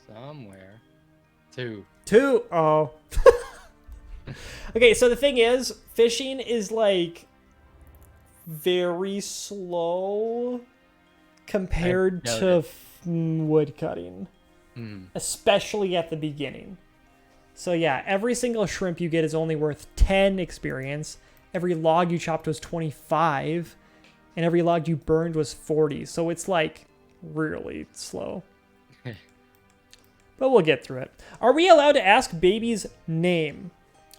somewhere. 2. 2. Oh. Okay, so the thing is, fishing is like very slow compared to wood cutting, especially at the beginning. So yeah, every single shrimp you get is only worth 10 experience. Every log you chopped was 25, and every log you burned was 40. So it's like really slow. But we'll get through it. Are we allowed to ask baby's name?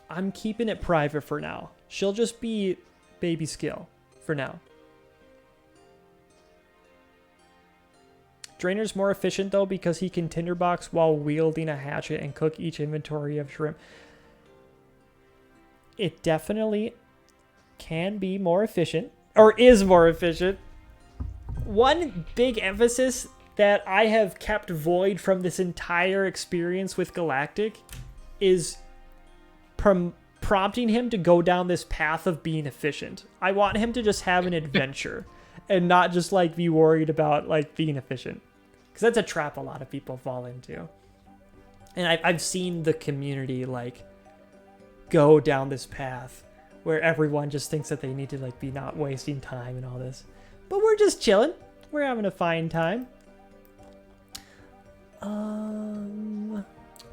I'm keeping it private for now. She'll just be Baby Skill for now. Drainer's more efficient though because he can tinderbox while wielding a hatchet and cook each inventory of shrimp. It definitely can be more efficient, or is more efficient. One big emphasis that I have kept void from this entire experience with Galactic is prompting him to go down this path of being efficient. I want him to just have an adventure and not just like be worried about like being efficient, because that's a trap a lot of people fall into. And I've seen the community like go down this path where everyone just thinks that they need to like be not wasting time and all this, but we're just chilling. We're having a fine time.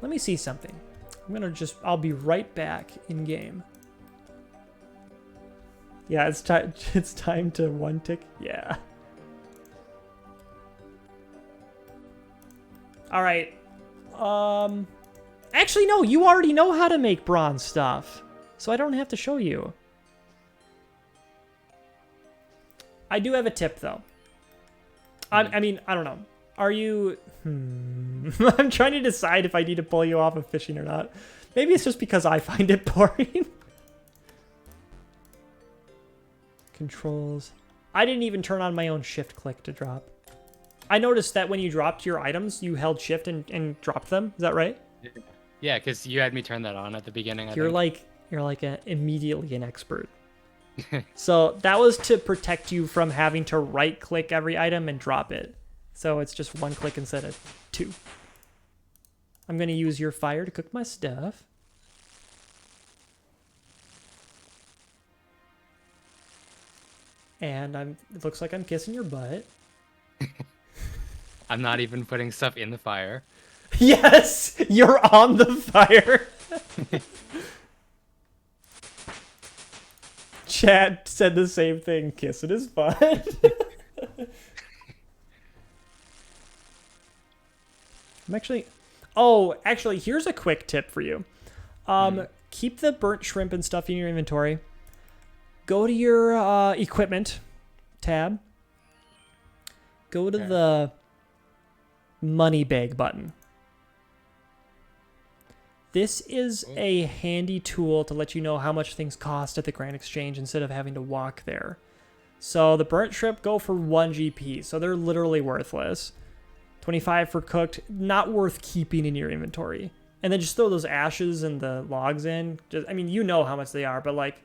Let me see something. I'll be right back in game. Yeah, it's time to one tick. Yeah. All right. Actually, no, you already know how to make bronze stuff, so I don't have to show you. I do have a tip though. I mean, I don't know. Are you... I'm trying to decide if I need to pull you off of fishing or not. Maybe it's just because I find it boring. Controls. I didn't even turn on my own shift click to drop. I noticed that when you dropped your items, you held shift and dropped them. Is that right? Yeah, because you had me turn that on at the beginning. You're like immediately an expert. So that was to protect you from having to right click every item and drop it. So it's just one click instead of 2. I'm going to use your fire to cook my stuff. And it looks like I'm kissing your butt. I'm not even putting stuff in the fire. Yes, you're on the fire. Chad said the same thing, kissing his butt. Actually, here's a quick tip for you. Keep the burnt shrimp and stuff in your inventory. Go to your equipment tab. Go to the money bag button. This is a handy tool to let you know how much things cost at the Grand Exchange instead of having to walk there. So the burnt shrimp go for 1 GP, so they're literally worthless. 25 for cooked, not worth keeping in your inventory. And then just throw those ashes and the logs in. I mean, you know how much they are, but like,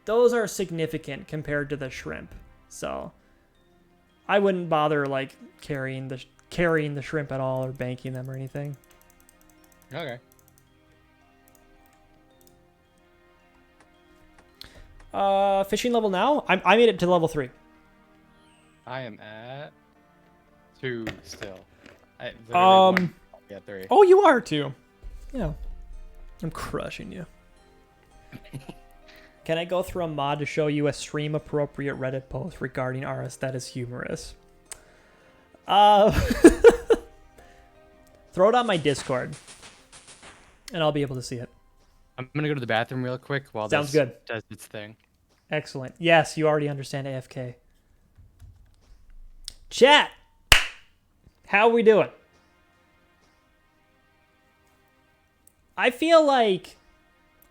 those are significant compared to the shrimp. So I wouldn't bother like carrying the shrimp at all or banking them or anything. Okay. Fishing level now? I made it to level 3. I am at 2 still. Yeah, 3. Oh, you are too. Yeah. I'm crushing you. Can I go through a mod to show you a stream appropriate Reddit post regarding RS that is humorous? Throw it on my Discord, and I'll be able to see it. I'm gonna go to the bathroom real quick while Sounds this good. does its thing. Excellent. Yes, you already understand AFK. Chat, how we doing? I feel like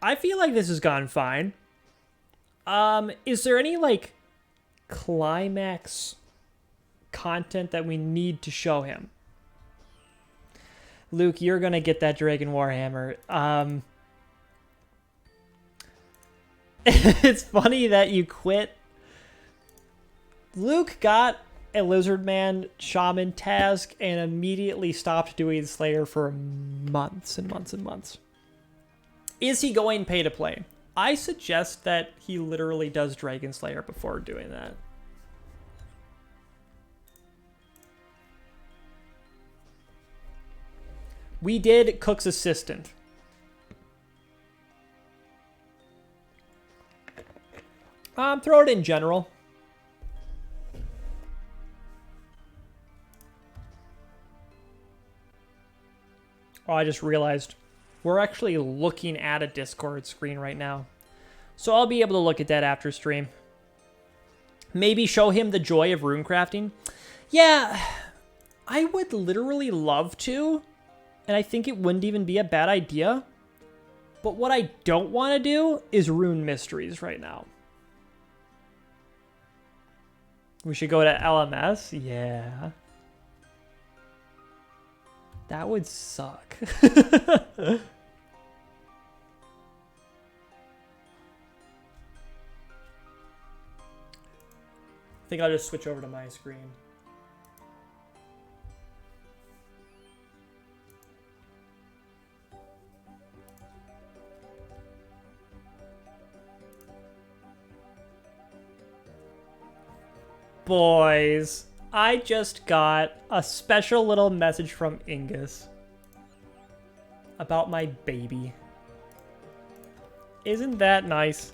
this has gone fine. Is there any like climax content that we need to show him? Luke, you're gonna get that Dragon Warhammer. It's funny that you quit. Luke got a Lizardman Shaman task and immediately stopped doing Slayer for months and months and months. Is he going pay to play? I suggest that he literally does Dragon Slayer before doing that. We did Cook's Assistant. Throw it in general. Oh, I just realized we're actually looking at a Discord screen right now. So I'll be able to look at that after stream. Maybe show him the joy of rune crafting. Yeah, I would literally love to. And I think it wouldn't even be a bad idea. But what I don't want to do is rune mysteries right now. We should go to LMS? Yeah. That would suck. I think I'll just switch over to my screen. Boys, I just got a special little message from Ingus about my baby. Isn't that nice?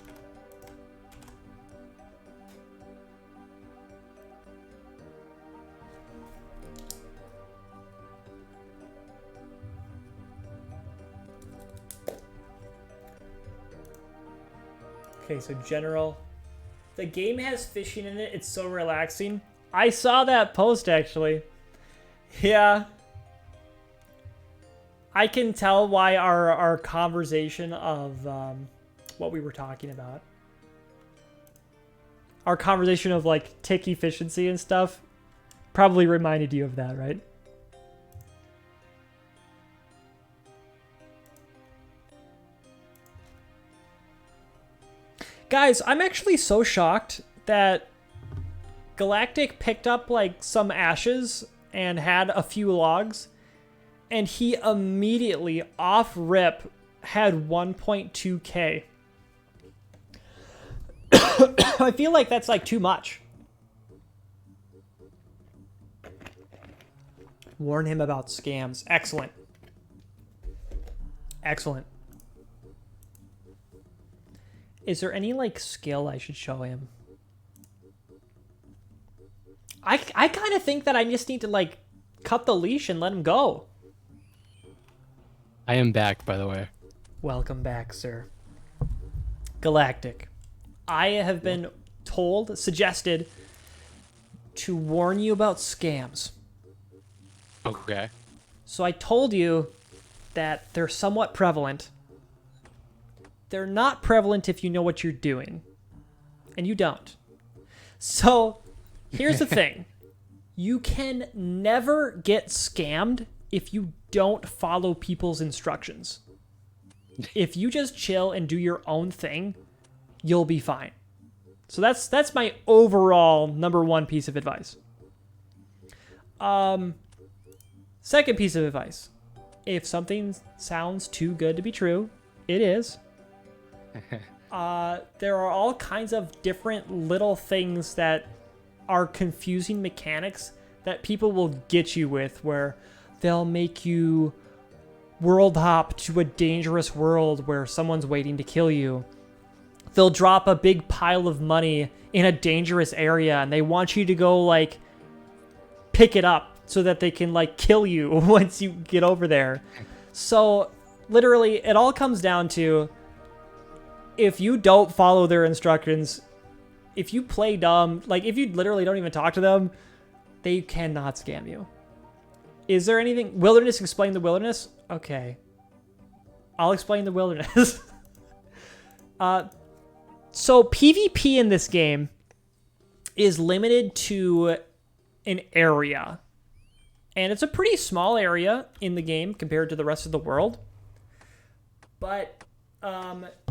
Okay, so general. The game has fishing in it. It's so relaxing. I saw that post, actually. Yeah. I can tell why our conversation of what we were talking about. Our conversation of, like, tick efficiency and stuff probably reminded you of that, right? Guys, I'm actually so shocked that Galactic picked up like some ashes and had a few logs And he immediately, off rip, had 1.2K. I feel like that's like too much. Warn him about scams. Excellent. Excellent. Is there any like skill I should show him? I kind of think that I just need to like cut the leash and let him go. I am back, by the way. Welcome back, sir. Galactic. I have been told, suggested, to warn you about scams. Okay. So I told you that they're somewhat prevalent. They're not prevalent if you know what you're doing. And you don't. So here's the thing. You can never get scammed if you don't follow people's instructions. If you just chill and do your own thing, you'll be fine. So that's my overall number one piece of advice. Second piece of advice. If something sounds too good to be true, it is. There are all kinds of different little things that are confusing mechanics that people will get you with, where they'll make you world hop to a dangerous world where someone's waiting to kill you. They'll drop a big pile of money in a dangerous area and they want you to go like pick it up so that they can like kill you once you get over there. So literally it all comes down to, if you don't follow their instructions, if you play dumb, like if you literally don't even talk to them, they cannot scam you. Is there anything? Wilderness, explain the wilderness? Okay. I'll explain the wilderness. So PvP in this game is limited to an area. And it's a pretty small area in the game compared to the rest of the world. But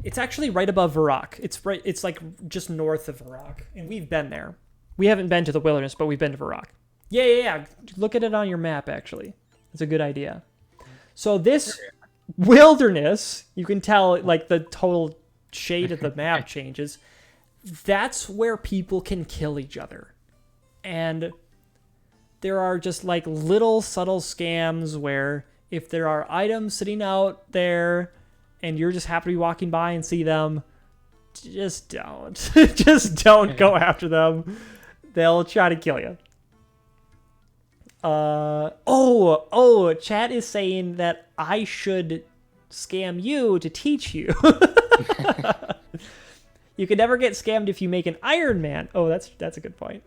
it's actually right above Varrock. It's like just north of Varrock. And we've been there. We haven't been to the wilderness, but we've been to Varrock. Yeah. Look at it on your map, actually. It's a good idea. So this wilderness, you can tell like the total shade of the map changes. That's where people can kill each other. And there are just like little subtle scams where if there are items sitting out there and you're just happy to be walking by and see them, just don't. Just don't go after them. They'll try to kill you. Chat is saying that I should scam you to teach you. You can never get scammed if you make an Iron Man. Oh, that's a good point.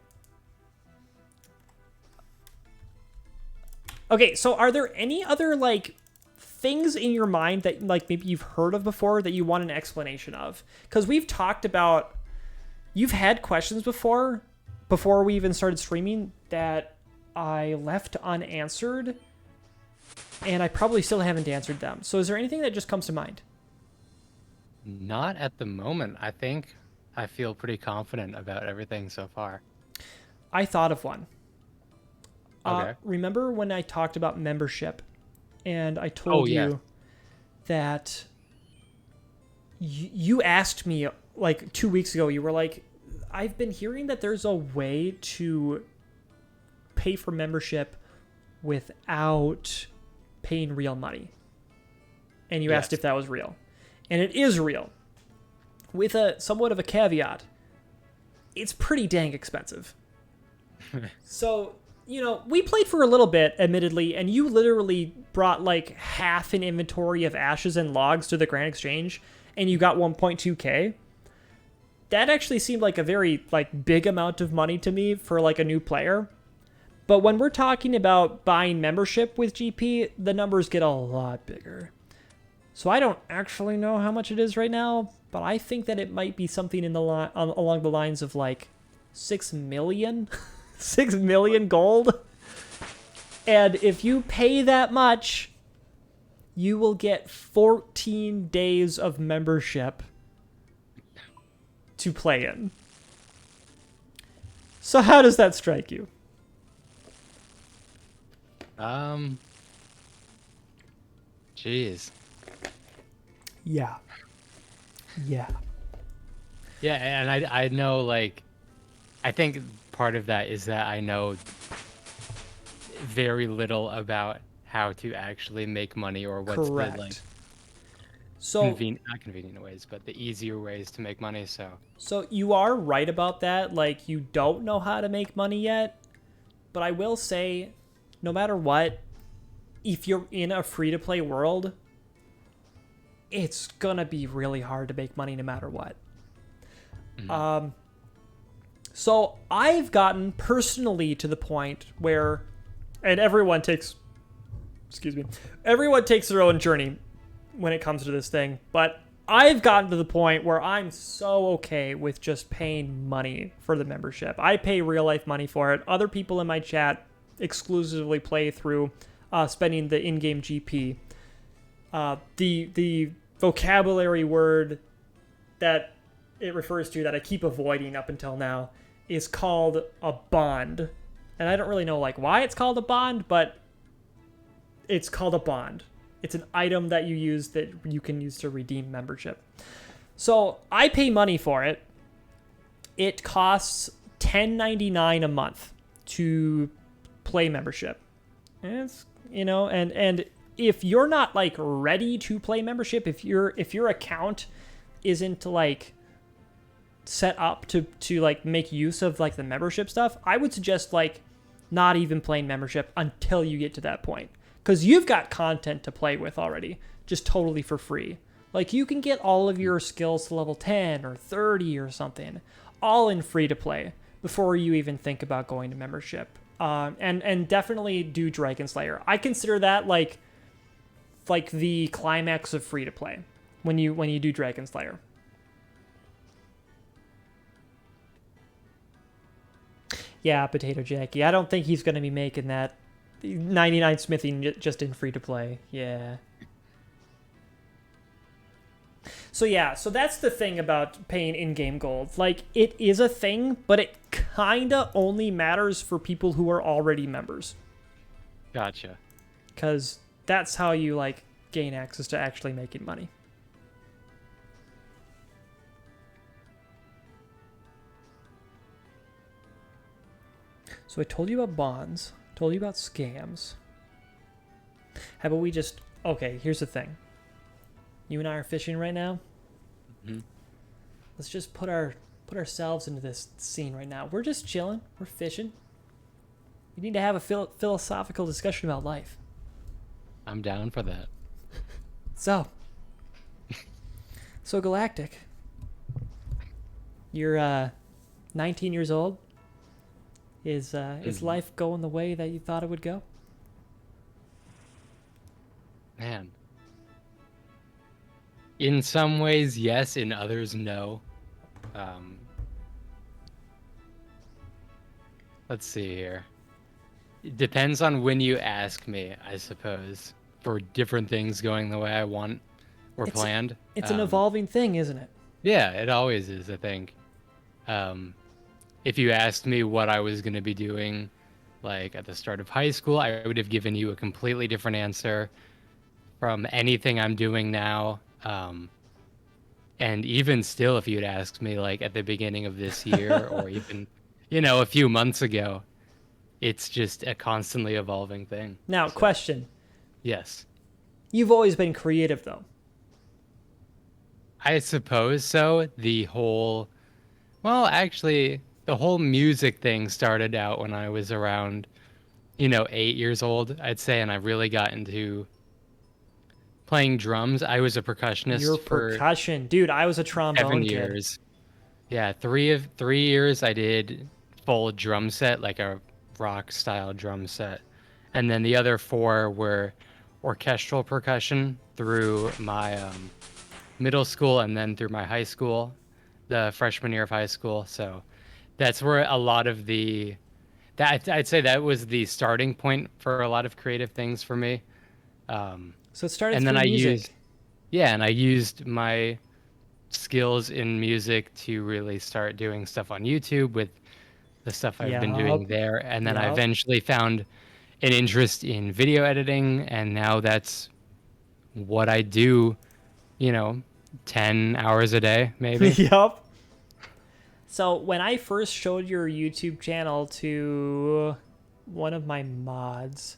Okay, so are there any other like things in your mind that like maybe you've heard of before that you want an explanation of? Because we've talked about, you've had questions before we even started streaming that I left unanswered, and I probably still haven't answered them. So is there anything that just comes to mind? Not at the moment. I think I feel pretty confident about everything so far. I thought of one. Okay. Remember when I talked about membership and I told you that you asked me like 2 weeks ago, you were like, I've been hearing that there's a way to pay for membership without paying real money. And you asked if that was real. And it is real. With a somewhat of a caveat. It's pretty dang expensive. So, you know, we played for a little bit, admittedly, and you literally brought like half an inventory of ashes and logs to the Grand Exchange, and you got 1.2K. That actually seemed like a very like big amount of money to me for like a new player. But when we're talking about buying membership with GP, the numbers get a lot bigger. So I don't actually know how much it is right now, but I think that it might be something in the along the lines of like 6 million, 6 million gold. And if you pay that much, you will get 14 days of membership to play in. So how does that strike you? Jeez. Yeah. Yeah. Yeah, and I know, like, I think part of that is that I know very little about how to actually make money or what's the, like, Correct. So not convenient ways, but the easier ways to make money. So you are right about that. Like, you don't know how to make money yet. But I will say, no matter what, if you're in a free-to-play world, it's gonna be really hard to make money no matter what. So I've gotten personally to the point where, and everyone takes their own journey when it comes to this thing, but I've gotten to the point where I'm so okay with just paying money for the membership. I pay real life money for it. Other people in my chat exclusively play through spending the in-game GP. The vocabulary word that it refers to that I keep avoiding up until now is called a bond. And I don't really know like why it's called a bond, but it's called a bond. It's an item that you use that you can use to redeem membership. So I pay money for it. It costs $10.99 a month to play membership. And it's, and if you're not like ready to play membership, if your account isn't like set up to like make use of like the membership stuff, I would suggest like not even playing membership until you get to that point. Because you've got content to play with already, just totally for free. Like, you can get all of your skills to level 10 or 30 or something, all in free to play, before you even think about going to membership. And definitely do Dragon Slayer. I consider that like the climax of free to play when you do Dragon Slayer. Yeah, Potato Jackie. I don't think he's going to be making that 99 smithing just in free to play. Yeah. So that's the thing about paying in-game gold. Like, it is a thing, but it kinda only matters for people who are already members. Gotcha. Because that's how you like gain access to actually making money. So I told you about bonds. Told you about scams. How about we just... Okay, here's the thing. You and I are fishing right now. Mm-hmm. Let's just put ourselves into this scene right now. We're just chilling. We're fishing. We need to have a philosophical discussion about life. I'm down for that. So Galactic, you're 19 years old. Is life going the way that you thought it would go? Man. In some ways, yes. In others, no. Let's see here. It depends on when you ask me, I suppose, for different things going the way I want or planned. It's an evolving thing, isn't it? Yeah, it always is, I think. If you asked me what I was going to be doing, like at the start of high school, I would have given you a completely different answer from anything I'm doing now. And even still, if you'd asked me like at the beginning of this year or even, a few months ago, it's just a constantly evolving thing. Now, question. Yes. You've always been creative, though. I suppose so. The whole music thing started out when I was around, 8 years old, I'd say, and I really got into playing drums. I was a percussionist. You're for percussion, dude. I was a trombone 7 kid. years. Yeah, 3 years I did full drum set, like a rock style drum set, and then the other 4 were orchestral percussion through my middle school and then through my high school, the freshman year of high school. So that's where a lot of I'd say that was the starting point for a lot of creative things for me. So it started and through then music. I used my skills in music to really start doing stuff on YouTube with the stuff I've been doing there. And then I eventually found an interest in video editing, and now that's what I do, 10 hours a day, maybe. Yup. So when I first showed your YouTube channel to one of my mods,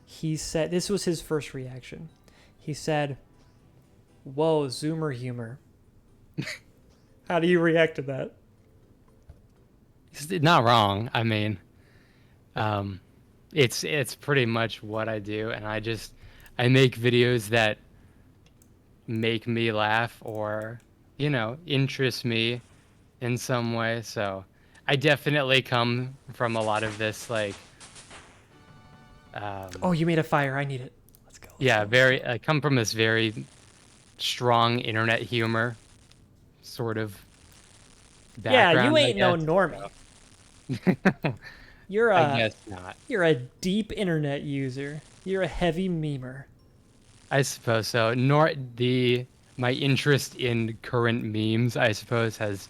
he said, this was his first reaction. He said, "Whoa, Zoomer humor." How do you react to that? It's not wrong. I mean, it's pretty much what I do, and I make videos that make me laugh or, interest me in some way. So I definitely come from a lot of this, like, Oh, you made a fire. I need it. Let's go. yeah, I come from this very strong internet humor sort of Yeah, background. you ain't no normie. You're I guess not. You're a deep internet user. You're a heavy memer. I suppose so. My interest in current memes, I suppose, has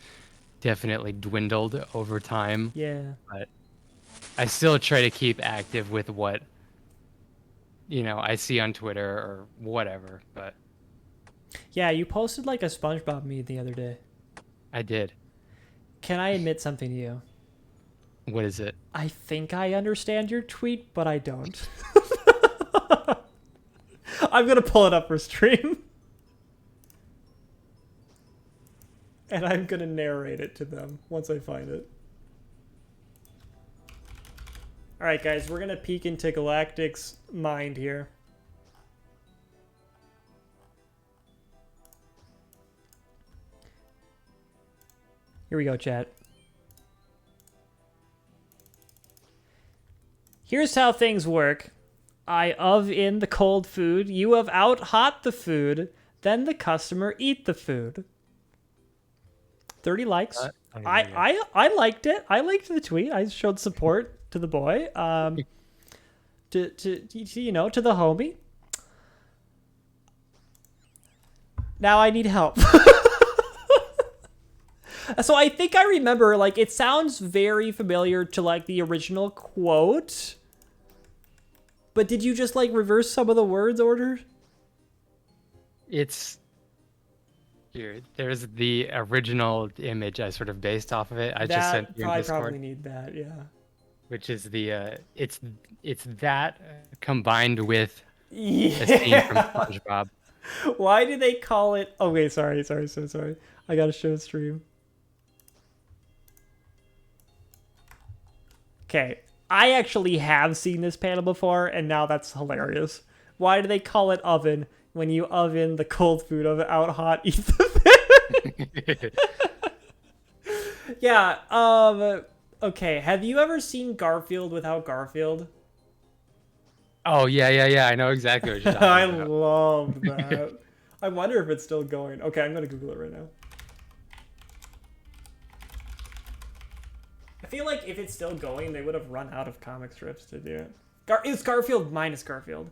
definitely dwindled over time. Yeah. But I still try to keep active with what I see on Twitter or whatever. But Yeah, you posted like a SpongeBob meme the other day. I did. Can I admit something to you? What is it? I think I understand your tweet, but I don't. I'm gonna pull it up for stream. And I'm gonna narrate it to them once I find it. Alright guys, we're gonna peek into Galactic's mind here. Here we go, chat. Here's how things work. I in the cold food, you out hot the food, then the customer eat the food. 30 likes. I liked it. I liked the tweet. I showed support to the boy. To the homie. Now I need help. So I think I remember, like, it sounds very familiar to, like, the original quote. But did you just, like, reverse some of the words order? It's here. There's the original image I sort of based off of it. I just sent you in I Discord. probably need that, yeah. Which is the it's that combined with Yeah. a scene from SpongeBob. Why do they call it? Oh wait, sorry. I gotta show stream. Okay, I actually have seen this panel before, and now that's hilarious. Why do they call it oven when you oven the cold food of out hot eat the food? Yeah. Okay. Have you ever seen Garfield without Garfield? Oh yeah. I know exactly what you're talking I about. loved that. I wonder if it's still going. Okay, I'm gonna Google it right now. I feel like if it's still going, they would have run out of comic strips to do it. It's Garfield minus Garfield.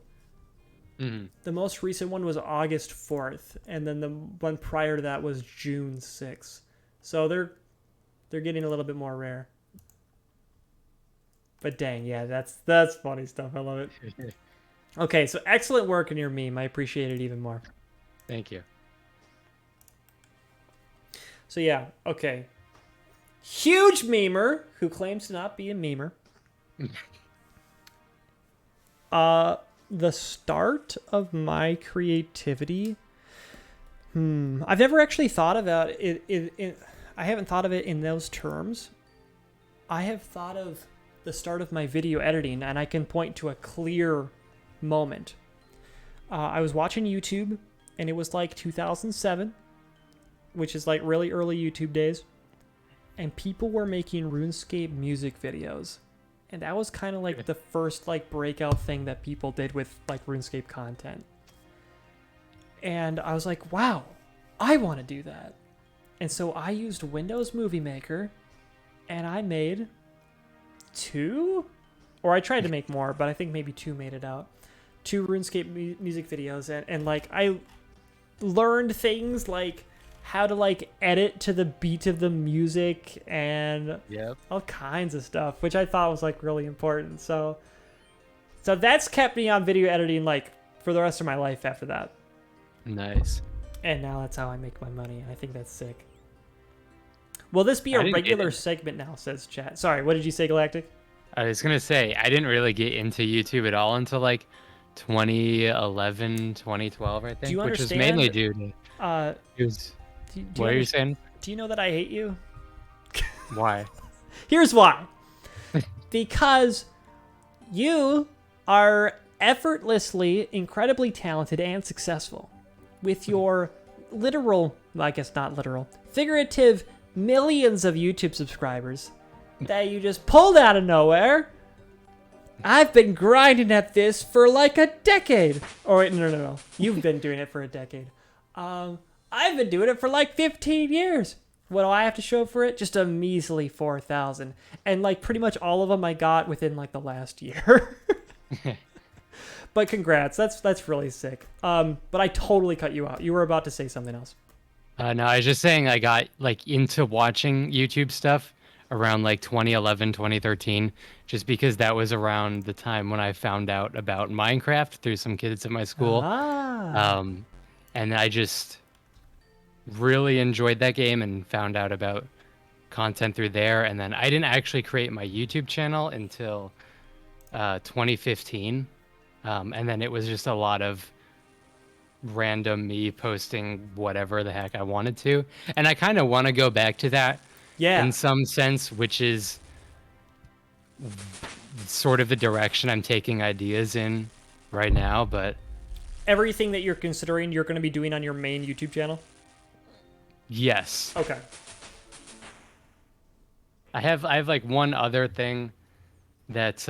Mm-hmm. The most recent one was August 4th, and then the one prior to that was June 6th. So they're getting a little bit more rare. But dang, yeah, that's funny stuff. I love it. Okay, so excellent work in your meme. I appreciate it even more. Thank you. So yeah, okay. Huge memer who claims to not be a memer. The start of my creativity. I've never actually thought about it. I haven't thought of it in those terms. I have thought of the start of my video editing, and I can point to a clear moment. I was watching YouTube, and it was like 2007, which is like really early YouTube days. And people were making RuneScape music videos. And that was kind of like the first like breakout thing that people did with like RuneScape content. And I was like, wow, I want to do that. And so I used Windows Movie Maker and I made 2, or I tried to make more, but I think maybe 2 made it out. 2 RuneScape music videos. And like I learned things like how to like edit to the beat of the music and all kinds of stuff, which I thought was like really important. So that's kept me on video editing like for the rest of my life after that. Nice. And now that's how I make my money. I think that's sick. Will this be I a didn't get regular it. segment now, says chat. Sorry, what did you say, Galactic? I was gonna say I didn't really get into YouTube at all until like 2011, 2012, I think, you which was mainly understand? due to Uh, it was. do What are you saying? Do you know that I hate you? Why? Here's why. Because you are effortlessly, incredibly talented and successful with your literal, well, I guess not literal, figurative millions of YouTube subscribers that you just pulled out of nowhere. I've been grinding at this for like a decade. Or wait, no. You've been doing it for a decade. I've been doing it for like 15 years. What do I have to show for it? Just a measly 4,000. And like pretty much all of them I got within like the last year. But congrats. That's really sick. But I totally cut you out. You were about to say something else. No, I was just saying I got like into watching YouTube stuff around like 2011, 2013, just because that was around the time when I found out about Minecraft through some kids at my school. And I just really enjoyed that game and found out about content through there. And then I didn't actually create my YouTube channel until 2015. And then it was just a lot of random me posting whatever the heck I wanted to. And I kind of want to go back to that in some sense, which is sort of the direction I'm taking ideas in right now. But Everything that you're considering you're going to be doing on your main YouTube channel? yes. Okay. I have like one other thing that's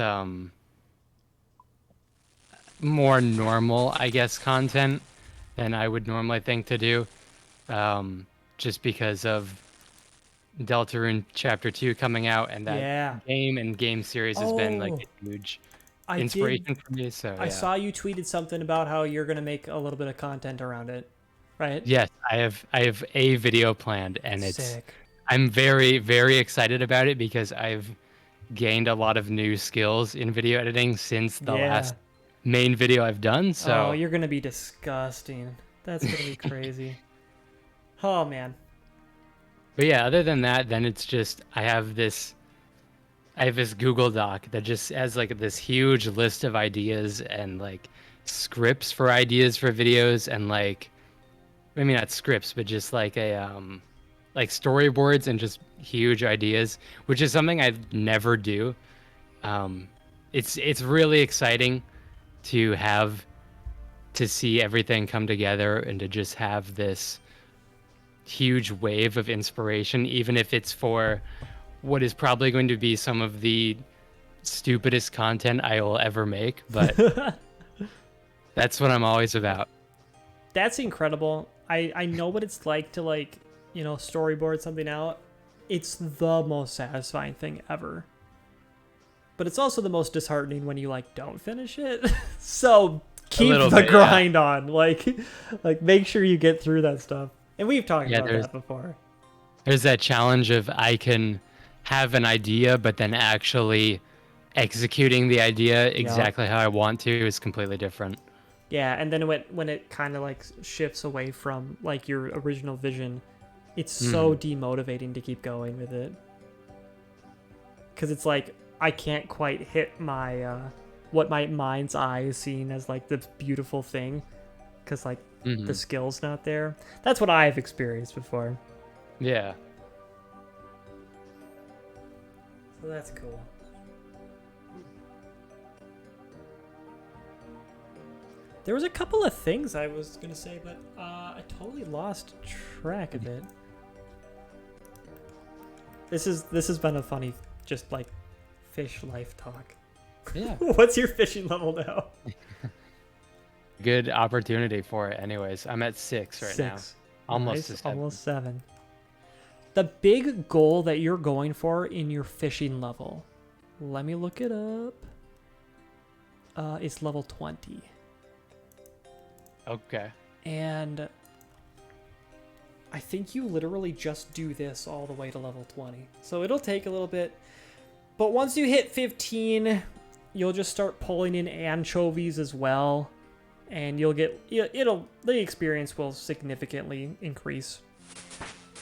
more normal, I guess, content than I would normally think to do. Just because of Deltarune Chapter 2 coming out, and that game series has been like a huge inspiration for me. So I saw you tweeted something about how you're going to make a little bit of content around it, right? Yes, I have a video planned, and Sick. I'm very, very excited about it because I've gained a lot of new skills in video editing since the last main video I've done. So you're going to be disgusting. That's going to be crazy. Oh, man. But yeah, other than that, then it's just I have this Google Doc that just has like this huge list of ideas and like scripts for ideas for videos, and like, I mean, not scripts, but just like like storyboards and just huge ideas, which is something I never do. It's really exciting to see everything come together and to just have this huge wave of inspiration, even if it's for what is probably going to be some of the stupidest content I will ever make, but that's what I'm always about. That's incredible. I know what it's like to storyboard something out. It's the most satisfying thing ever. But it's also the most disheartening when you don't finish it. So keep the grind on. Like make sure you get through that stuff. And we've talked about that before. There's that challenge of I can have an idea, but then actually executing the idea exactly how I want to is completely different. Yeah, and then when it kind of shifts away from your original vision, it's so demotivating to keep going with it. Because it's I can't quite hit my what my mind's eye is seeing as the beautiful thing, because the skill's not there. That's what I've experienced before. Yeah. So that's cool. There was a couple of things I was gonna say, but I totally lost track of it. This has been a funny, just fish life talk. Yeah. What's your fishing level now? Good opportunity for it. Anyways, I'm at 6 right now. Almost to 7. Almost 7. The big goal that you're going for in your fishing level, let me look it up. It's level 20. Okay. And I think you literally just do this all the way to level 20. So it'll take a little bit. But once you hit 15, you'll just start pulling in anchovies as well. and the experience will significantly increase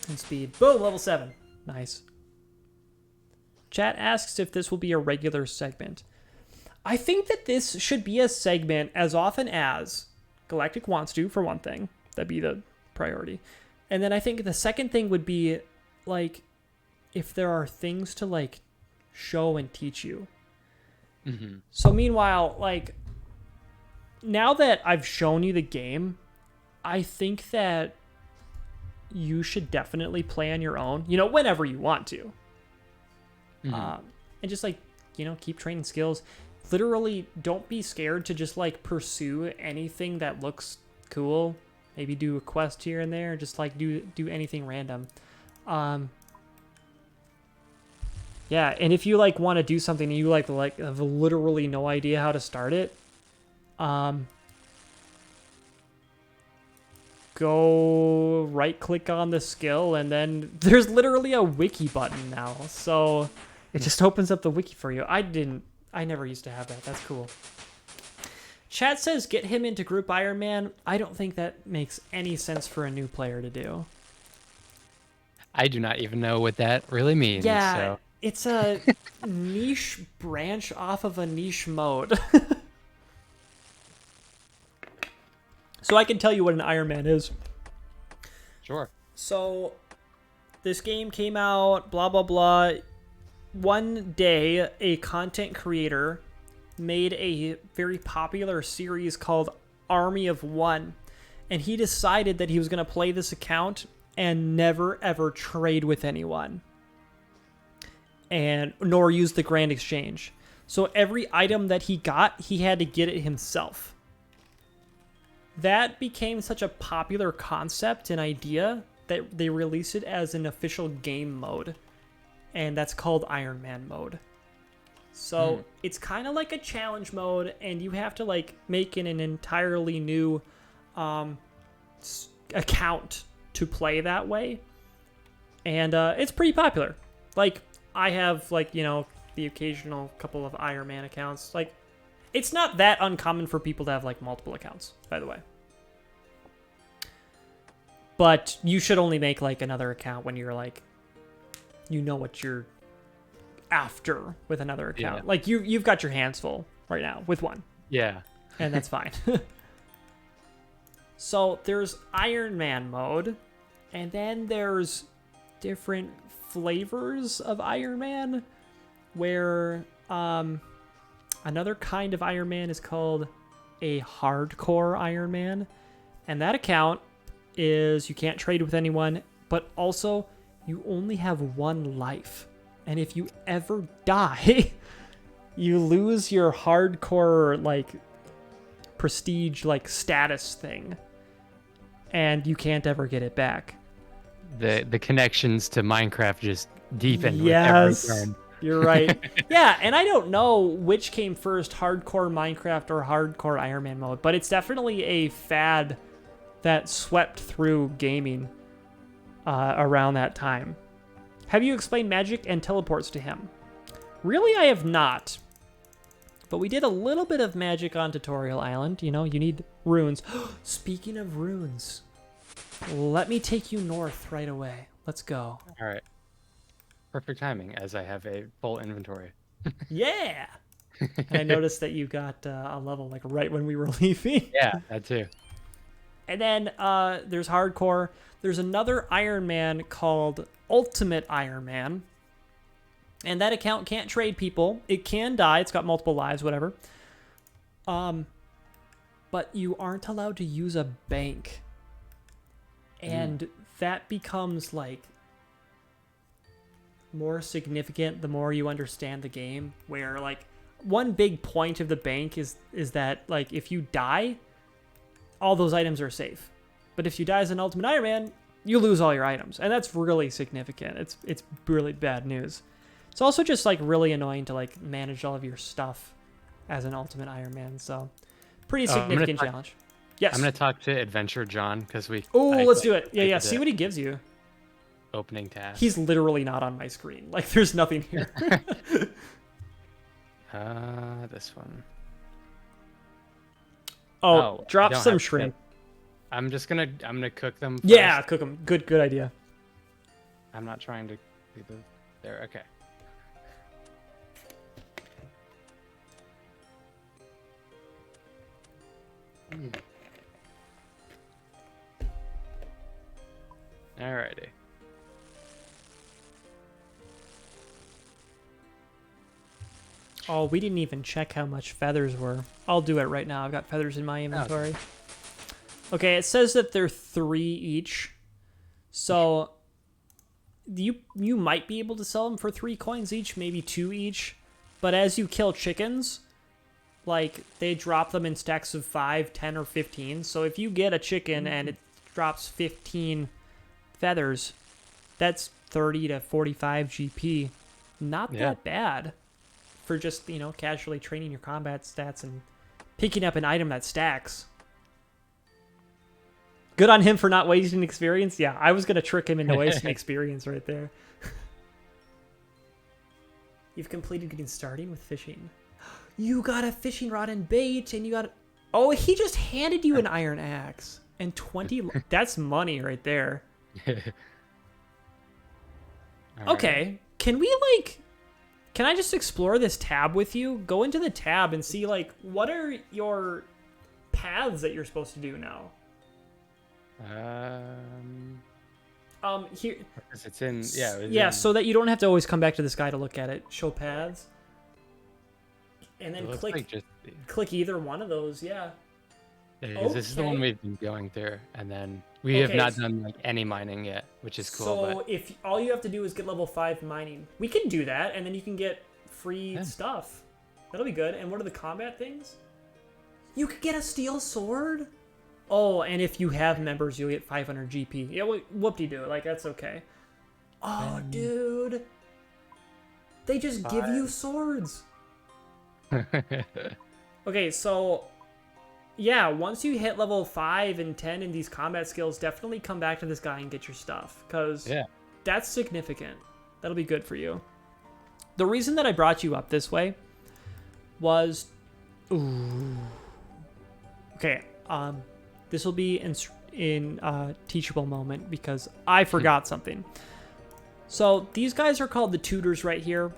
in speed. Boom, level 7. Nice. Chat asks if this will be a regular segment. I think that this should be a segment as often as Galactic wants to, for one thing. That'd be the priority. And then I think the second thing would be, like, if there are things to, like, show and teach you. Mm-hmm. So meanwhile, like, now that I've shown you the game, I think that you should definitely play on your own, whenever you want to. Mm-hmm. And just, like, keep training skills. Literally, don't be scared to just, like, pursue anything that looks cool. Maybe do a quest here and there. Just, like, do anything random. Yeah, and if you, like, want to do something and you, like have literally no idea how to start it, go right-click on the skill, and then there's literally a wiki button now. So it just opens up the wiki for you. I never used to have that. That's cool. Chat says get him into Group Iron Man. I don't think that makes any sense for a new player to do. I do not even know what that really means. Yeah, so. It's a niche branch off of a niche mode. So I can tell you what an Iron Man is. Sure. So this game came out, blah, blah, blah. One day, a content creator made a very popular series called Army of One. And he decided that he was going to play this account and never, ever trade with anyone. And nor use the Grand Exchange. So every item that he got, he had to get it himself. That became such a popular concept and idea that they released it as an official game mode. And that's called Iron Man mode. So it's kind of like a challenge mode, and you have to, like, make an entirely new account to play that way. And it's pretty popular. Like, I have, like, the occasional couple of Iron Man accounts. Like, it's not that uncommon for people to have, like, multiple accounts, by the way. But you should only make, like, another account when you're, like, what you're after with another account. Yeah. Like, you've got your hands full right now with one. Yeah. And that's fine. So there's Iron Man mode, and then there's different flavors of Iron Man, where another kind of Iron Man is called a hardcore Iron Man, and that account is you can't trade with anyone, but also you only have one life, and if you ever die, you lose your hardcore, like, prestige, like, status thing, and you can't ever get it back. The connections to Minecraft just deepen Yes, with every turn. You're right. Yeah, and I don't know which came first, hardcore Minecraft or hardcore Iron Man mode, but it's definitely a fad that swept through gaming around that time. Have you explained magic and teleports to him? Really, I have not. But we did a little bit of magic on Tutorial Island. You need runes. Speaking of runes, let me take you north right away. Let's go. All right. Perfect timing, as I have a full inventory. Yeah! And I noticed that you got a level, like, right when we were leaving. Yeah, that too. And then there's hardcore. There's another Iron Man called Ultimate Iron Man. And that account can't trade people. It can die. It's got multiple lives, whatever. But you aren't allowed to use a bank. And that becomes, like, more significant the more you understand the game. Where, like, one big point of the bank is that, like, if you die, all those items are safe. But if you die as an Ultimate Iron Man, you lose all your items. And that's really significant. It's really bad news. It's also just, like, really annoying to, like, manage all of your stuff as an Ultimate Iron Man. So, pretty significant challenge. Yes. I'm going to talk to Adventure John, because we... Oh, let's do it. Yeah. See what he gives you. Opening task. He's literally not on my screen. Like, there's nothing here. This one. Oh, drop don't some have to shrimp. I'm gonna cook them first. Yeah, cook them. Good idea. I'm not trying to do the there. Okay. Alrighty. Oh, we didn't even check how much feathers were. I'll do it right now. I've got feathers in my inventory. Okay, it says that they're 3 each. So you might be able to sell them for 3 coins each, maybe 2 each. But as you kill chickens, like, they drop them in stacks of 5, 10, or 15. So if you get a chicken and it drops 15 feathers, that's 30 to 45 GP. Not that bad for just, you know, casually training your combat stats and picking up an item that stacks. Good on him for not wasting experience. Yeah, I was going to trick him into wasting experience right there. You've completed getting starting with fishing. You got a fishing rod and bait, and you got... Oh, he just handed you an iron axe. And 20... That's money right there. Okay, can we, like... Can I just explore this tab with you? Go into the tab and see, like, what are your paths that you're supposed to do now? Here... It's in... Yeah, yeah, so that you don't have to always come back to this guy to look at it. Show paths. And then click either one of those, yeah. This is the one we've been going through, and then we have not done like any mining yet, which is cool. So if all you have to do is get level 5 mining, we can do that, and then you can get free stuff. That'll be good. And what are the combat things? You could get a steel sword. Oh, and if you have members, you'll get 500 GP. Yeah, whoop-de-doo. Like, that's okay. Oh, dude. They just give you swords. Okay, so yeah, once you hit level 5 and 10 in these combat skills, definitely come back to this guy and get your stuff, because that's significant. That'll be good for you. The reason that I brought you up this way was... Okay, this will be in teachable moment, because I forgot something. So these guys are called the tutors right here.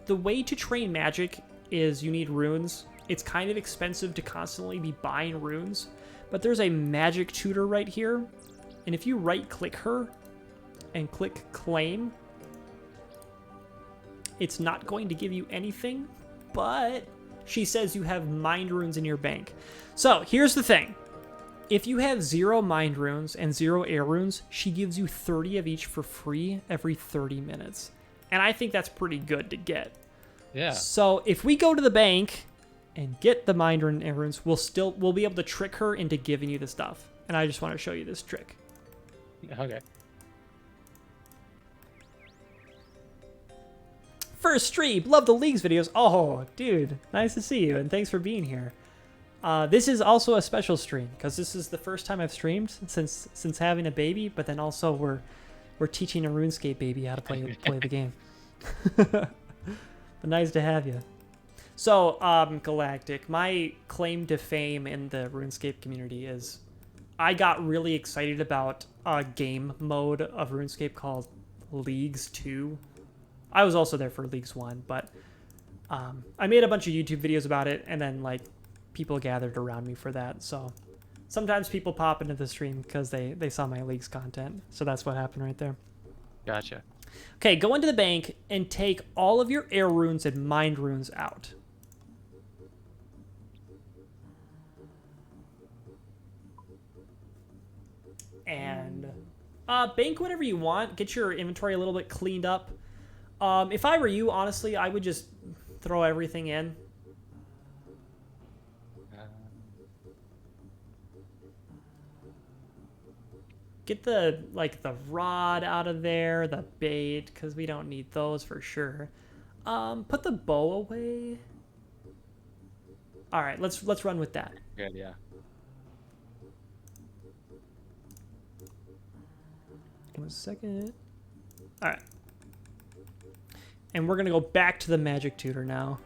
The way to train magic is you need runes. It's kind of expensive to constantly be buying runes, but there's a magic tutor right here, and if you right-click her and click claim, it's not going to give you anything, but she says you have mind runes in your bank. So here's the thing. If you have 0 mind runes and 0 air runes, she gives you 30 of each for free every 30 minutes. And I think that's pretty good to get. Yeah. So if we go to the bank and get the mind rune and runes, we'll be able to trick her into giving you the stuff. And I just want to show you this trick. Okay. First stream, love the Leagues videos. Oh, dude, nice to see you, and thanks for being here. This is also a special stream because this is the first time I've streamed since having a baby, but then also we're teaching a RuneScape baby how to play the game. But nice to have you. So, Galactic, my claim to fame in the RuneScape community is I got really excited about a game mode of RuneScape called Leagues 2. I was also there for Leagues 1, but I made a bunch of YouTube videos about it, and then, like, people gathered around me for that. So sometimes people pop into the stream because they saw my Leagues content. So that's what happened right there. Gotcha. Okay, go into the bank and take all of your air runes and mind runes out. And bank whatever you want. Get your inventory a little bit cleaned up. If I were you, honestly, I would just throw everything in. Get the rod out of there, the bait, because we don't need those for sure. Put the bow away. All right, let's run with that. Good, yeah. One second. All right. And we're gonna go back to the magic tutor now.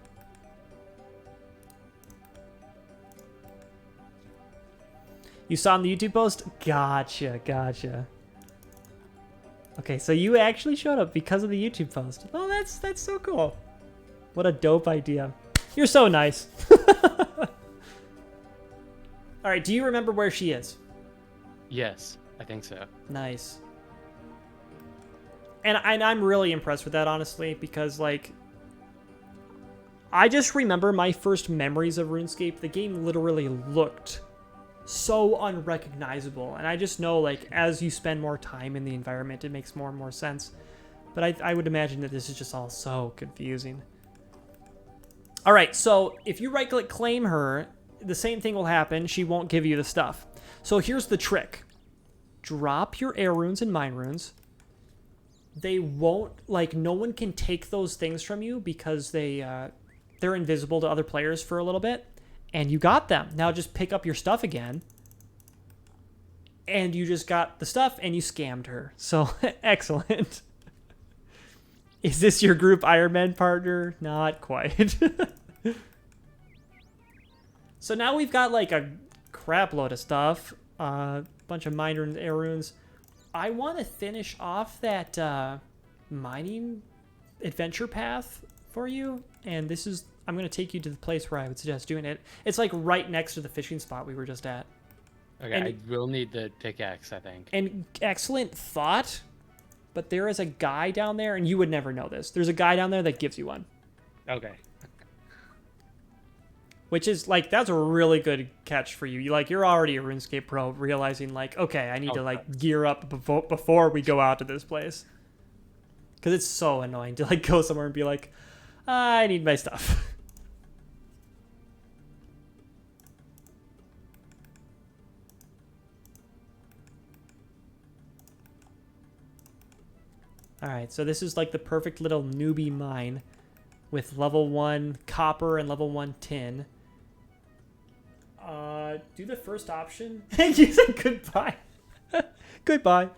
You saw in the YouTube post? Gotcha, gotcha. Okay, so you actually showed up because of the YouTube post. Oh, that's so cool. What a dope idea. You're so nice. All right, do you remember where she is? Yes, I think so. Nice. And I'm really impressed with that, honestly, because, like, I just remember my first memories of RuneScape. The game literally looked so unrecognizable. And I just know, like, as you spend more time in the environment, it makes more and more sense. But I would imagine that this is just all so confusing. All right, so if you right-click claim her, the same thing will happen. She won't give you the stuff. So here's the trick. Drop your air runes and mine runes. They won't, like, no one can take those things from you because they're invisible to other players for a little bit. And you got them. Now just pick up your stuff again. And you just got the stuff and you scammed her. So, excellent. Is this your group Iron Man partner? Not quite. So now we've got, like, a crap load of stuff. Bunch of mine runes, air runes. I want to finish off that mining adventure path for you. And this is, I'm going to take you to the place where I would suggest doing it. It's, like, right next to the fishing spot we were just at. Okay, And, I will need the pickaxe, I think. and excellent thought, but there is a guy down there, and you would never know this. There's a guy down there that gives you one. Okay. Which is, like, that's a really good catch for you. You're already a RuneScape pro, realizing, like, okay, I need to, like, gear up before we go out to this place. Because it's so annoying to, like, go somewhere and be like, I need my stuff. Alright, so this is, like, the perfect little newbie mine with level 1 copper and level 1 tin. Do the first option. You said goodbye. Goodbye.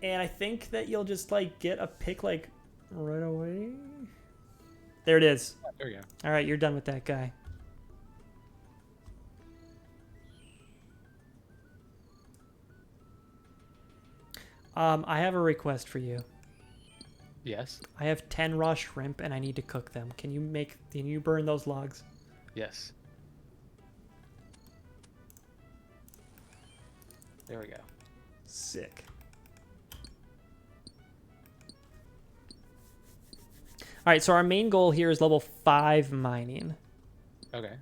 And I think that you'll just, like, get a pick, like, right away. There it is. There we go. All right, you're done with that guy. I have a request for you. Yes. I have 10 raw shrimp and I need to cook them. Can you burn those logs? Yes. There we go. Sick. All right, so our main goal here is level 5 mining. Okay.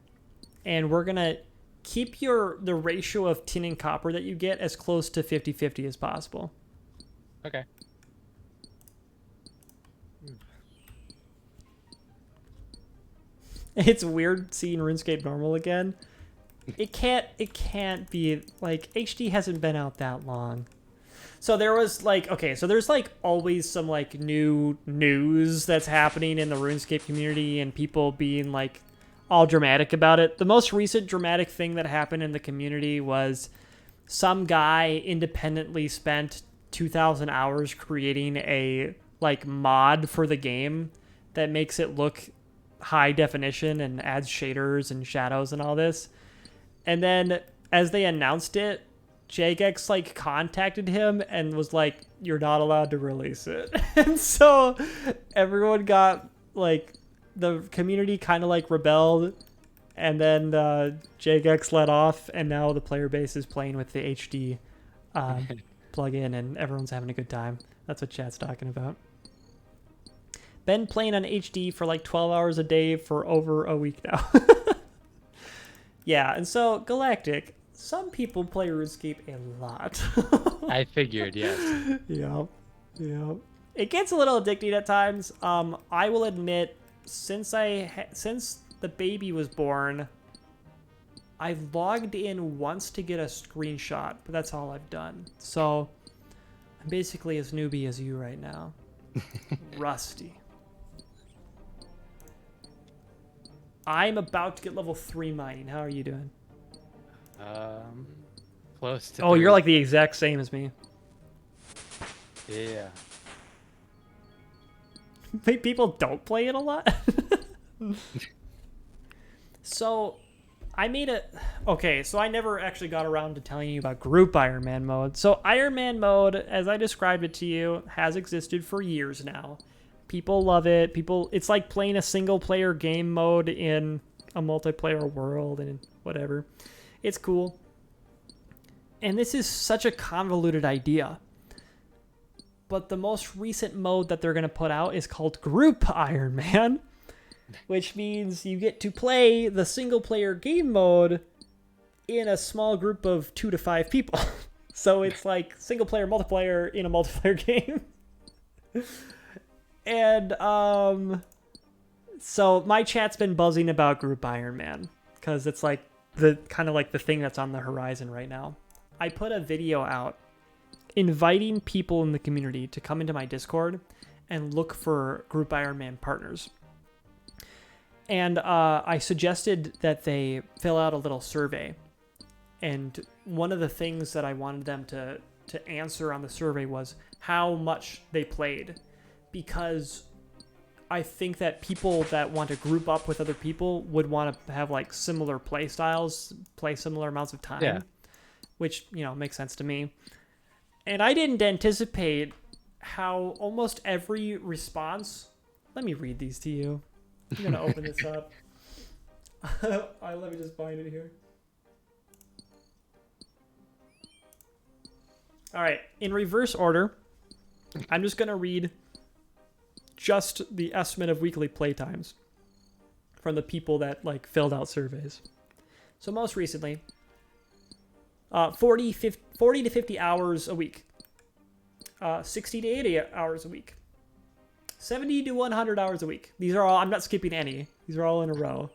And we're going to keep the ratio of tin and copper that you get as close to 50-50 as possible. Okay. It's weird seeing RuneScape normal again. It can't be, like, HD hasn't been out that long. So there was, like, okay, so there's, like, always some, like, new news that's happening in the RuneScape community and people being, like, all dramatic about it. The most recent dramatic thing that happened in the community was some guy independently spent 2,000 hours creating a, like, mod for the game that makes it look high definition and adds shaders and shadows and all this. And then as they announced it, Jagex, like, contacted him and was like, you're not allowed to release it. And so everyone got, like, the community kind of, like, rebelled, and then Jagex let off, and now the player base is playing with the HD plugin, and everyone's having a good time. That's what chat's talking about. Been playing on HD for like 12 hours a day for over a week now. Yeah, and so Galactic, some people play RuneScape a lot. I figured, yes. Yeah. It gets a little addicting at times. I will admit, since the baby was born, I've logged in once to get a screenshot, but that's all I've done. So I'm basically as newbie as you right now. Rusty. I'm about to get level 3 mining. How are you doing? Close to. Oh, 3. you're like the exact same as me. Yeah. People don't play it a lot. So I made a... Okay, so I never actually got around to telling you about group Iron Man mode. So Iron Man mode, as I described it to you, has existed for years now. People love it. It's like playing a single-player game mode in a multiplayer world and whatever. It's cool. And this is such a convoluted idea. But the most recent mode that they're going to put out is called Group Iron Man, which means you get to play the single-player game mode in a small group of 2 to 5 people. So it's like single-player, multiplayer in a multiplayer game. And so my chat's been buzzing about Group Iron Man because it's like the kind of like the thing that's on the horizon right now. I put a video out inviting people in the community to come into my Discord and look for Group Iron Man partners. And I suggested that they fill out a little survey. And one of the things that I wanted them to answer on the survey was how much they played. Because I think that people that want to group up with other people would want to have like similar play styles, play similar amounts of time. Yeah. Which, you know, makes sense to me. And I didn't anticipate how almost every response... Let me read these to you. I'm going to open this up. Let me just find it here. All right. In reverse order, I'm just going to read just the estimate of weekly playtimes from the people that like filled out surveys. So most recently, 40 to 50 hours a week, 60 to 80 hours a week, 70 to 100 hours a week. These are all, I'm not skipping any. These are all in a row.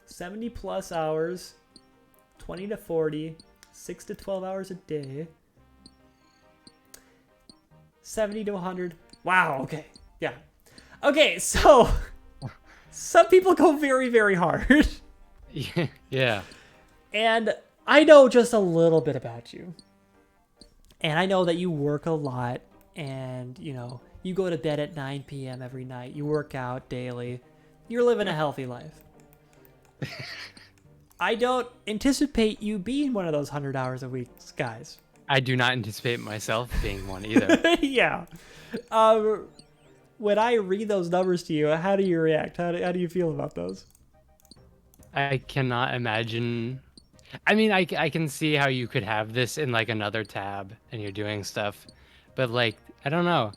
70 plus hours, 20 to 40, 6 to 12 hours a day, 70 to 100. Wow, okay. Yeah. Okay, so some people go very, very hard. Yeah. And I know just a little bit about you. And I know that you work a lot and, you know, you go to bed at 9 p.m. every night. You work out daily. You're living a healthy life. I don't anticipate you being one of those 100 hours a week guys. I do not anticipate myself being one either. Yeah. When I read those numbers to you, how do you react? How do you feel about those? I cannot imagine. I mean, I can see how you could have this in like another tab and you're doing stuff, but like, I don't know.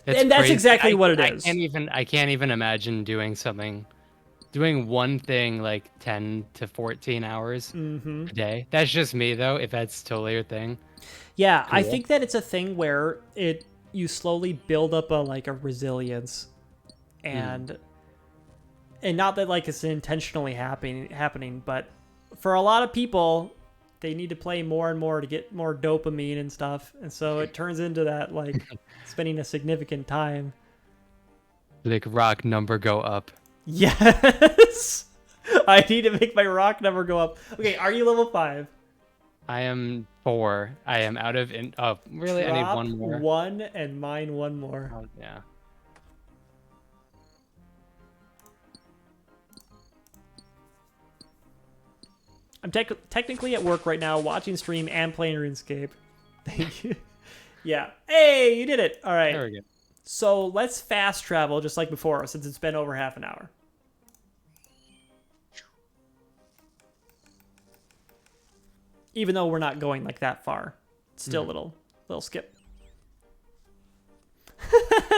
And that's crazy. Exactly what it is. I can't even imagine doing one thing like 10 to 14 hours a day. That's just me though, if that's totally your thing. Yeah, cool. I think that it's a thing where you slowly build up a resilience and not that like it's intentionally happening, but for a lot of people, they need to play more and more to get more dopamine and stuff. And so it turns into that like spending a significant time. Like rock number go up. Yes. I need to make my rock number go up. Okay, are you level 5? I am 4. I am out of really? Drop I need one more. 1 and mine 1 more. Oh, yeah. I'm technically at work right now, watching stream and playing RuneScape. Thank you. Yeah. Hey, you did it. All right. There we go. So let's fast travel just like before, since it's been over half an hour. Even though we're not going like that far. Still a little skip.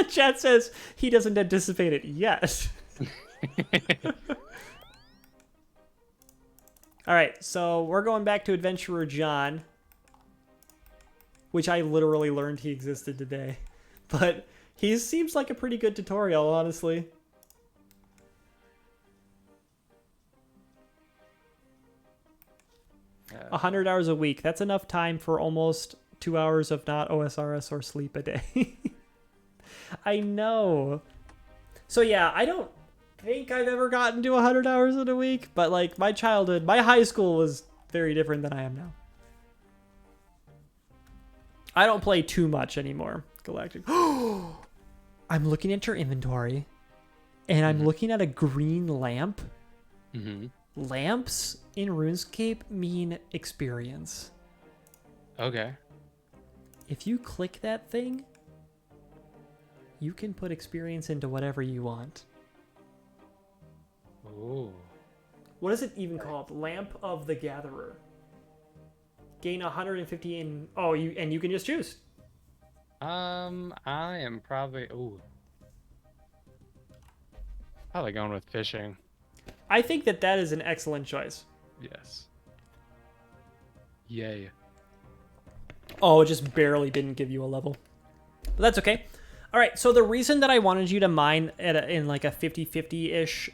Chat says he doesn't anticipate it yet. All right, so we're going back to Adventurer John, which I literally learned he existed today. But he seems like a pretty good tutorial, honestly. Yeah. 100 hours a week. That's enough time for almost 2 hours of not OSRS or sleep a day. I know. So yeah, I don't think I've ever gotten to 100 hours in a week, but like my childhood, my high school was very different than I am now. I don't play too much anymore, Galactic. I'm looking at your inventory. and I'm looking at a green lamp. Mm-hmm. Lamps in RuneScape mean experience. Okay. If you click that thing, you can put experience into whatever you want. Ooh. What is it even called? Lamp of the Gatherer. Gain 150 in... Oh, you can just choose. I am probably going with fishing. I think that is an excellent choice. Yes. Yay. Oh, it just barely didn't give you a level. But that's okay. All right, so the reason that I wanted you to mine in like a 50-50-ish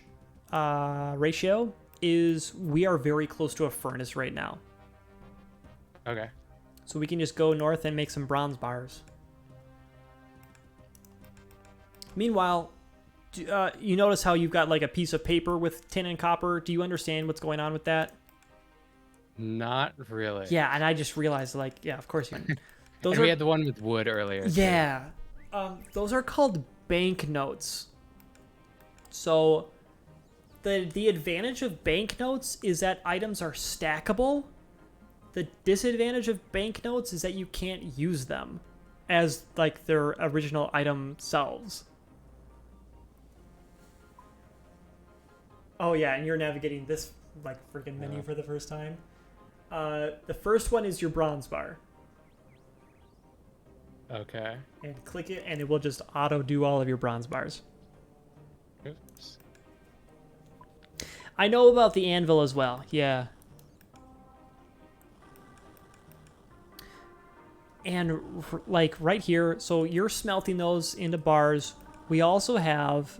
ratio is we are very close to a furnace right now. Okay. So we can just go north and make some bronze bars. Meanwhile, you notice how you've got like a piece of paper with tin and copper. Do you understand what's going on with that? Not really. Yeah, and I just realized, like, yeah, of course you. Those And are, we had the one with wood earlier. too. yeah, those are called banknotes. So, the advantage of banknotes is that items are stackable. The disadvantage of banknotes is that you can't use them as like their original item selves. Oh yeah, and you're navigating this like freaking menu for the first time. The first one is your bronze bar. Okay. And click it, and it will just auto do all of your bronze bars. Oops. I know about the anvil as well. Yeah. And like right here, so you're smelting those into bars. We also have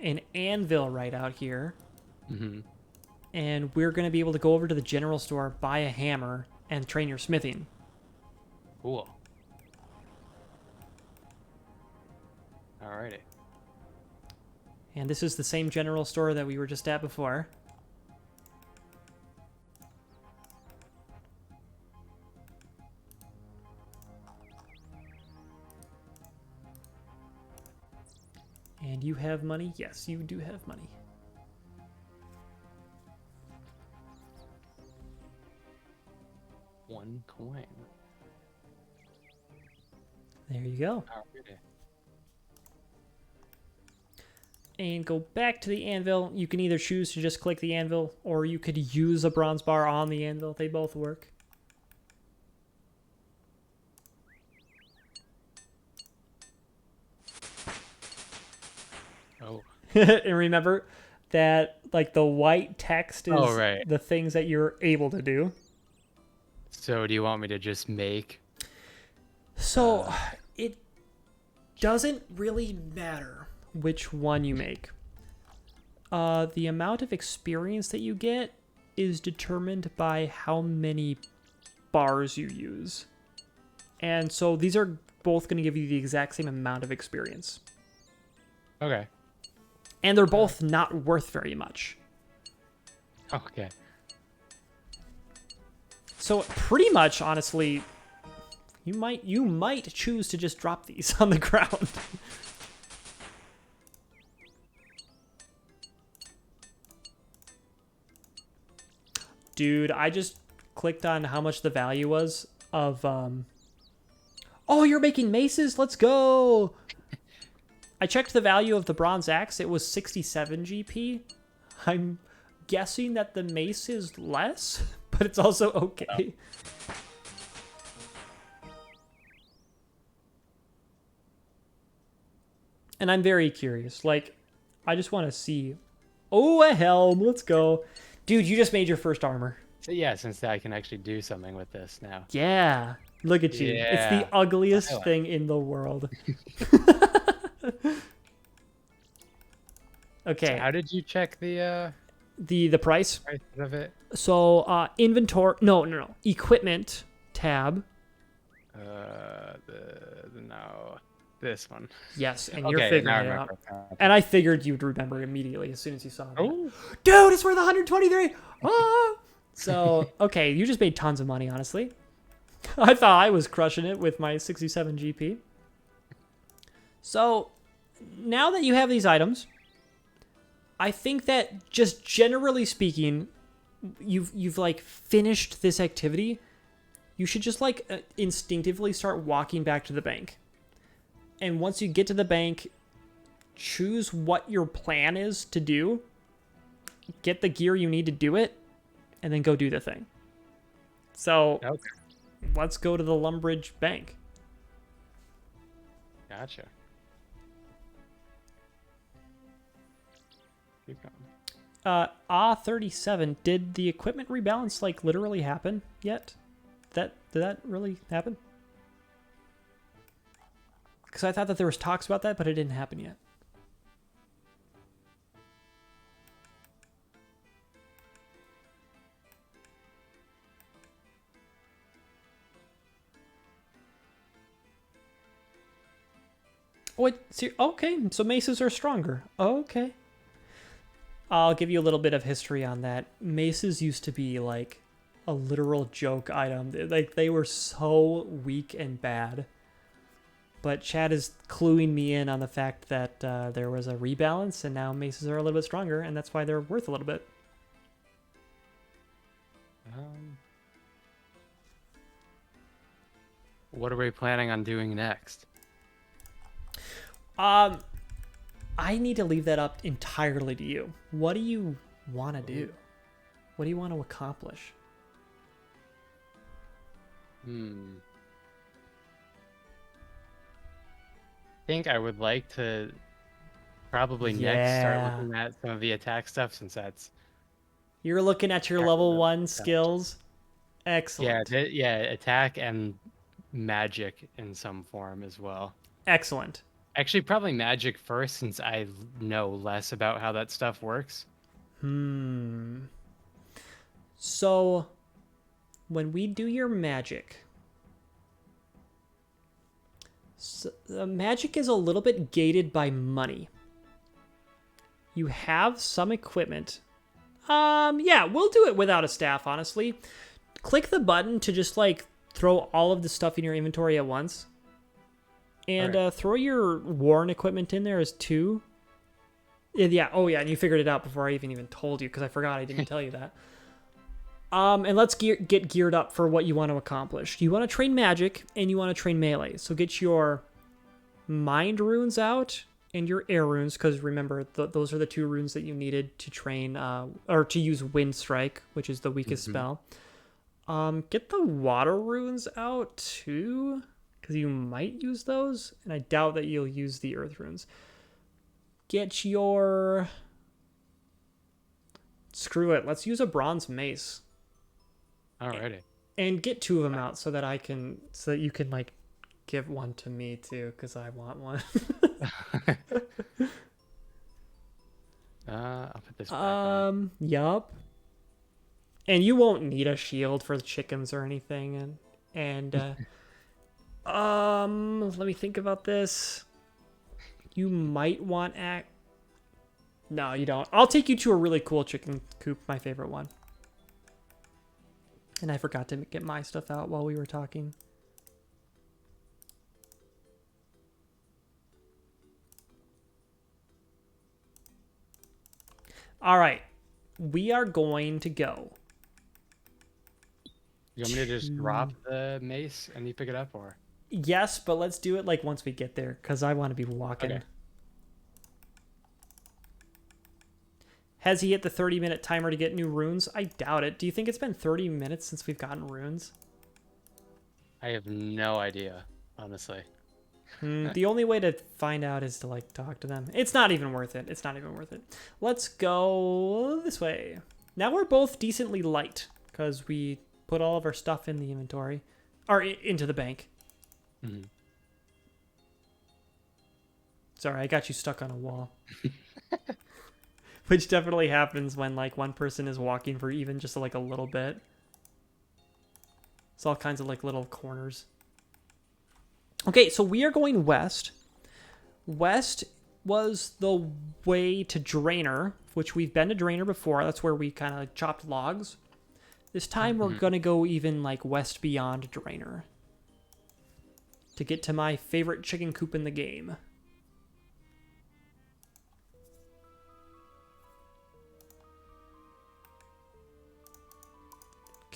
an anvil right out here. Mm-hmm. And we're going to be able to go over to the general store, buy a hammer, and train your smithing. Cool. Alrighty. And this is the same general store that we were just at before. And you have money? Yes, you do have money. One coin. There you go. Alrighty. And go back to the anvil. You can either choose to just click the anvil, or you could use a bronze bar on the anvil. They both work. Oh. And remember that like the white text is right. the things that you're able to do. So do you want me to just make? So it doesn't really matter which one you make. The amount of experience that you get is determined by how many bars you use. And so these are both going to give you the exact same amount of experience. Okay. And they're both not worth very much. Okay. So pretty much, honestly, you might choose to just drop these on the ground. Dude, I just clicked on how much the value was of Oh, you're making maces? Let's go. I checked the value of the bronze axe. It was 67 GP. I'm guessing that the mace is less, but it's also okay. Oh. And I'm very curious. Like, I just want to see. Oh, a helm. Let's go. Dude, you just made your first armor. So yeah, since I can actually do something with this now. Yeah. Look at you. Yeah. It's the ugliest thing in the world. Okay. So how did you check the price? price of it? So inventory. No. Equipment tab. No, this one. Yes, and Okay, you're figuring now I it remember. out. And I figured you'd remember immediately as soon as you saw it. Oh, Dude, it's worth 123. Ah! So okay, you just made tons of money, honestly. I thought I was crushing it with my 67 GP. So now that you have these items, I think that just generally speaking, you've like finished this activity. You should just like instinctively start walking back to the bank. And once you get to the bank, choose what your plan is to do. Get the gear you need to do it, and then go do the thing. So Okay. let's go to the Lumbridge Bank. Gotcha. Keep going. 37, did the equipment rebalance like literally happen yet? Did that really happen? Because I thought that there was talks about that, but it didn't happen yet. Wait, okay, so maces are stronger. Okay. I'll give you a little bit of history on that. Maces used to be like a literal joke item. Like they were so weak and bad. But Chad is cluing me in on the fact that there was a rebalance, and now maces are a little bit stronger, and that's why they're worth a little bit. What are we planning on doing next? I need to leave that up entirely to you. What do you want to do? What do you want to accomplish? I think I would like to probably next start looking at some of the attack stuff, since that's You're looking at your level 1 skills. Excellent. yeah, attack and magic in some form as well. Excellent. Actually, probably magic first, since I know less about how that stuff works. So, when we do your magic, magic is a little bit gated by money. You have some equipment. Yeah, we'll do it without a staff, honestly. Click the button to just, like, throw all of the stuff in your inventory at once. And throw your worn equipment in there as 2. Yeah, oh yeah, and you figured it out before I even told you, because I forgot I didn't tell you that. And let's get geared up for what you want to accomplish. You want to train magic, and you want to train melee. So get your mind runes out and your air runes, because remember, those are the 2 runes that you needed to train, or to use Wind Strike, which is the weakest spell. Get the water runes out too, because you might use those, and I doubt that you'll use the earth runes. Get your... Screw it, let's use a bronze mace. Alrighty. And get 2 of them out so that you can, like, give one to me too, because I want one. I'll put this back on. Yup. And you won't need a shield for the chickens or anything, and let me think about this. You might want No, you don't. I'll take you to a really cool chicken coop, my favorite one. And I forgot to get my stuff out while we were talking. All right. We are going to go. You want me to just drop the mace and you pick it up, or? Yes, but let's do it like once we get there, because I want to be walking. Okay. Has he hit the 30-minute timer to get new runes? I doubt it. Do you think it's been 30 minutes since we've gotten runes? I have no idea, honestly. The only way to find out is to, like, talk to them. It's not even worth it. It's not even worth it. Let's go this way. Now we're both decently light, because we put all of our stuff in the inventory. Or into the bank. Mm-hmm. Sorry, I got you stuck on a wall. Which definitely happens when, like, one person is walking for even just, like, a little bit. It's all kinds of, like, little corners. Okay, so we are going west. West was the way to Drainer, which we've been to Drainer before. That's where we kind of chopped logs. This time we're going to go even, like, west beyond Drainer to get to my favorite chicken coop in the game.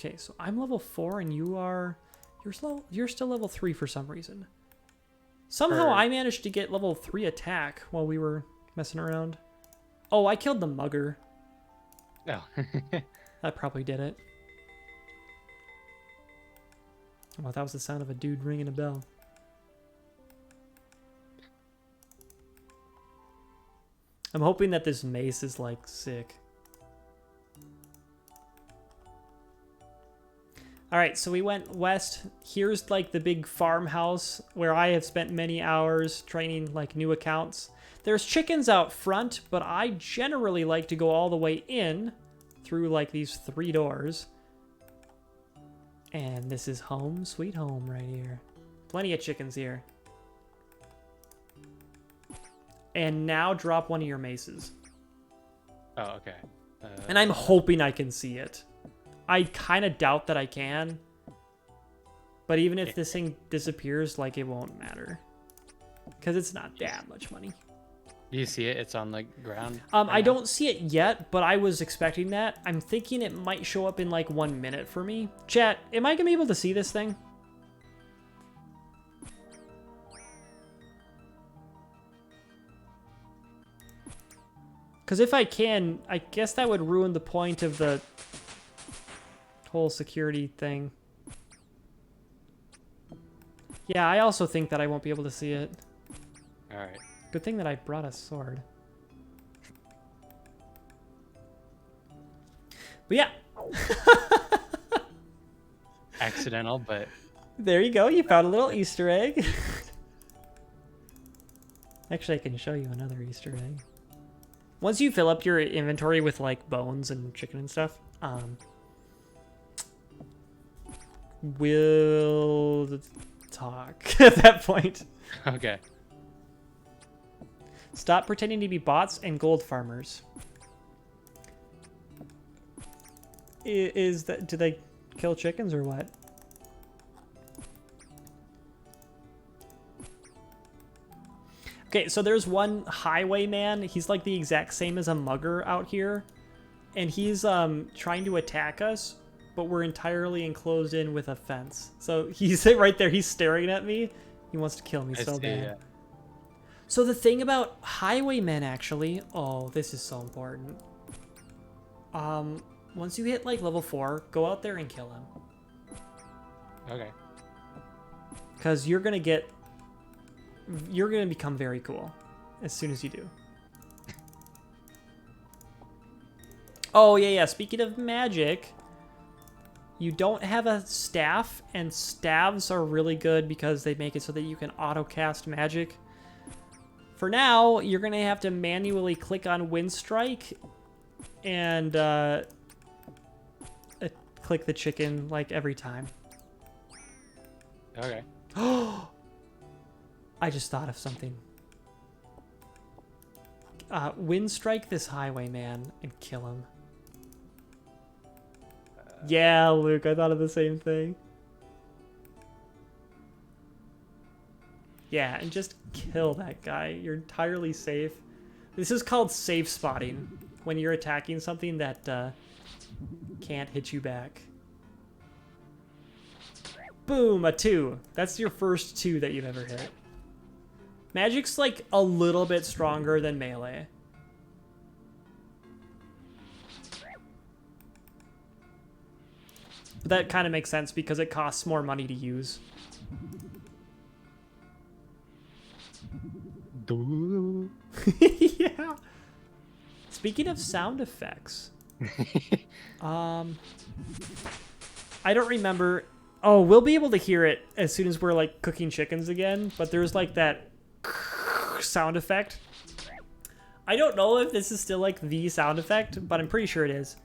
Okay, so I'm level 4 and you're still level 3 for some reason. Somehow I managed to get level 3 attack while we were messing around. Oh, I killed the mugger. Oh. That probably did it. Oh, that was the sound of a dude ringing a bell. I'm hoping that this mace is like sick. All right, so we went west. Here's like the big farmhouse where I have spent many hours training like new accounts. There's chickens out front, but I generally like to go all the way in through like these 3 doors. And this is home, sweet home right here. Plenty of chickens here. And now drop one of your maces. Oh, okay. And I'm hoping I can see it. I kind of doubt that I can. But even if this thing disappears, like, it won't matter. Because it's not that much money. Do you see it? It's on the ground. I don't see it yet, but I was expecting that. I'm thinking it might show up in like 1 minute for me. Chat, am I going to be able to see this thing? Because if I can, I guess that would ruin the point of the whole security thing. Yeah, I also think that I won't be able to see it. All right. Good thing that I brought a sword. But yeah. Accidental, but... There you go. You found a little Easter egg. Actually, I can show you another Easter egg. Once you fill up your inventory with like bones and chicken and stuff, we'll talk at that point. Okay. Stop pretending to be bots and gold farmers. Is that, do they kill chickens or what? Okay, so there's one highwayman. He's like the exact same as a mugger out here. And he's trying to attack us, but we're entirely enclosed in with a fence. So he's right there. He's staring at me. He wants to kill me so bad. Yeah. So the thing about highwaymen, actually... Oh, this is so important. Once you hit like level 4, go out there and kill him. Okay. Because you're going to become very cool as soon as you do. Oh, yeah. Speaking of magic, you don't have a staff, and staves are really good because they make it so that you can auto-cast magic. For now, you're going to have to manually click on Wind Strike and click the chicken like every time. Okay. I just thought of something. Wind Strike this highwayman and kill him. Yeah, Luke, I thought of the same thing. Yeah, and just kill that guy. You're entirely safe. This is called safe spotting, when you're attacking something that can't hit you back. Boom, a 2. That's your first 2 that you've ever hit. Magic's like a little bit stronger than melee. But that kind of makes sense because it costs more money to use. Yeah. Speaking of sound effects, I don't remember. Oh, we'll be able to hear it as soon as we're like cooking chickens again. But there's like that sound effect. I don't know if this is still like the sound effect, but I'm pretty sure it is.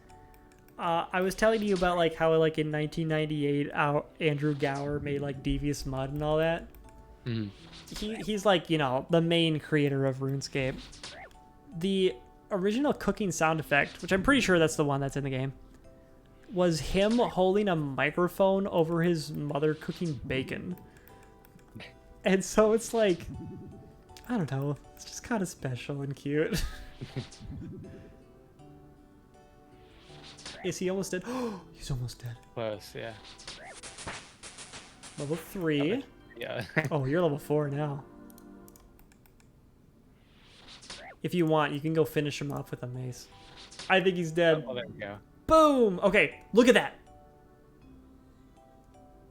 I was telling you about like how like in 1998, Andrew Gower made like Devious Mud and all that. Mm. He's like, you know, the main creator of RuneScape. The original cooking sound effect, which I'm pretty sure that's the one that's in the game, was him holding a microphone over his mother cooking bacon. And so it's like, I don't know, it's just kind of special and cute. Is he almost dead? He's almost dead. Close, yeah. Level 3. Yeah. Oh, you're level 4 now. If you want, you can go finish him off with a mace. I think he's dead. Oh, there we go. Boom! Okay, look at that.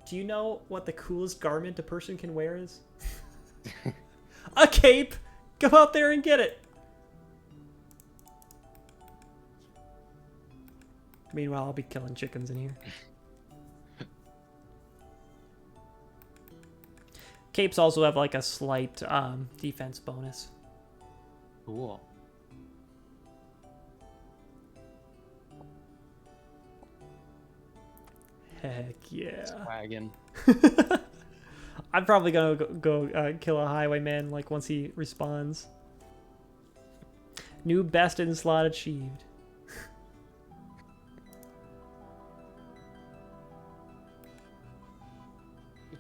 Do you know what the coolest garment a person can wear is? A cape! Go out there and get it! Meanwhile, I'll be killing chickens in here. Capes also have like a slight defense bonus. Cool. Heck yeah. Wagon. I'm probably gonna go kill a highwayman like once he respawns. New best in slot achieved.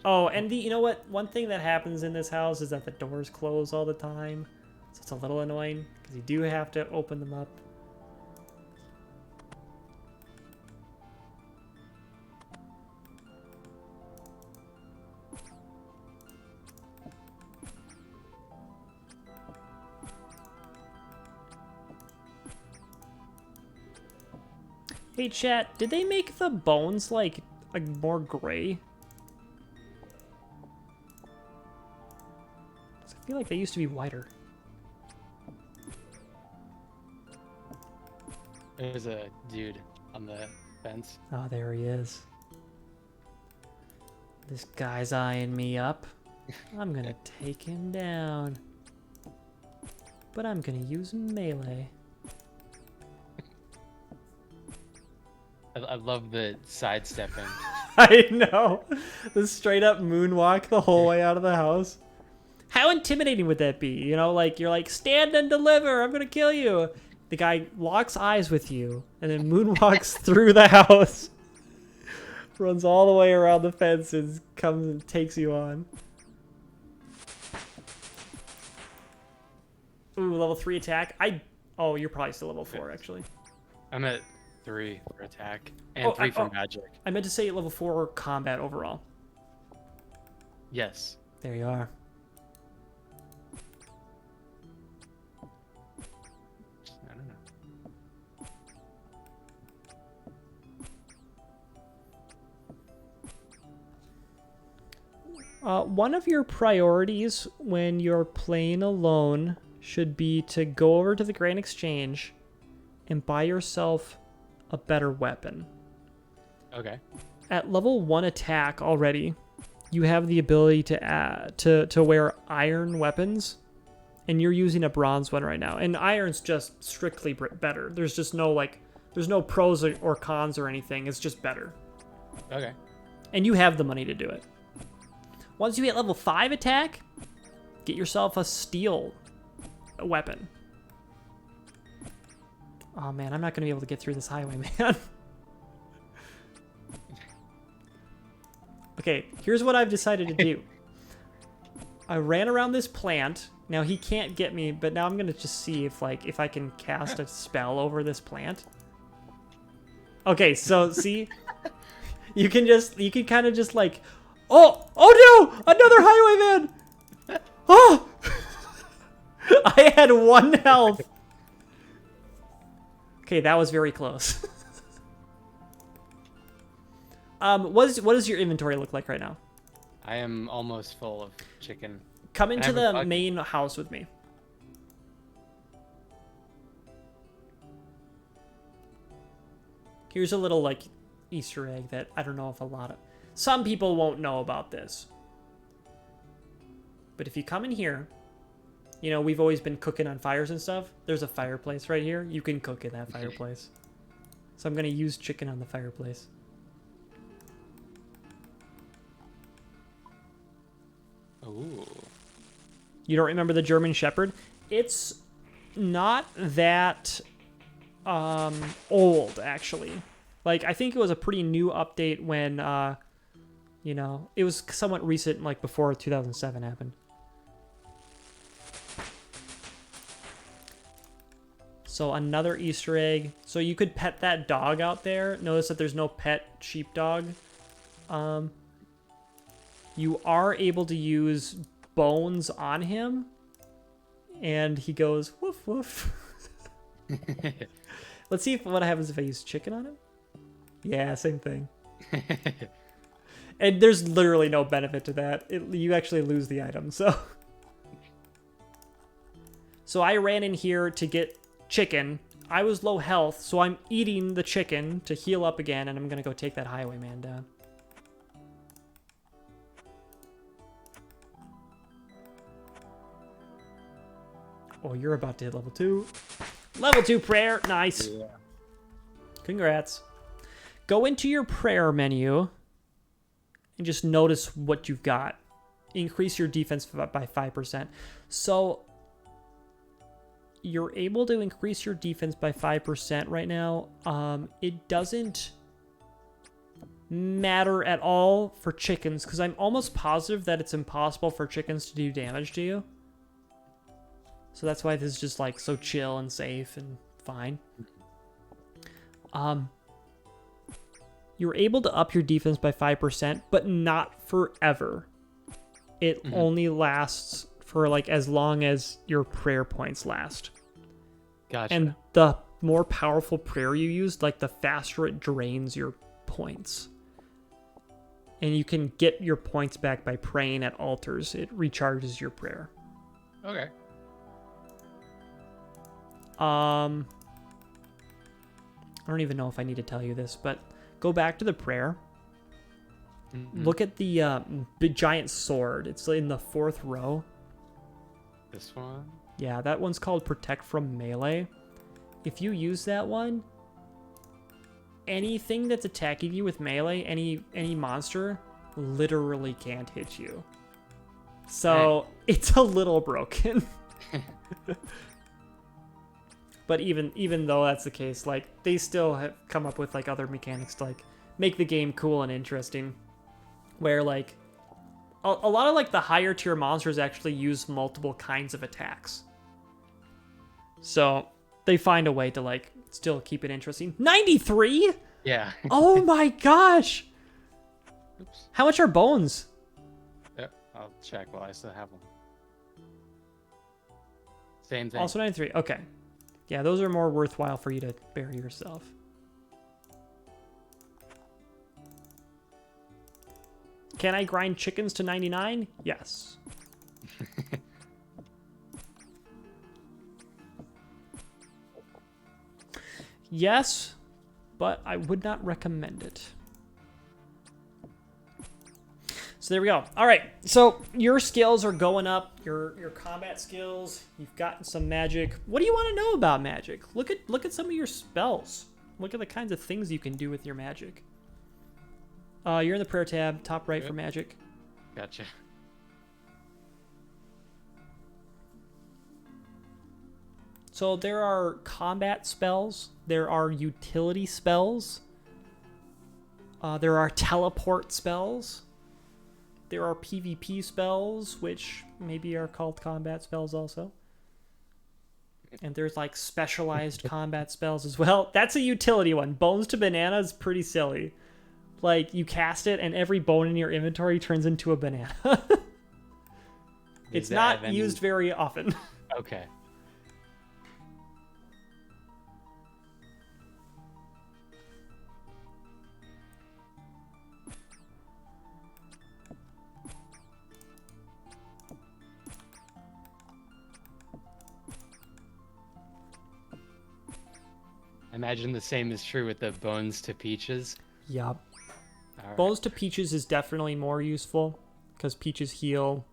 Oh, and you know what? One thing that happens in this house is that the doors close all the time. So it's a little annoying because you do have to open them up. Hey chat, did they make the bones like more gray? I feel like they used to be whiter. There's a dude on the fence. Oh, there he is. This guy's eyeing me up. I'm gonna take him down. But I'm gonna use melee. I love the sidestepping. I know. The straight up moonwalk the whole way out of the house. How intimidating would that be? You know, like you're like, stand and deliver, I'm gonna kill you. The guy locks eyes with you and then moonwalks through the house. Runs all the way around the fence and comes and takes you on. Ooh, level 3 attack. Oh, you're probably still level 4 actually. I'm at 3 for attack and 3 for magic. I meant to say level 4 combat overall. Yes. There you are. I don't know. One of your priorities when you're playing alone should be to go over to the Grand Exchange and buy yourself a better weapon. Okay. At level 1 attack already, you have the ability to wear iron weapons, and you're using a bronze one right now. And iron's just strictly better. There's just no there's no pros or cons or anything. It's just better. Okay. And you have the money to do it. Once you hit level 5 attack, get yourself a steel weapon. Oh man, I'm not gonna be able to get through this highway, man. Okay, here's what I've decided to do. I ran around this plant. Now he can't get me, but now I'm gonna just see if I can cast a spell over this plant. Okay, so see, you can kind of just like, oh no, another highwayman! Oh, I had 1 health. Okay, that was very close. What does your inventory look like right now? I am almost full of chicken. Come into the main house with me. Here's a little Easter egg that I don't know if some people won't know about this. But if you come in here, you know, we've always been cooking on fires and stuff. There's a fireplace right here. You can cook in that fireplace. So I'm going to use chicken on the fireplace. Ooh. You don't remember the German Shepherd? It's not that old, actually. I think it was a pretty new update when, you know, it was somewhat recent, before 2007 happened. So another Easter egg. So you could pet that dog out there. Notice that there's no pet sheepdog. You are able to use bones on him. And he goes, woof, woof. Let's see what happens if I use chicken on him. Yeah, same thing. And there's literally no benefit to that. You actually lose the item, so. So I ran in here to get chicken. I was low health, so I'm eating the chicken to heal up again, and I'm gonna go take that highwayman down. Oh, you're about to hit level 2. Level 2 prayer. Nice. Yeah. Congrats. Go into your prayer menu and just notice what you've got. Increase your defense by 5%. So you're able to increase your defense by 5% right now. It doesn't matter at all for chickens because I'm almost positive that it's impossible for chickens to do damage to you. So that's why this is just like so chill and safe and fine. You're able to up your defense by 5%, but not forever. It only lasts for like as long as your prayer points last. Gotcha. And the more powerful prayer you use, like the faster it drains your points. And you can get your points back by praying at altars. It recharges your prayer. Okay. I don't even know if I need to tell you this, but go back to the prayer. Look at the big giant sword. It's in the 4th row. This one? Yeah, that one's called Protect from Melee. If you use that one, anything that's attacking you with melee, any monster, literally can't hit you. So it's a little broken. But even though that's the case, like they still have come up with like other mechanics to like make the game cool and interesting, where like a lot of like the higher tier monsters actually use multiple kinds of attacks. So they find a way to like still keep it interesting. 93? Yeah. Oh my gosh! Oops. How much are bones? Yep, I'll check while I still have one. Same thing. Also 93. Okay. Yeah, those are more worthwhile for you to bury yourself. Can I grind chickens to 99? Yes. Yes, but I would not recommend it. So there we go. All right, so your skills are going up. Your combat skills. You've gotten some magic. What do you want to know about magic? Look at some of your spells. Look at the kinds of things you can do with your magic. You're in the prayer tab, top right for magic. Gotcha. So there are combat spells. There are utility spells. There are teleport spells. There are PvP spells, which maybe are called combat spells also. And there's like specialized combat spells as well. That's a utility one. Bones to banana is pretty silly. Like you cast it and every bone in your inventory turns into a banana. It's not used very often. Okay. I imagine the same is true with the bones to peaches. Yup. Right. Bones to peaches is definitely more useful because peaches heal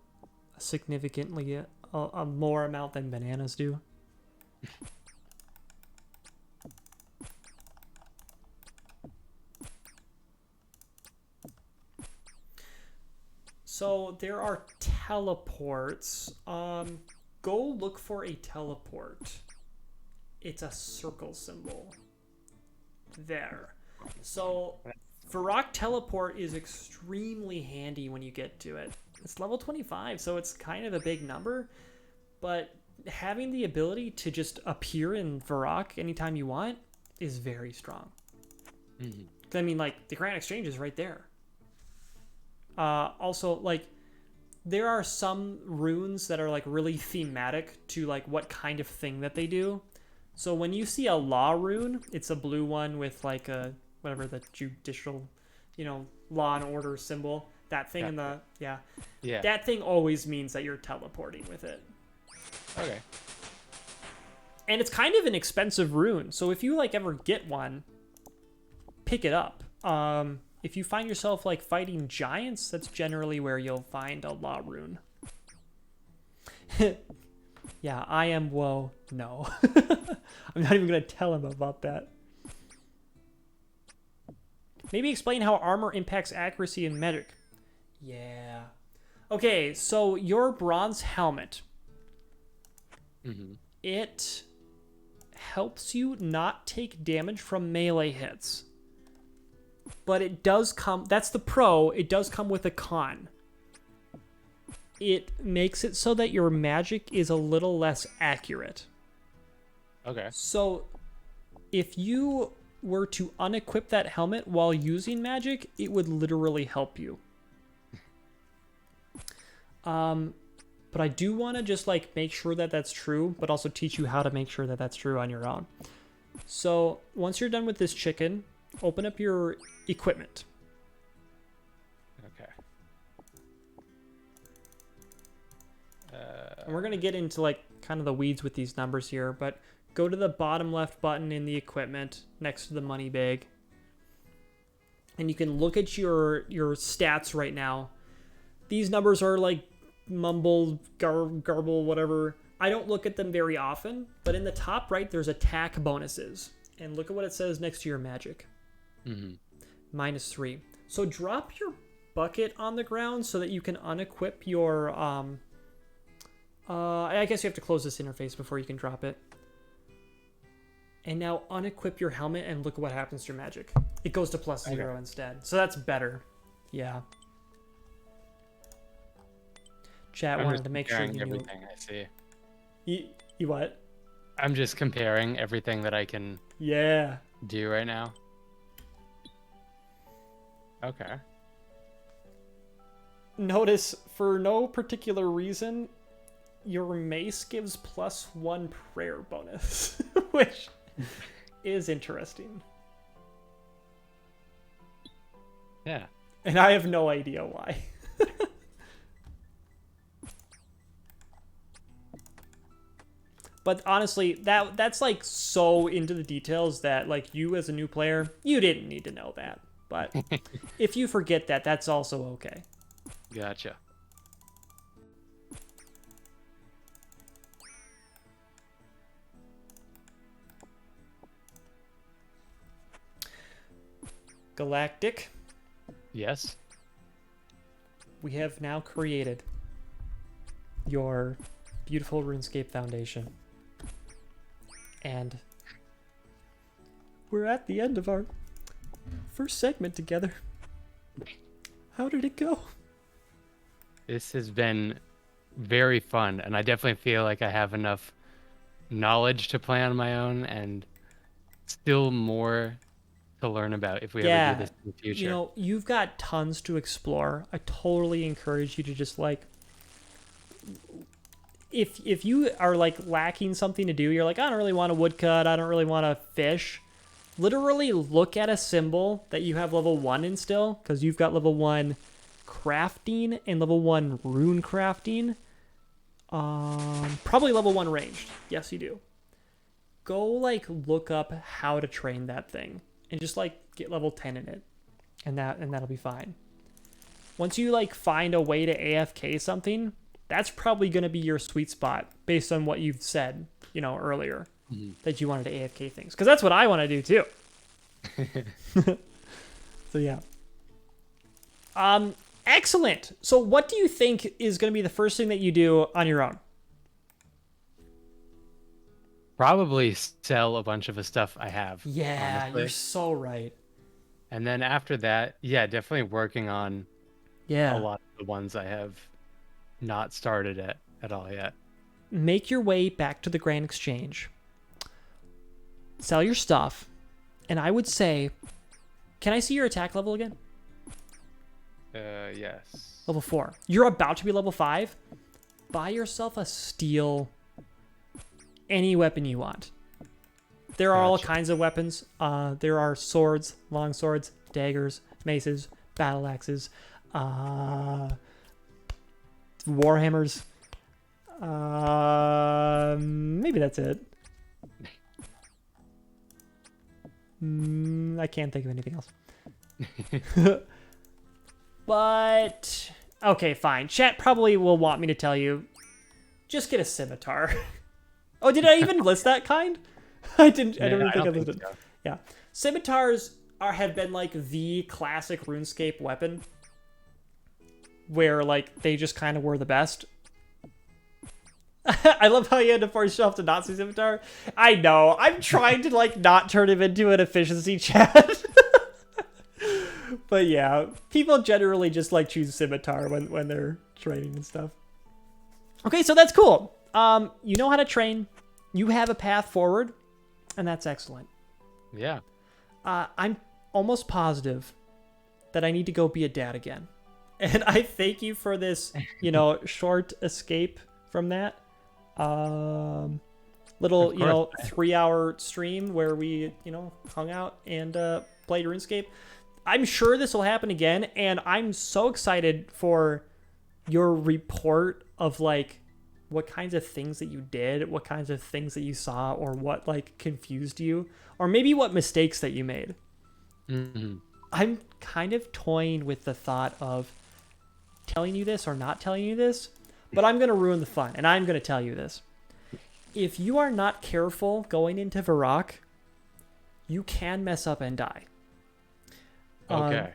significantly a more amount than bananas do. So there are teleports. Go look for a teleport. It's a circle symbol. There. So Varrock teleport is extremely handy when you get to it. It's level 25, so it's kind of a big number, but having the ability to just appear in Varrock anytime you want is very strong. I mean, like, the Grand Exchange is right there. Also, like, there are some runes that are, like, really thematic to, like, what kind of thing that they do. So when you see a law rune, it's a blue one with, like, a, whatever, the judicial, you know, law and order symbol. That thing in the, yeah. That thing always means that you're teleporting with it. Okay. And it's kind of an expensive rune. So if you, like, ever get one, pick it up. If you find yourself, like, fighting giants, that's generally where you'll find a law rune. Yeah, I am woe. No. I'm not even going to tell him about that. Maybe explain how armor impacts accuracy and magic. Yeah. Okay, so your bronze helmet. It helps you not take damage from melee hits. But it does come, that's the pro, it does come with a con. It makes it so that your magic is a little less accurate. Okay. So if you were to unequip that helmet while using magic, it would literally help you. But I do want to just, like, make sure that that's true, but also teach you how to make sure that that's true on your own. So once you're done with this chicken, open up your equipment. Okay. And we're going to get into, like, kind of the weeds with these numbers here, but go to the bottom left button in the equipment next to the money bag. And you can look at your stats right now. These numbers are, like, mumble, garble, whatever. I don't look at them very often, but in the top right, there's attack bonuses. And look at what it says next to your magic. -3. So drop your bucket on the ground so that you can unequip your, I guess you have to close this interface before you can drop it. And now unequip your helmet and look at what happens to your magic. It goes to +0 instead. So that's better. Yeah. Chat wanted to make sure you knew. Everything I see. You what? I'm just comparing everything that I can do right now. Okay. Notice, for no particular reason, your mace gives +1 prayer bonus, which is interesting. Yeah. And I have no idea why. But honestly, that's like so into the details that, like, you as a new player, you didn't need to know that. But if you forget that, that's also okay. Gotcha. Galactic. Yes. We have now created your beautiful RuneScape foundation. And we're at the end of our first segment together. How did it go? This has been very fun, and I definitely feel like I have enough knowledge to play on my own, and still more to learn about if we ever do this in the future. You know, you've got tons to explore. I totally encourage you to just, like, if you are, like, lacking something to do, you're like, I don't really want a woodcut, I don't really want to fish. Literally look at a symbol that you have level 1 in still, because you've got level 1 crafting and level 1 rune crafting. Probably level 1 ranged. Yes, you do. Go, like, look up how to train that thing and just, like, get level 10 in it, and that'll be fine. Once you, like, find a way to AFK something, that's probably going to be your sweet spot based on what you've said, you know, earlier, that you wanted to AFK things, because that's what I want to do too. So yeah. Excellent. So what do you think is going to be the first thing that you do on your own? Probably sell a bunch of the stuff I have. Yeah, honestly. you're so right. And then after that, yeah, definitely working on a lot of the ones I have not started at all yet. make your way back to the Grand Exchange, sell your stuff, and I would say, can I see your attack level again? Yes. Level 4. You're about to be level 5. Buy yourself a steel, any weapon you want. There are all kinds of weapons. There are swords, long swords, daggers, maces, battle axes, warhammers. Maybe that's it. I can't think of anything else. But okay, fine. Chat probably will want me to tell you, just get a scimitar. Oh, did I even list that kind? I didn't. I don't even think I listed. So. Yeah, scimitars have been like the classic RuneScape weapon, where like they just kind of were the best. I love how you had to force yourself to not say scimitar. I know. I'm trying to like not turn him into an efficiency chat. But yeah, people generally just like choose scimitar when they're training and stuff. Okay, so that's cool. You know how to train. You have a path forward, and that's excellent. Yeah. I'm almost positive that I need to go be a dad again. And I thank you for this, short escape from that. Little, 3-hour stream where we, hung out and played RuneScape. I'm sure this will happen again, and I'm so excited for your report of like what kinds of things that you did, what kinds of things that you saw, or what like confused you, or maybe what mistakes that you made. Mm-hmm. I'm kind of toying with the thought of telling you this or not telling you this, but I'm going to ruin the fun, and I'm going to tell you this. If you are not careful going into Varrock, you can mess up and die. Okay.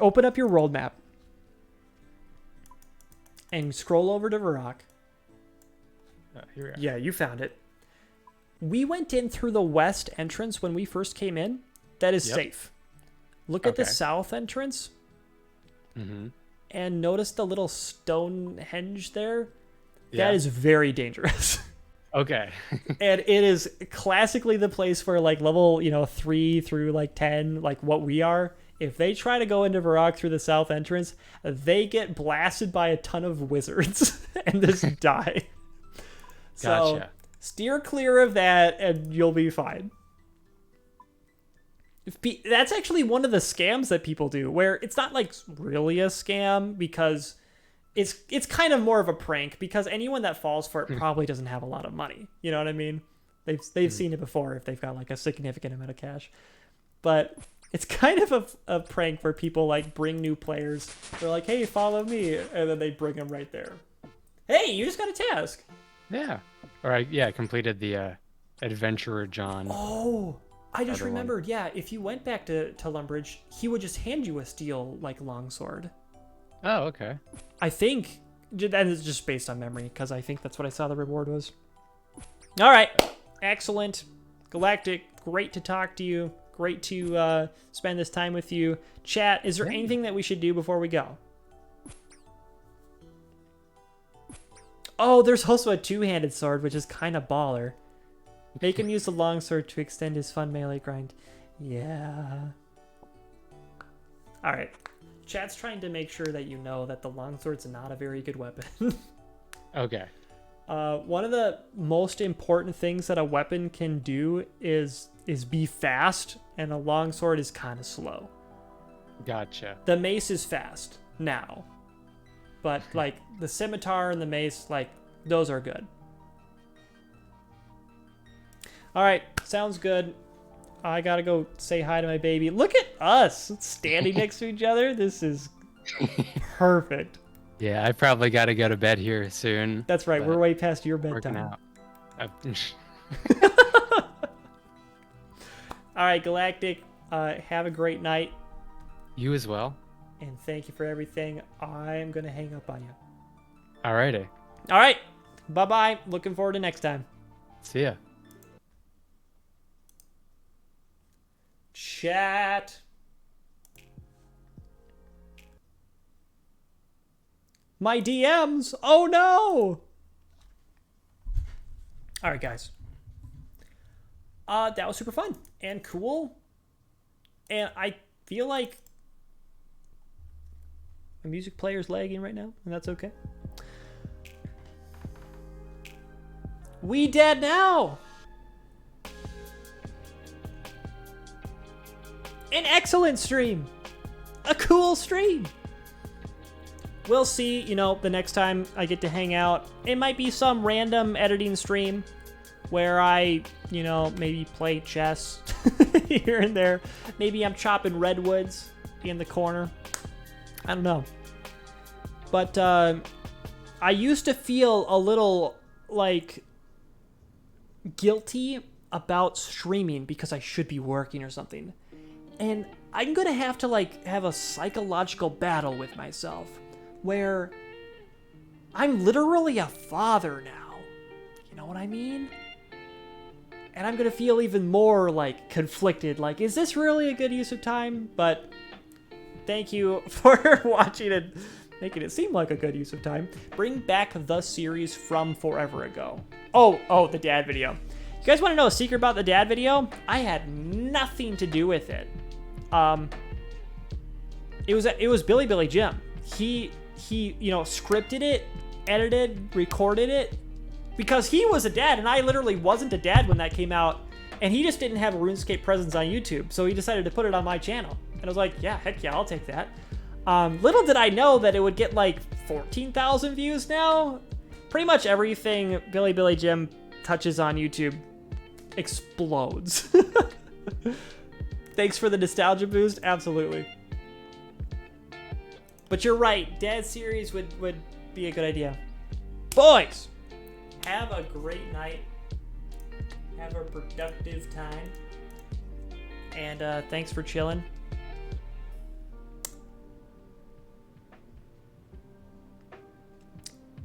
Open up your world map and scroll over to Varrock. Here we are. Yeah, you found it. We went in through the west entrance when we first came in. That is safe. Look at the south entrance. Mm-hmm. And notice the little Stonehenge there. Yeah. That is very dangerous. Okay. And it is classically the place where like level 3 through like 10, like what we are, if they try to go into Varrock through the south entrance, they get blasted by a ton of wizards and just die. So Gotcha. steer clear of that and you'll be fine. That's actually one of the scams that people do, where it's not like really a scam because it's kind of more of a prank, because anyone that falls for it probably doesn't have a lot of money. You know what I mean? They've seen it before if they've got like a significant amount of cash. But it's kind of a prank where people like bring new players. They're like, hey, follow me. And then they bring them right there. Hey, you just got a task. Yeah. Or I completed the Adventurer John. Oh, I just remembered. Yeah, if you went back to Lumbridge, he would just hand you a steel like longsword. Oh, okay. I think that is just based on memory, because I think that's what I saw the reward was. All right. Excellent. Galactic, great to talk to you. Great to spend this time with you. Chat, is there anything that we should do before we go? Oh, there's also a two-handed sword, which is kind of baller. Make him use the longsword to extend his fun melee grind. Yeah. All right. Chat's trying to make sure that you know that the longsword's not a very good weapon. Okay. One of the most important things that a weapon can do is be fast, and a longsword is kind of slow. Gotcha. The mace is fast now, but like the scimitar and the mace, like those are good. All right, sounds good. I gotta go say hi to my baby. Look at us standing next to each other. This is perfect. Yeah, I probably got to go to bed here soon. That's right. We're way past your Working bedtime. out. All right, Galactic. Have a great night. You as well. And thank you for everything. I am gonna hang up on you. Alrighty. All right. Bye-bye. Looking forward to next time. See ya. Chat. My DMs. Oh no. All right, guys. That was super fun and cool. And I feel like my music player's lagging right now, and that's okay. We dead now. An excellent stream. A cool stream. We'll see, you know, the next time I get to hang out. It might be some random editing stream where I, you know, maybe play chess here and there. Maybe I'm chopping redwoods in the corner. I don't know. But I used to feel a little, like, guilty about streaming because I should be working or something. And I'm gonna have to, like, have a psychological battle with myself where I'm literally a father now. You know what I mean? And I'm gonna feel even more, like, conflicted. Like, is this really a good use of time? But thank you for watching and making it seem like a good use of time. Bring back the series from forever ago. Oh, the dad video. You guys want to know a secret about the dad video? I had nothing to do with it. It was Billy Jim. He you know, scripted it, edited, recorded it, because he was a dad, and I literally wasn't a dad when that came out, and he just didn't have a RuneScape presence on YouTube, so he decided to put it on my channel. And I was like, yeah, heck yeah, I'll take that. Little did I know that it would get like 14,000 views now. Pretty much everything Billy Jim touches on YouTube explodes. Thanks for the nostalgia boost. Absolutely. But you're right. Dad series would be a good idea. Boys, have a great night. Have a productive time. And thanks for chilling.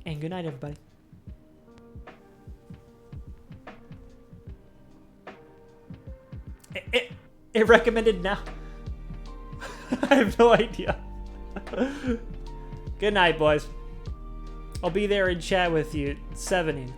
And good night, everybody. It recommended now. I have no idea. Good night, boys. I'll be there in chat with you, 7ing.